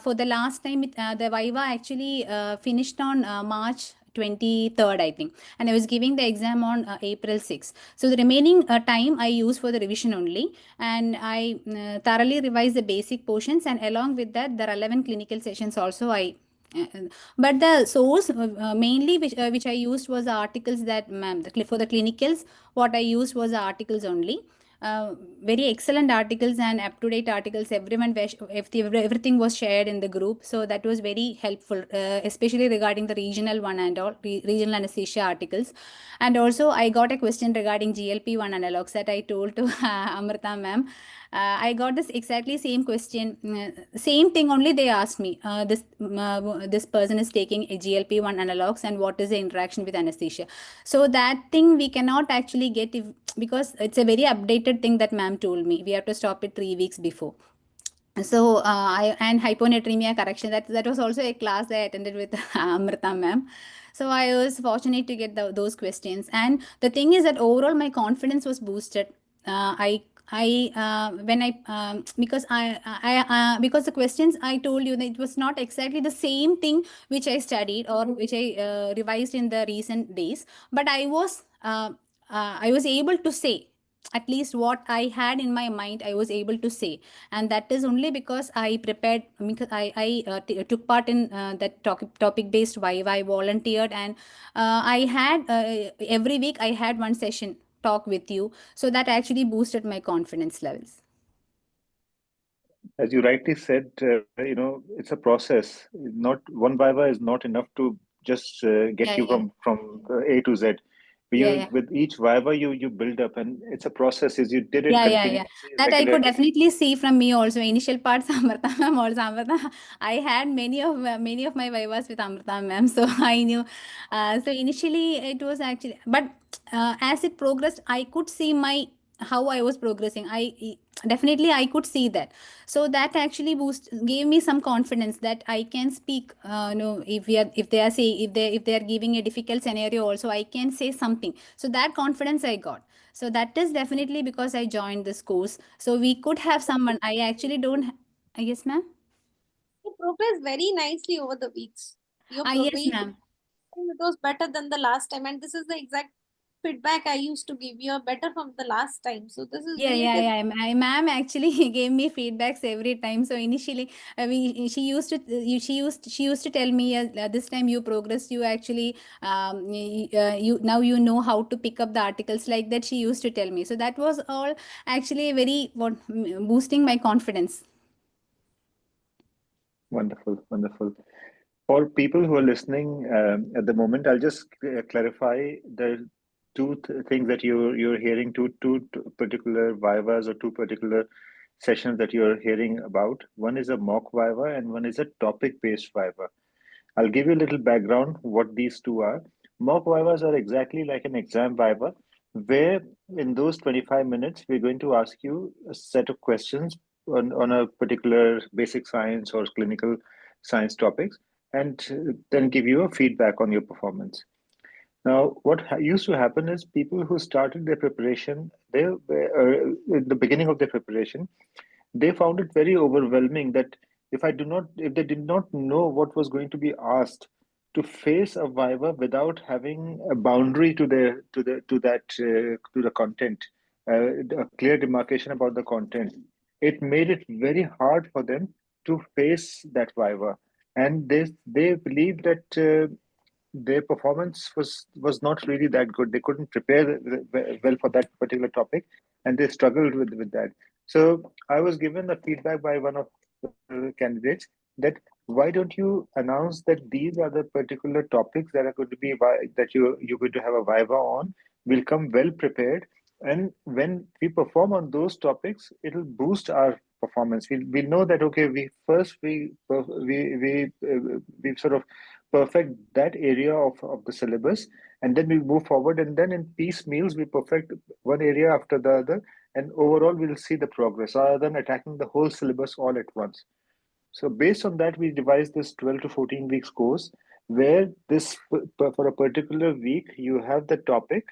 for the last time, the Viva actually finished on March 23rd, I think, and I was giving the exam on April 6th. So the remaining time I use for the revision only, and I thoroughly revise the basic portions, and along with that, the relevant clinical sessions also I. But the source mainly which I used was the articles that for the clinicals, what I used was the articles only. Very excellent articles and up-to-date articles. Everything was shared in the group, so that was very helpful, especially regarding the regional one and all regional anesthesia articles. And also I got a question regarding GLP-1 analogs that I told to Amrita ma'am. I got this exactly same question, same thing only they asked me. This person is taking a GLP-1 analogs, and what is the interaction with anesthesia? So that thing we cannot actually get because it's a very updated thing that ma'am told me. We have to stop it 3 weeks before. So and hyponatremia correction, that was also a class I attended with Amrita ma'am. So I was fortunate to get those questions. And the thing is that overall my confidence was boosted. When I because the questions I told you that it was not exactly the same thing which I studied or which I revised in the recent days, but I was able to say at least what I had in my mind. I was able to say, and that is only because I prepared. Because I took part in that topic based Viva. I volunteered, and I had every week I had one session talk with you, so that actually boosted my confidence levels. As you rightly said, it's a process. Not one Viva is not enough to just get you from A to Z. With each Viva, you build up, and it's a process. As you did it continuously, That I could regularly. definitely see from me also. Initial parts, Amrita ma'am also. Amrita, I had many of my Vivas with Amrita ma'am, so I knew. So initially it was actually, but as it progressed, I could see how I was progressing. Definitely I could see that. So that actually gave me some confidence that I can speak. If they are giving a difficult scenario, also I can say something. So that confidence I got. So that is definitely because I joined this course. So we could have someone. I actually don't. Yes, ma'am. You progressed very nicely over the weeks. Your Yes, ma'am. It was better than the last time, and this is the exact feedback I used to give you. Are better from the last time. So this is really My ma'am actually gave me feedbacks every time. So initially, she used to tell me this time you progressed. You actually you now you know how to pick up the articles, like that. She used to tell me. So that was all actually very boosting my confidence. Wonderful, wonderful. For people who are listening at the moment, I'll just clarify the two things that you're hearing, two particular Vivas or two particular sessions that you're hearing about. One is a mock Viva and one is a topic-based Viva. I'll give you a little background what these two are. Mock Vivas are exactly like an exam Viva, where in those 25 minutes, we're going to ask you a set of questions on a particular basic science or clinical science topics, and then give you a feedback on your performance. Now, what used to happen is people who started their preparation, they in the beginning of their preparation, they found it very overwhelming that if they did not know what was going to be asked, to face a Viva without having a boundary to the content, a clear demarcation about the content, it made it very hard for them to face that Viva, and they believe that their performance was not really that good. They couldn't prepare well for that particular topic, and they struggled with that. So I was given a feedback by one of the candidates that why don't you announce that these are the particular topics that are going to be that you're going to have a Viva on. We'll come well prepared, and when we perform on those topics, it'll boost our performance. We know that okay, we sort of perfect that area of the syllabus, and then we move forward, and then in piecemeals we perfect one area after the other, and overall we'll see the progress rather than attacking the whole syllabus all at once. So based on that, we devised this 12 to 14 weeks course where this for a particular week, you have the topic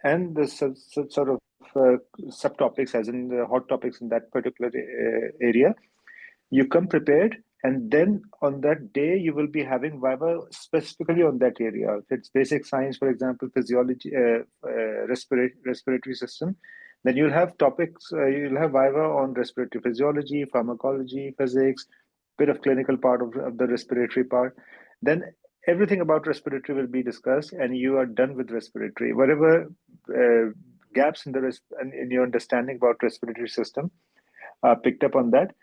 and the sort of subtopics, as in the hot topics in that particular area. You come prepared, and then on that day, you will be having Viva specifically on that area. If it's basic science, for example, physiology, respiratory system, then you'll have topics, you'll have Viva on respiratory physiology, pharmacology, physics, bit of clinical part of the respiratory part. Then everything about respiratory will be discussed, and you are done with respiratory. Whatever gaps in your understanding about respiratory system are picked up on that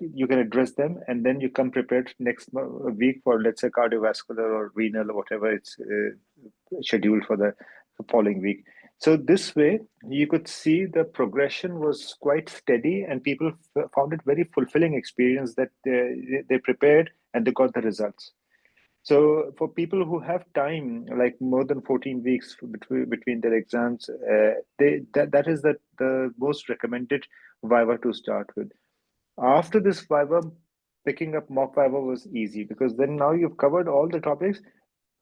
you can address them, and then you come prepared next week for, let's say, cardiovascular or renal or whatever it's scheduled for the following week. So this way, you could see the progression was quite steady, and people found it very fulfilling experience that they prepared and they got the results. So for people who have time, like more than 14 weeks between their exams, that is the most recommended Viva to start with. After this Viva, picking up mock Viva was easy, because then now you've covered all the topics.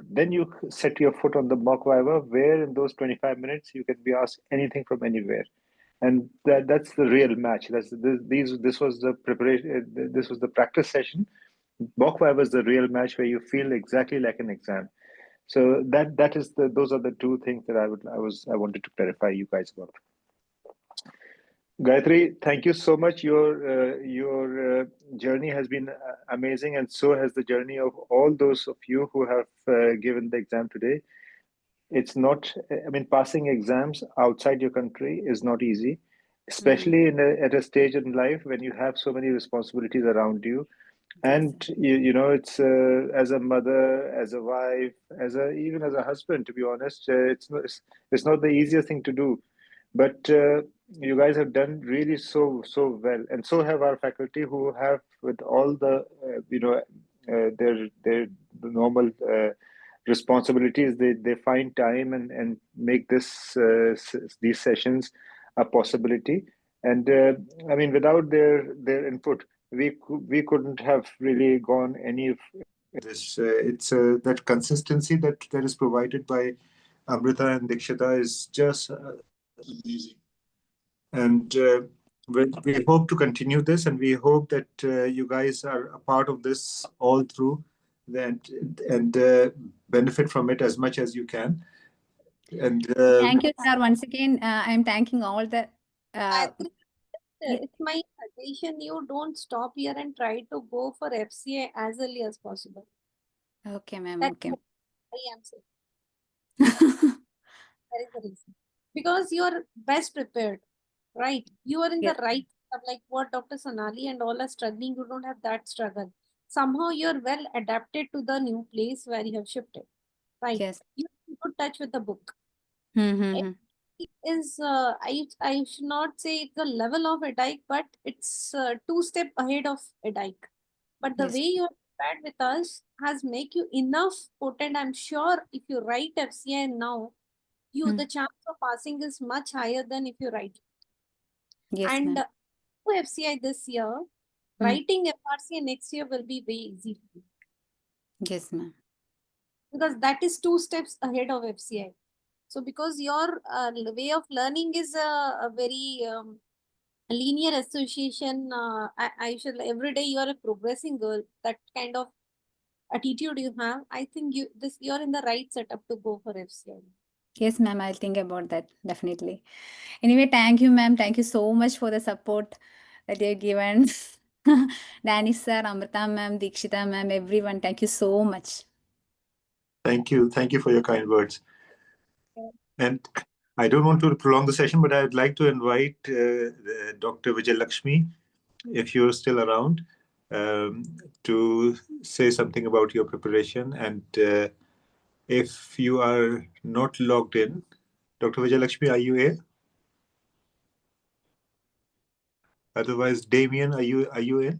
Then you set your foot on the mock Viva, where in those 25 minutes you can be asked anything from anywhere, and that's the real match. This was the preparation. This was the practice session. Mock Viva is the real match where you feel exactly like an exam. So those are the two things that I wanted to clarify you guys about. Gatri, thank you so much. Your journey has been amazing, and so has the journey of all those of you who have given the exam today. It's not, I mean, passing exams outside your country is not easy, especially at a stage in life when you have so many responsibilities around you. And you know, it's as a mother, as a wife, even as a husband, to be honest, it's not the easiest thing to do. But you guys have done really so well, and so have our faculty, who have, with all the their normal responsibilities, they find time and make these sessions a possibility. And I mean, without their input, we couldn't have really gone any of this. It's that consistency that is provided by Amrita and Dikshita is just amazing. And we hope to continue this, and we hope that you guys are a part of this all through, and benefit from it as much as you can. And thank you, sir. Once again, I'm thanking all the. It's my suggestion, you don't stop here and try to go for FCA as early as possible. Okay, ma'am. Okay. I am saying. That is the reason. Because you are best prepared, right? You are in the right, like what Dr. Sonali and all are struggling, you don't have that struggle. Somehow you're well adapted to the new place where you have shifted, right? Yes. You're in good touch with the book. It is, I should not say it's the level of Edaic, but it's 2 steps ahead of Edaic. But the way you are prepared with us has make you enough potent. I'm sure if you write FCA now, the chance of passing is much higher than if you write. Yes, and ma'am. FCI this year, writing FRCA next year will be very easy. Yes, ma'am. Because that is 2 steps ahead of FCI. So because your way of learning is a very linear association, I should, every day you are a progressing girl, that kind of attitude you have, I think you're in the right setup to go for FCI. Yes, ma'am. I'll think about that, definitely. Anyway, thank you, ma'am. Thank you so much for the support that you've given. Danny sir, Amrita ma'am, Dikshita ma'am, everyone. Thank you so much. Thank you. Thank you for your kind words. And I don't want to prolong the session, but I'd like to invite Dr. Vijay Lakshmi, if you're still around, to say something about your preparation. And if you are not logged in, Dr. Vijay Lakshmi, are you here? Otherwise, Damien, are you in?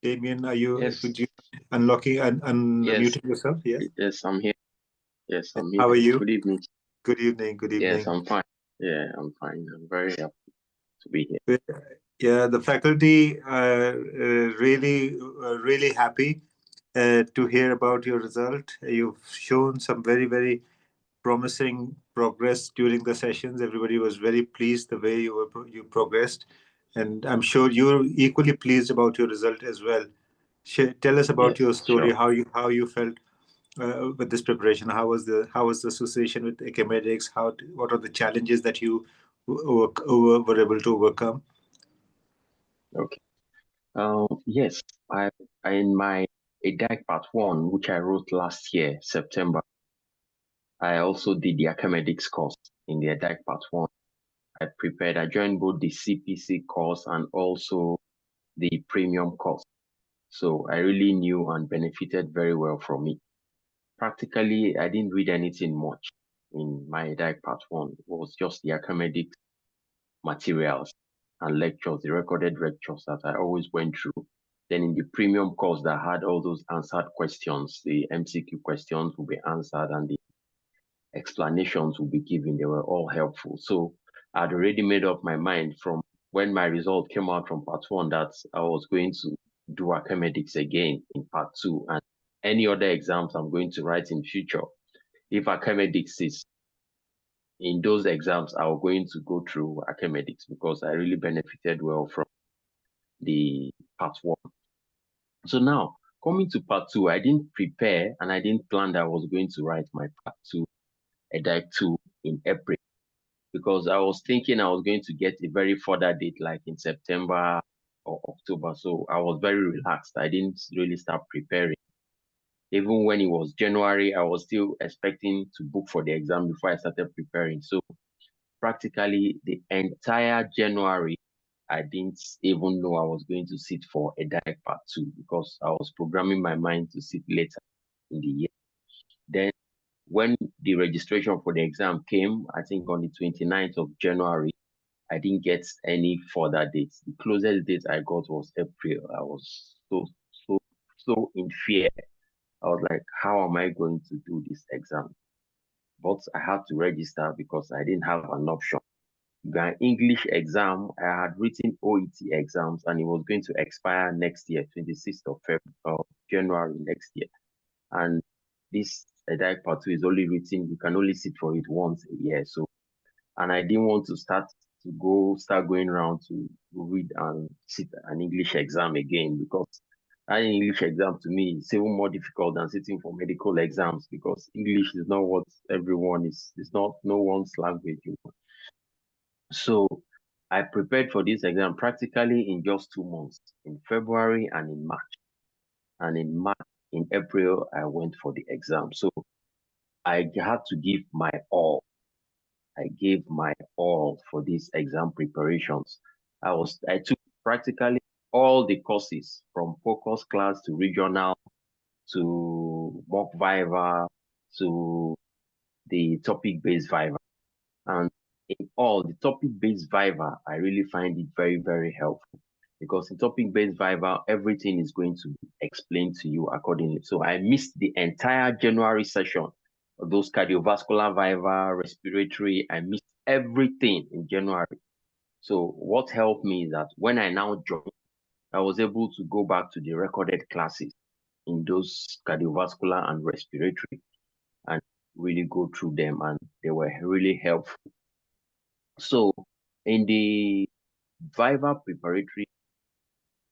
Damien, are you? Yes. Could you unlocking and unmuting Yes. yourself? Yes. Yes, I'm here. Yes, I'm here. How are you? Good evening. Good evening. Good evening. Yes, I'm fine. Yeah, I'm fine. I'm very happy to be here. Yeah, the faculty are really happy to hear about your result. You've shown some very, very promising progress during the sessions. Everybody was very pleased the way you progressed, and I'm sure you're equally pleased about your result as well. Tell us about Yes, your story, sure. how you felt with this preparation. How was the association with Akamedics? What are the challenges that you were able to overcome? Okay. Yes, I in my Edaic part 1, which I wrote last year, September, I also did the Akamedics course in the Edaic part 1. I joined both the CPC course and also the premium course. So I really knew and benefited very well from it. Practically, I didn't read anything much in my Edaic part 1. It was just the Akamedics materials and lectures, the recorded lectures that I always went through. Then in the premium course that had all those answered questions, the MCQ questions will be answered and the explanations will be given. They were all helpful. So I'd already made up my mind from when my result came out from part 1 that I was going to do Akamedics again in part 2 and any other exams I'm going to write in future. If Akamedics is in those exams, I was going to go through Akamedics because I really benefited well from the part 1. So now, coming to part 2, I didn't prepare and I didn't plan that I was going to write my part 2, Edaic 2 in April, because I was thinking I was going to get a very further date like in September or October. So I was very relaxed. I didn't really start preparing. Even when it was January, I was still expecting to book for the exam before I started preparing. So practically the entire January, I didn't even know I was going to sit for Edaic part 2 because I was programming my mind to sit later in the year. Then when the registration for the exam came, I think on the 29th of January, I didn't get any further dates. The closest date I got was April. I was so in fear. I was like, how am I going to do this exam? But I had to register because I didn't have an option. The English exam, I had written OET exams and it was going to expire next year, 26th of January next year. And this Edaic part 2 is only written, you can only sit for it once a year. So, and I didn't want to start going around to read and sit an English exam again because an English exam to me is even more difficult than sitting for medical exams because English is not what everyone is. It's not no one's language. So I prepared for this exam practically in just 2 months, in February and in March. And in April, I went for the exam. So I had to give my all. I gave my all for these exam preparations. I took practically all the courses from focus class to regional to mock Viva to the topic-based Viva. And in all the topic-based Viva, I really find it very, very helpful because in topic-based Viva, everything is going to be explained to you accordingly. So I missed the entire January session of those cardiovascular Viva, respiratory. I missed everything in January. So what helped me is that when I now joined, I was able to go back to the recorded classes in those cardiovascular and respiratory and really go through them, and they were really helpful. So in the Viva preparatory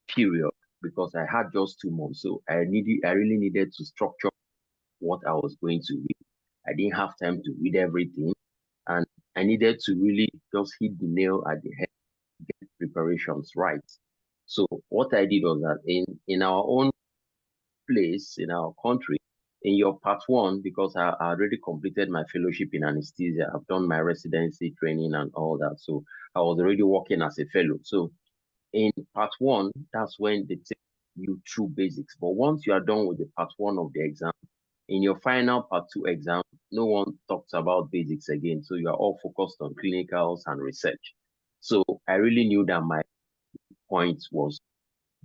period, because I had just 2 months, so I really needed to structure what I was going to read. I didn't have time to read everything, and I needed to really just hit the nail at the head, get preparations right. So what I did was that in our own place, in our country, in your part 1, because I already completed my fellowship in anesthesia, I've done my residency training and all that. So I was already working as a fellow. So in part 1, that's when they take you through basics. But once you are done with the part 1 of the exam, in your final part 2 exam, no one talks about basics again. So you are all focused on clinicals and research. So I really knew that my point was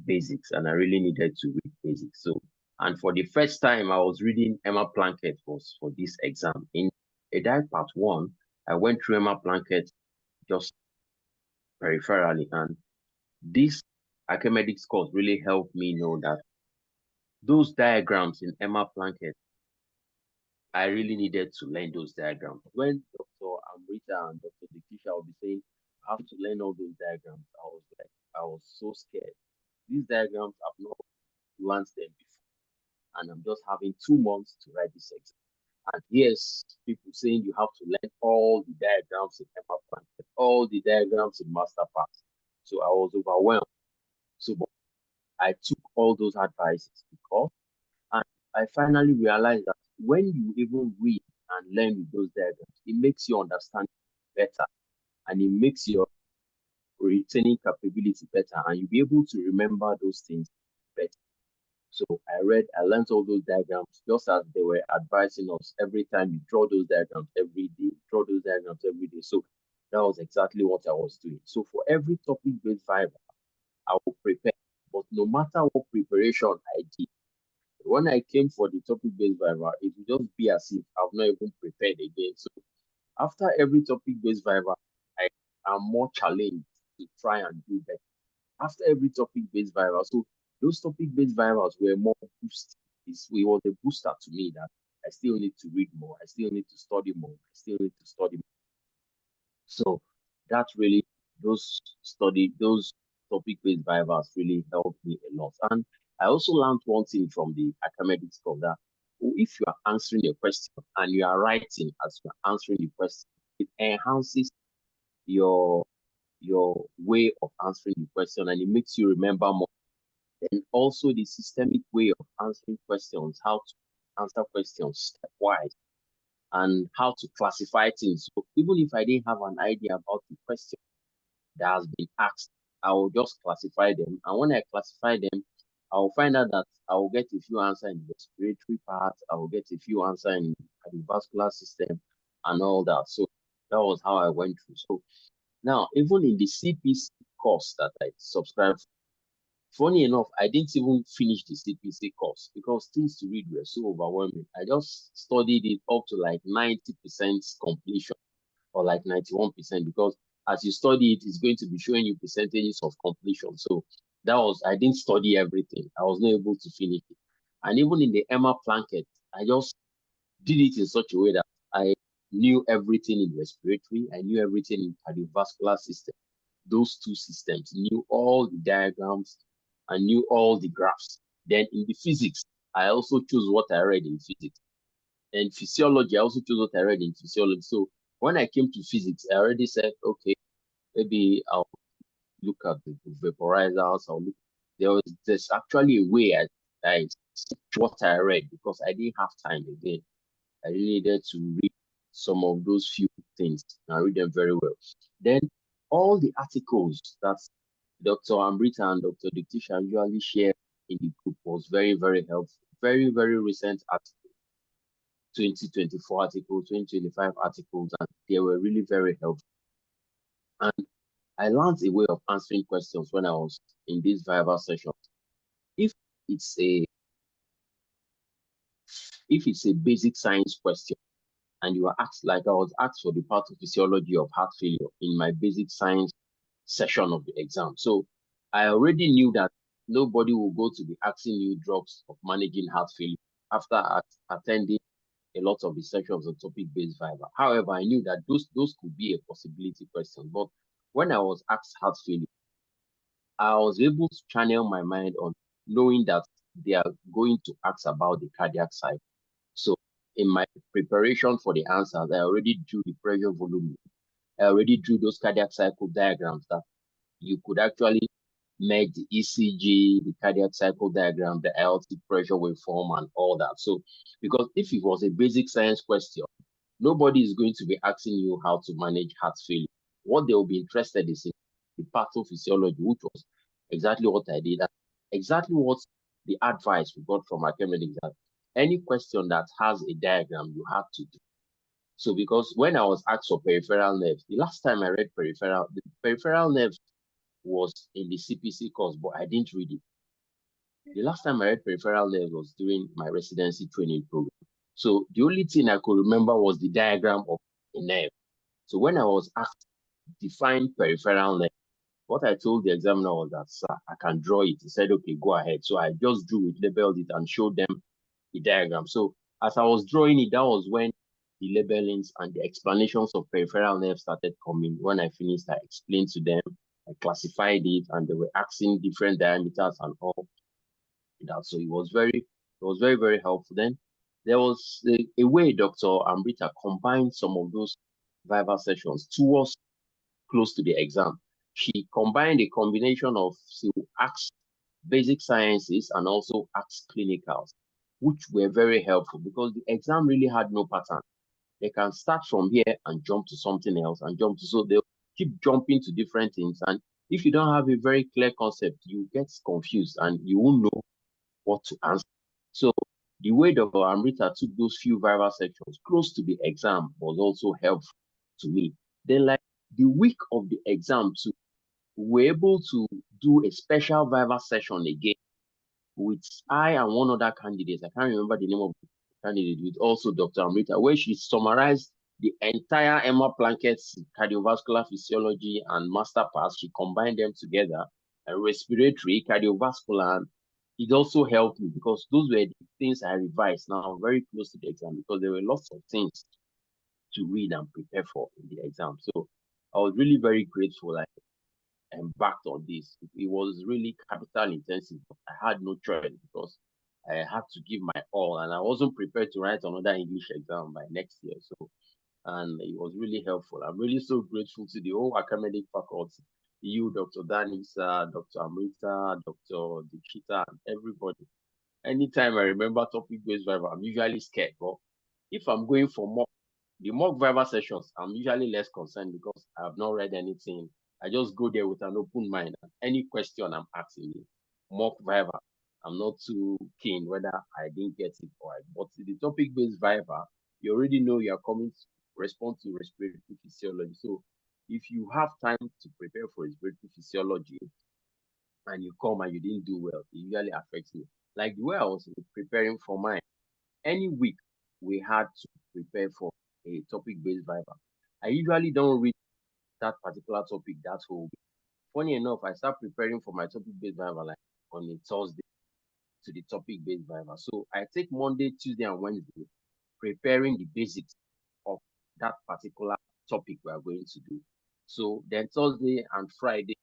basics and I really needed to read basics. So, and for the first time I was reading Emma Plunkett for this exam. In Edaic part 1, I went through Emma Plunkett just peripherally, and this Akamedics course really helped me know that those diagrams in Emma Plunkett, I really needed to learn those diagrams. When Dr. Aritra and Dr. Dikisha will be saying, I have to learn all those diagrams, I was so scared. These diagrams, I've not learned them before, and I'm just having 2 months to write this exam. And yes, people saying you have to learn all the diagrams in Emma Plunkett, all the diagrams in MasterPass. So I was overwhelmed. So I took all those advices because, and I finally realized that when you even read and learn with those diagrams, it makes you understand better, and it makes your retaining capability better, and you'll be able to remember those things better. So I learned all those diagrams just as they were advising us. Every time you draw those diagrams every day, draw those diagrams every day. So that was exactly what I was doing. So for every topic-based Viva, I will prepare. But no matter what preparation I did, when I came for the topic-based Viva, it would just be as if I've not even prepared again. So after every topic-based Viva, I am more challenged to try and do better. After every topic-based Viva, so those topic-based Vivas were more boost. It was a booster to me that I still need to read more, I still need to study more, I still need to study more. So that really, those topic-based Vivas really helped me a lot. And I also learned one thing from the Akamedics course, that if you are answering a question and you are writing as you are answering the question, it enhances your way of answering the question, and it makes you remember more. And also the systemic way of answering questions, how to answer questions stepwise, and how to classify things. So even if I didn't have an idea about the question that has been asked, I will just classify them. And when I classify them, I will find out that I will get a few answers in the respiratory part, I will get a few answers in the cardiovascular system and all that. So that was how I went through. So now, even in the CPC course that I subscribed, funny enough, I didn't even finish the CPC course because things to read were so overwhelming. I just studied it up to like 90% completion, or like 91%, because as you study it, it's going to be showing you percentages of completion. So I didn't study everything. I was not able to finish it. And even in the Emma Plunkett, I just did it in such a way that I knew everything in respiratory, I knew everything in cardiovascular system. Those two systems, knew all the diagrams, I knew all the graphs. Then in the physics, I also chose what I read in physics. And physiology, I also chose what I read in physiology. So when I came to physics, I already said, okay, maybe I'll look at the vaporizers. There's actually a way I what I read, because I didn't have time again. I really needed to read some of those few things and read them very well. Then all the articles that Dr. Amrita and Dr. Dikisha usually share in the group was very, very helpful. Very, very recent articles, 2024 articles, 2025 articles, and they were really very helpful. And I learned a way of answering questions when I was in these Viva sessions. If it's a basic science question, and you are asked, like I was asked for the pathophysiology of heart failure in my basic science session of the exam. So I already knew that nobody will go to be asking you drugs of managing heart failure after attending a lot of the sessions on topic-based Viva. However, I knew that those could be a possibility question. But when I was asked heart failure, I was able to channel my mind on knowing that they are going to ask about the cardiac side. So in my preparation for the answers, I already drew the pressure volume. I already drew those cardiac cycle diagrams that you could actually make the ECG, the cardiac cycle diagram, the aortic pressure waveform, and all that. So, because if it was a basic science question, nobody is going to be asking you how to manage heart failure. What they will be interested in is the pathophysiology, which was exactly what I did, and exactly what the advice we got from Akamedics, that any question that has a diagram, you have to do. So because when I was asked for peripheral nerves, the last time I read the peripheral nerves was in the CPC course, but I didn't read it. The last time I read peripheral nerves was during my residency training program. So the only thing I could remember was the diagram of a nerve. So when I was asked to define peripheral nerve, what I told the examiner was that, sir, I can draw it. He said, okay, go ahead. So I just drew it, labeled it, and showed them the diagram. So as I was drawing it, that was when the labelings and the explanations of peripheral nerve started coming. When I finished, I explained to them, I classified it, and they were asking different diameters and all that. So it was very, very helpful. Then there was a way Dr. Amrita combined some of those Viva sessions towards close to the exam. She combined a combination of ACTS basic sciences and also ACTS clinicals, which were very helpful because the exam really had no pattern. They can start from here and jump to something else and jump to, so they'll keep jumping to different things. And if you don't have a very clear concept, you get confused and you won't know what to answer. So the way Dr. Amrita took those few Viva sections close to the exam was also helpful to me. Then, like the week of the exam too, we were able to do a special Viva session again with I and one other candidate. I can't remember the name of the candidate, with also Dr. Amrita, where she summarized the entire Emma Plankett's cardiovascular physiology and master pass. She combined them together, and respiratory, cardiovascular, and it also helped me because those were the things I revised now very close to the exam because there were lots of things to read and prepare for in the exam. So I was really very grateful I embarked on this. It was really capital intensive, but I had no choice because I had to give my all, and I wasn't prepared to write another English exam by next year. So, and it was really helpful. I'm really so grateful to the whole academic faculty, you, Dr. Danisa, Dr. Amrita, Dr. Dikshita, and everybody. Anytime I remember topic-based Viva, I'm usually scared. But if I'm going for the mock Viva sessions, I'm usually less concerned because I have not read anything. I just go there with an open mind. Any question I'm asking me, mock Viva, I'm not too keen whether I didn't get it or I. But the topic-based Viva, you already know you are coming to respond to respiratory physiology. So if you have time to prepare for respiratory physiology and you come and you didn't do well, it usually affects you. Like the way I was preparing for mine, any week we had to prepare for a topic-based Viva. I usually don't read that particular topic that whole week. Funny enough, I start preparing for my topic-based Viva like on a Thursday to the topic-based Viva. So I take Monday, Tuesday, and Wednesday preparing the basics of that particular topic we are going to do. So then Thursday and Friday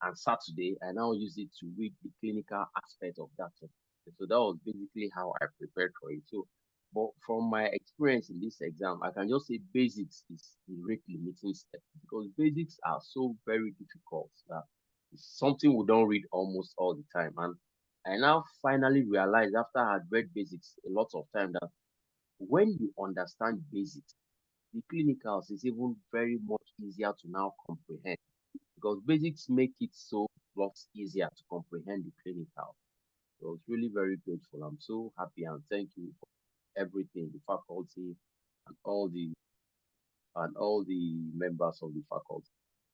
and Saturday, I now use it to read the clinical aspect of that topic. So that was basically how I prepared for it. So, but from my experience in this exam, I can just say basics is the rate limiting step because basics are so very difficult that it's something we don't read almost all the time. And I now finally realized after I had read basics a lot of time that when you understand basics, the clinicals is even very much easier to now comprehend because basics make it so lots easier to comprehend the clinical. So I was really very grateful. I'm so happy and thank you for everything, the faculty and all the members of the faculty.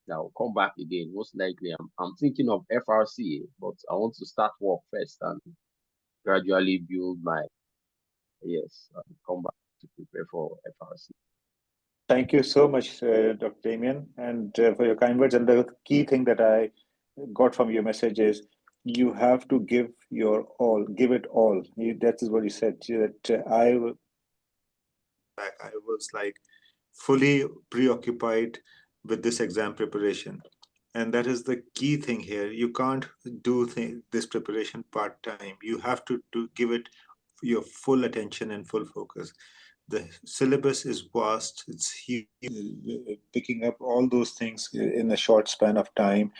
Now I'll come back again. Most likely I'm thinking of FRCA, but I want to start work first and gradually build my I'll come back to prepare for FRCA. Thank you so much, Dr. Damien, and for your kind words. And the key thing that I got from your message is you have to give your all, give it all. That is what you said. That I was like fully preoccupied with this exam preparation, and that is the key thing here. You can't do this preparation part-time. You have to give it your full attention and full focus. The syllabus is vast, it's huge, picking up all those things in a short span of time.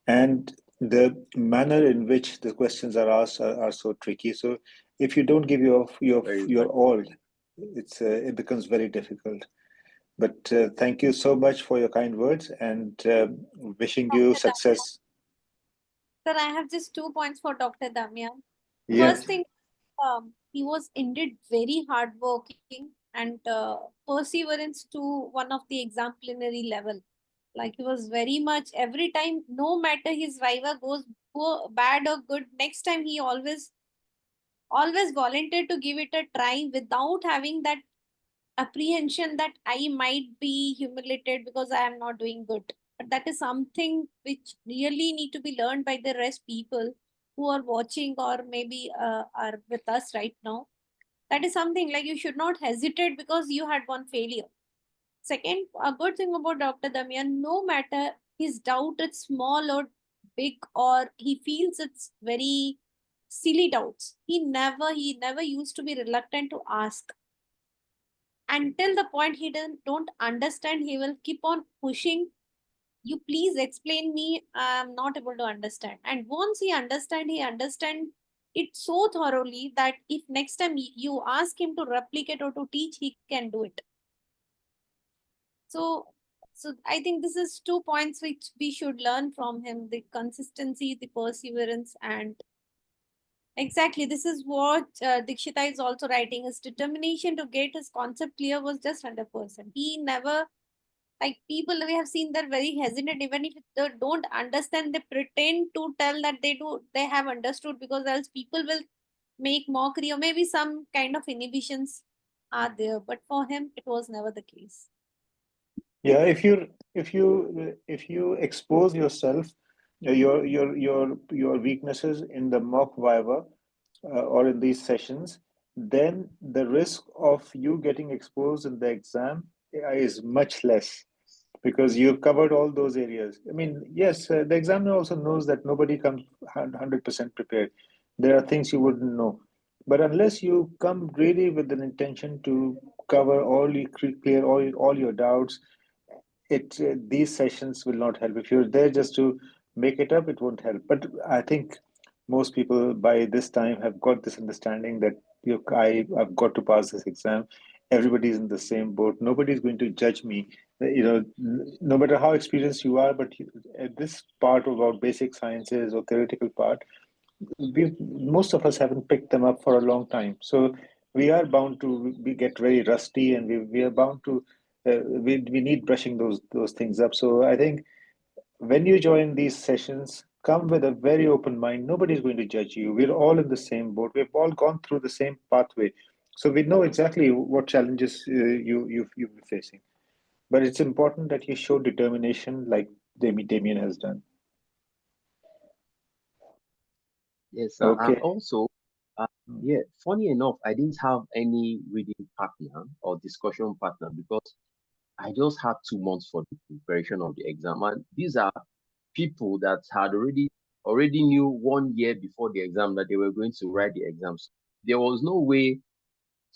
And the manner in which the questions are asked are so tricky. So if you don't give your all, it becomes very difficult. But thank you so much for your kind words and wishing you success. Sir, I have just 2 points for Dr. Damia. Yeah. First thing, he was indeed very hardworking and perseverance to one of the exemplary level. Like he was very much every time, no matter his Viva goes bad or good, next time he always always volunteer to give it a try without having that apprehension that I might be humiliated because I am not doing good. But that is something which really need to be learned by the rest people who are watching or maybe are with us right now. That is something like you should not hesitate because you had one failure. Second, a good thing about Dr. Damian, no matter his doubt it's small or big or he feels it's very silly doubts, he never used to be reluctant to ask. Until the point he don't understand, he will keep on pushing. You please explain me. I'm not able to understand. And once he understand it so thoroughly that if next time you ask him to replicate or to teach, he can do it. So I think this is 2 points which we should learn from him: the consistency, the perseverance, and exactly this is what Dikshita is also writing. His determination to get his concept clear was just 100%. He never, like people we have seen, they're very hesitant. Even if they don't understand, they pretend to tell that they have understood, because else people will make mockery or maybe some kind of inhibitions are there. But for him, it was never the case. Yeah, if you expose yourself, your weaknesses in the mock Viva or in these sessions, then the risk of you getting exposed in the exam is much less, because you've covered all those areas. I mean, yes, the examiner also knows that nobody comes 100% prepared. There are things you wouldn't know. But unless you come really with an intention to cover clear all your doubts, these sessions will not help. If you're there just to make it up, it won't help. But I think most people by this time have got this understanding that I've got to pass this exam. Everybody's in the same boat. Nobody's going to judge me. No matter how experienced you are, but this part about basic sciences or theoretical part, most of us haven't picked them up for a long time. So we are bound to get very rusty, and we are bound to we need brushing those things up. So I think when you join these sessions, come with a very open mind. Nobody's going to judge you. We're all in the same boat. We've all gone through the same pathway, so we know exactly what challenges you've been facing. But it's important that you show determination, like Damien has done. Yes, and Okay. also, yeah, funny enough, I didn't have any reading partner or discussion partner because I just had 2 months for the preparation of the exam. And these are people that had already knew 1 year before the exam that they were going to write the exams. There was no way,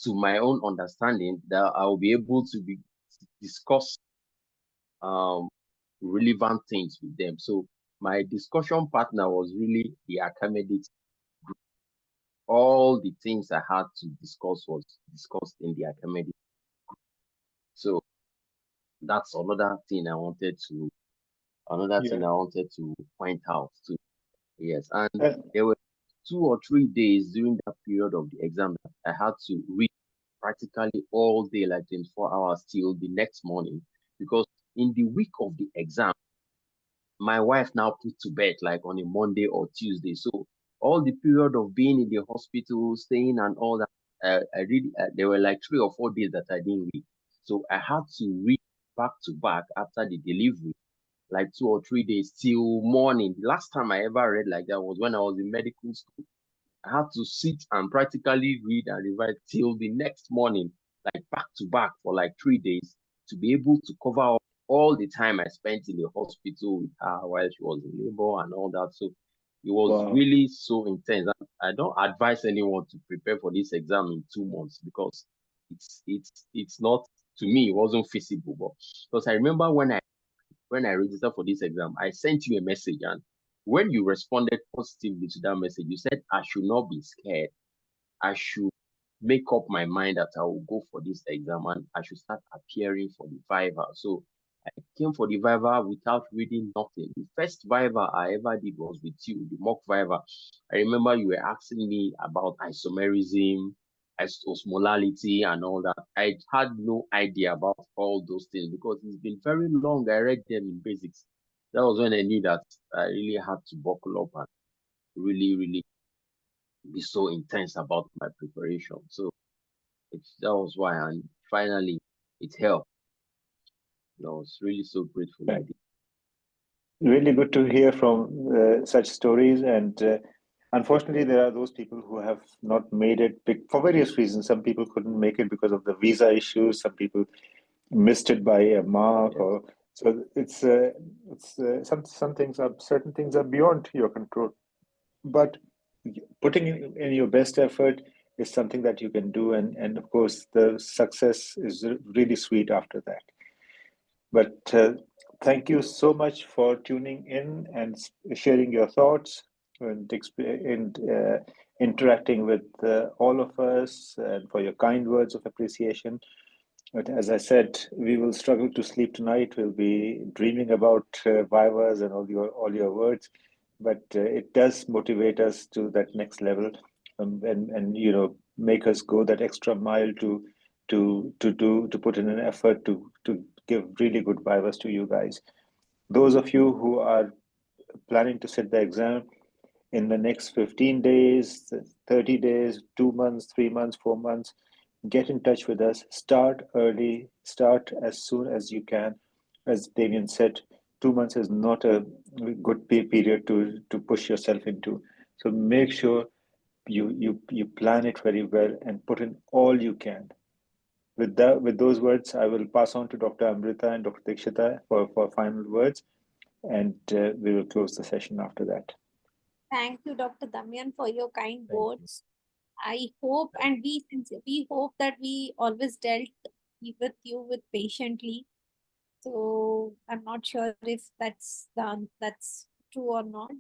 to my own understanding, that I will be able to discuss relevant things with them. So my discussion partner was really the Akamedics group. All the things I had to discuss was discussed in the Akamedics group. So that's another thing I wanted to point out too. Yes, and there were 2 or 3 days during that period of the exam that I had to read practically all day, like 24 hours till the next morning, because in the week of the exam, my wife now put to bed like on a Monday or Tuesday. So all the period of being in the hospital, staying and all that, there were like 3 or 4 days that I didn't read. So I had to read back to back after the delivery, like 2 or 3 days till morning. The last time I ever read like that was when I was in medical school. I had to sit and practically read and revise till the next morning, like back to back for like 3 days, to be able to cover up all the time I spent in the hospital with her while she was in labor and all that. So it was really so intense. I don't advise anyone to prepare for this exam in 2 months, because it's not, to me, it wasn't feasible. But because I remember when I registered for this exam, I sent you a message, and when you responded positively to that message, you said I should not be scared. I should make up my mind that I will go for this exam and I should start appearing for the Viva. So I came for the Viva without reading nothing. The first Viva I ever did was with you, the mock Viva. I remember you were asking me about isomerism, osmolality, and all that. I had no idea about all those things because it's been very long. I read them in basics. That was when I knew that I really had to buckle up and really, really be so intense about my preparation. So that was why, and finally it helped. I was really so grateful I did. Really good to hear from such stories. And unfortunately, there are those people who have not made it for various reasons. Some people couldn't make it because of the visa issues. Some people missed it by a mark, Yes. or so some things are certain things are beyond your control. But putting in your best effort is something that you can do, and of course, the success is really sweet after that. But thank you so much for tuning in and sharing your thoughts and interacting with all of us, and for your kind words of appreciation. But as I said, we will struggle to sleep tonight. We'll be dreaming about Vivas and all your words, but it does motivate us to that next level, and make us go that extra mile to put in an effort to give really good Vivas to you guys. Those of you who are planning to sit the exam in the next 15 days, 30 days, 2 months, 3 months, 4 months, get in touch with us. Start early, start as soon as you can. As Damien said, 2 months is not a good period to push yourself into. So make sure you plan it very well and put in all you can. With those words, I will pass on to Dr. Amrita and Dr. Dikshita for final words, and we will close the session after that. Thank you, Dr. Damian, for your kind Thank you. words. I hope, and we hope that we always dealt with you with patiently. So I'm not sure if that's true or not.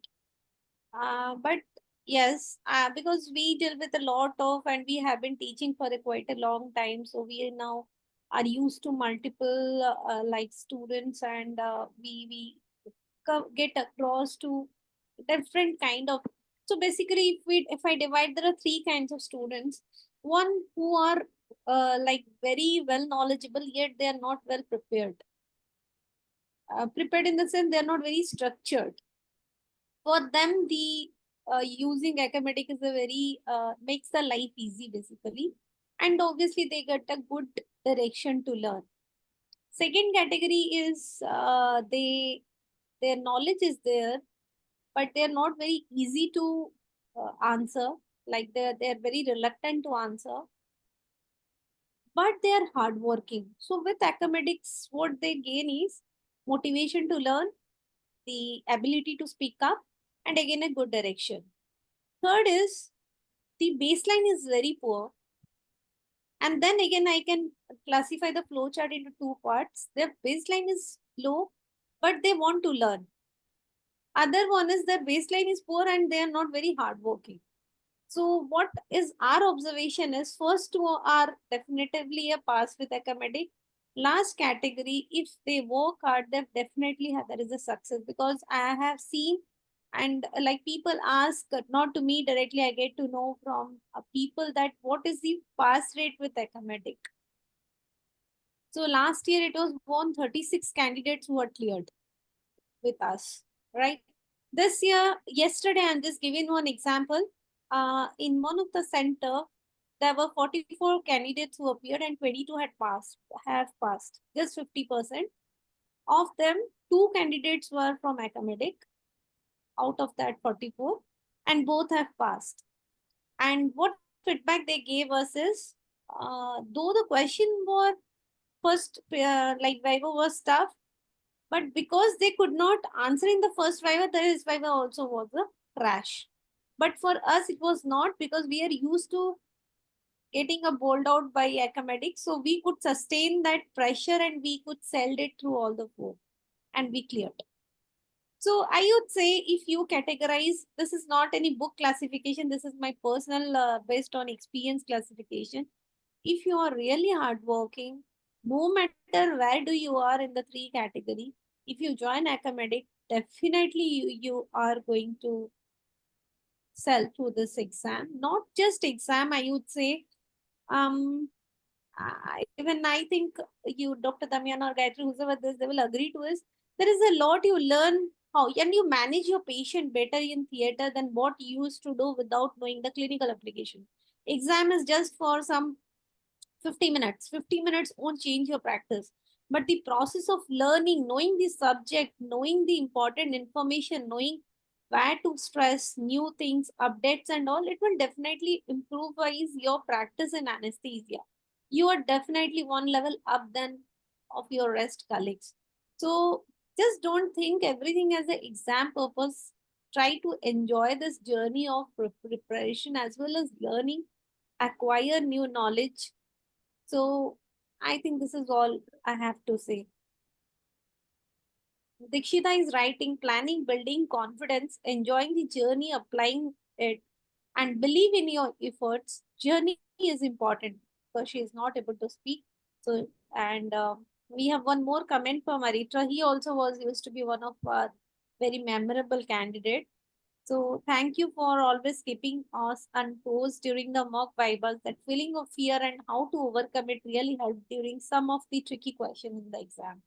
But yes, because we deal with a lot of, and we have been teaching for quite a long time, so we now are used to multiple like students, and we get across to different kind of. So basically, if I divide, there are three kinds of students. One who are like very well knowledgeable, yet they are not well prepared. Prepared in the sense they are not very structured. For them, the using Akamedic is a very makes the life easy basically, and obviously they get a good direction to learn. Second category is their knowledge is there, but they're not very easy to answer. Like they're very reluctant to answer, but they are hardworking. So with Akamedics, what they gain is motivation to learn, the ability to speak up, and again a good direction. Third is the baseline is very poor. And then again, I can classify the flowchart into two parts. Their baseline is low, but they want to learn. Other one is their baseline is poor and they are not very hardworking. So what is our observation is first two are definitively a pass with Academic. Last category, if they work hard, they definitely have, there is a success, because I have seen, and like people ask, not to me directly, I get to know from people that what is the pass rate with Academic. So last year it was 136 candidates who were cleared with us, right? This year, yesterday, I'm just giving one example. In one of the center, there were 44 candidates who appeared and 22 have passed, just 50%. Of them, 2 candidates were from Academic out of that 44, and both have passed. And what feedback they gave us is, though the question was first, like Viva was tough, but because they could not answer in the first Viva, this Viva also was a crash. But for us, it was not, because we are used to getting a bowled out by Akamedics. So we could sustain that pressure and we could sell it through all the 4 and we cleared. So I would say, if you categorize, this is not any book classification. This is my personal based on experience classification. If you are really hardworking, no matter where do you are in the 3 category, if you join Academic, definitely you are going to sell through this exam. Not just exam, I would say. Even I think you, Dr. Damian or Gatri, whoever this, they will agree to is, there is a lot you learn how can you manage your patient better in theater than what you used to do without knowing the clinical application. Exam is just for some 50 minutes. 50 minutes won't change your practice. But the process of learning, knowing the subject, knowing the important information, knowing where to stress, new things, updates and all, it will definitely improvise your practice in anesthesia. You are definitely one level up than of your rest colleagues. So just don't think everything as an exam purpose. Try to enjoy this journey of preparation as well as learning, acquire new knowledge. So I think this is all I have to say. Dikshita is writing, planning, building confidence, enjoying the journey, applying it, and believe in your efforts. Journey is important because she is not able to speak. So, and we have one more comment from Aritra. He also used to be one of our very memorable candidate. So thank you for always keeping us unposed during the mock Vivas. That feeling of fear and how to overcome it really helped during some of the tricky questions in the exam.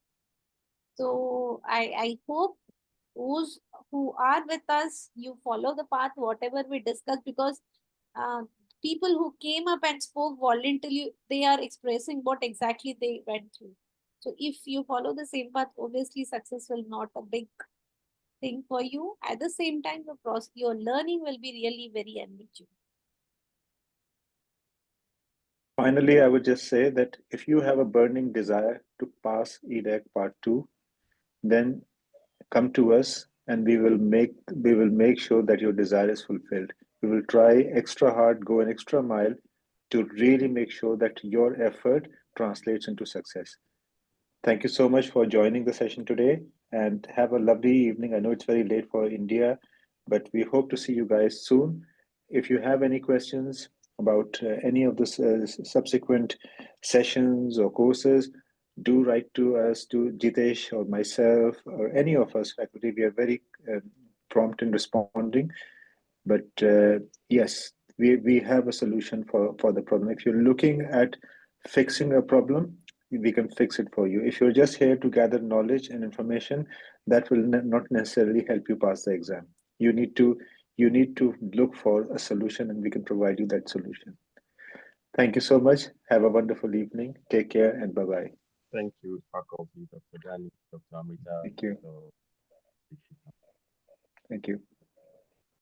So I hope those who are with us, you follow the path, whatever we discussed, because people who came up and spoke voluntarily, they are expressing what exactly they went through. So if you follow the same path, obviously success will not a big thing for you. At the same time, your learning will be really very enriching. Finally, I would just say that if you have a burning desire to pass Edaic Part 2, then come to us and we will make sure that your desire is fulfilled. We will try extra hard, go an extra mile to really make sure that your effort translates into success. Thank you so much for joining the session today and have a lovely evening. I know it's very late for India, but we hope to see you guys soon. If you have any questions about any of the subsequent sessions or courses, do write to us, to Jitesh or myself or any of us faculty. We are very prompt in responding. But yes, we have a solution for the problem. If you're looking at fixing a problem, we can fix it for you. If you're just here to gather knowledge and information, that will not necessarily help you pass the exam. You need to look for a solution, and we can provide you that solution. Thank you so much. Have a wonderful evening. Take care and bye-bye. Thank you, faculty, Dr. Dani, Dr. Amrita. Thank you. Thank you.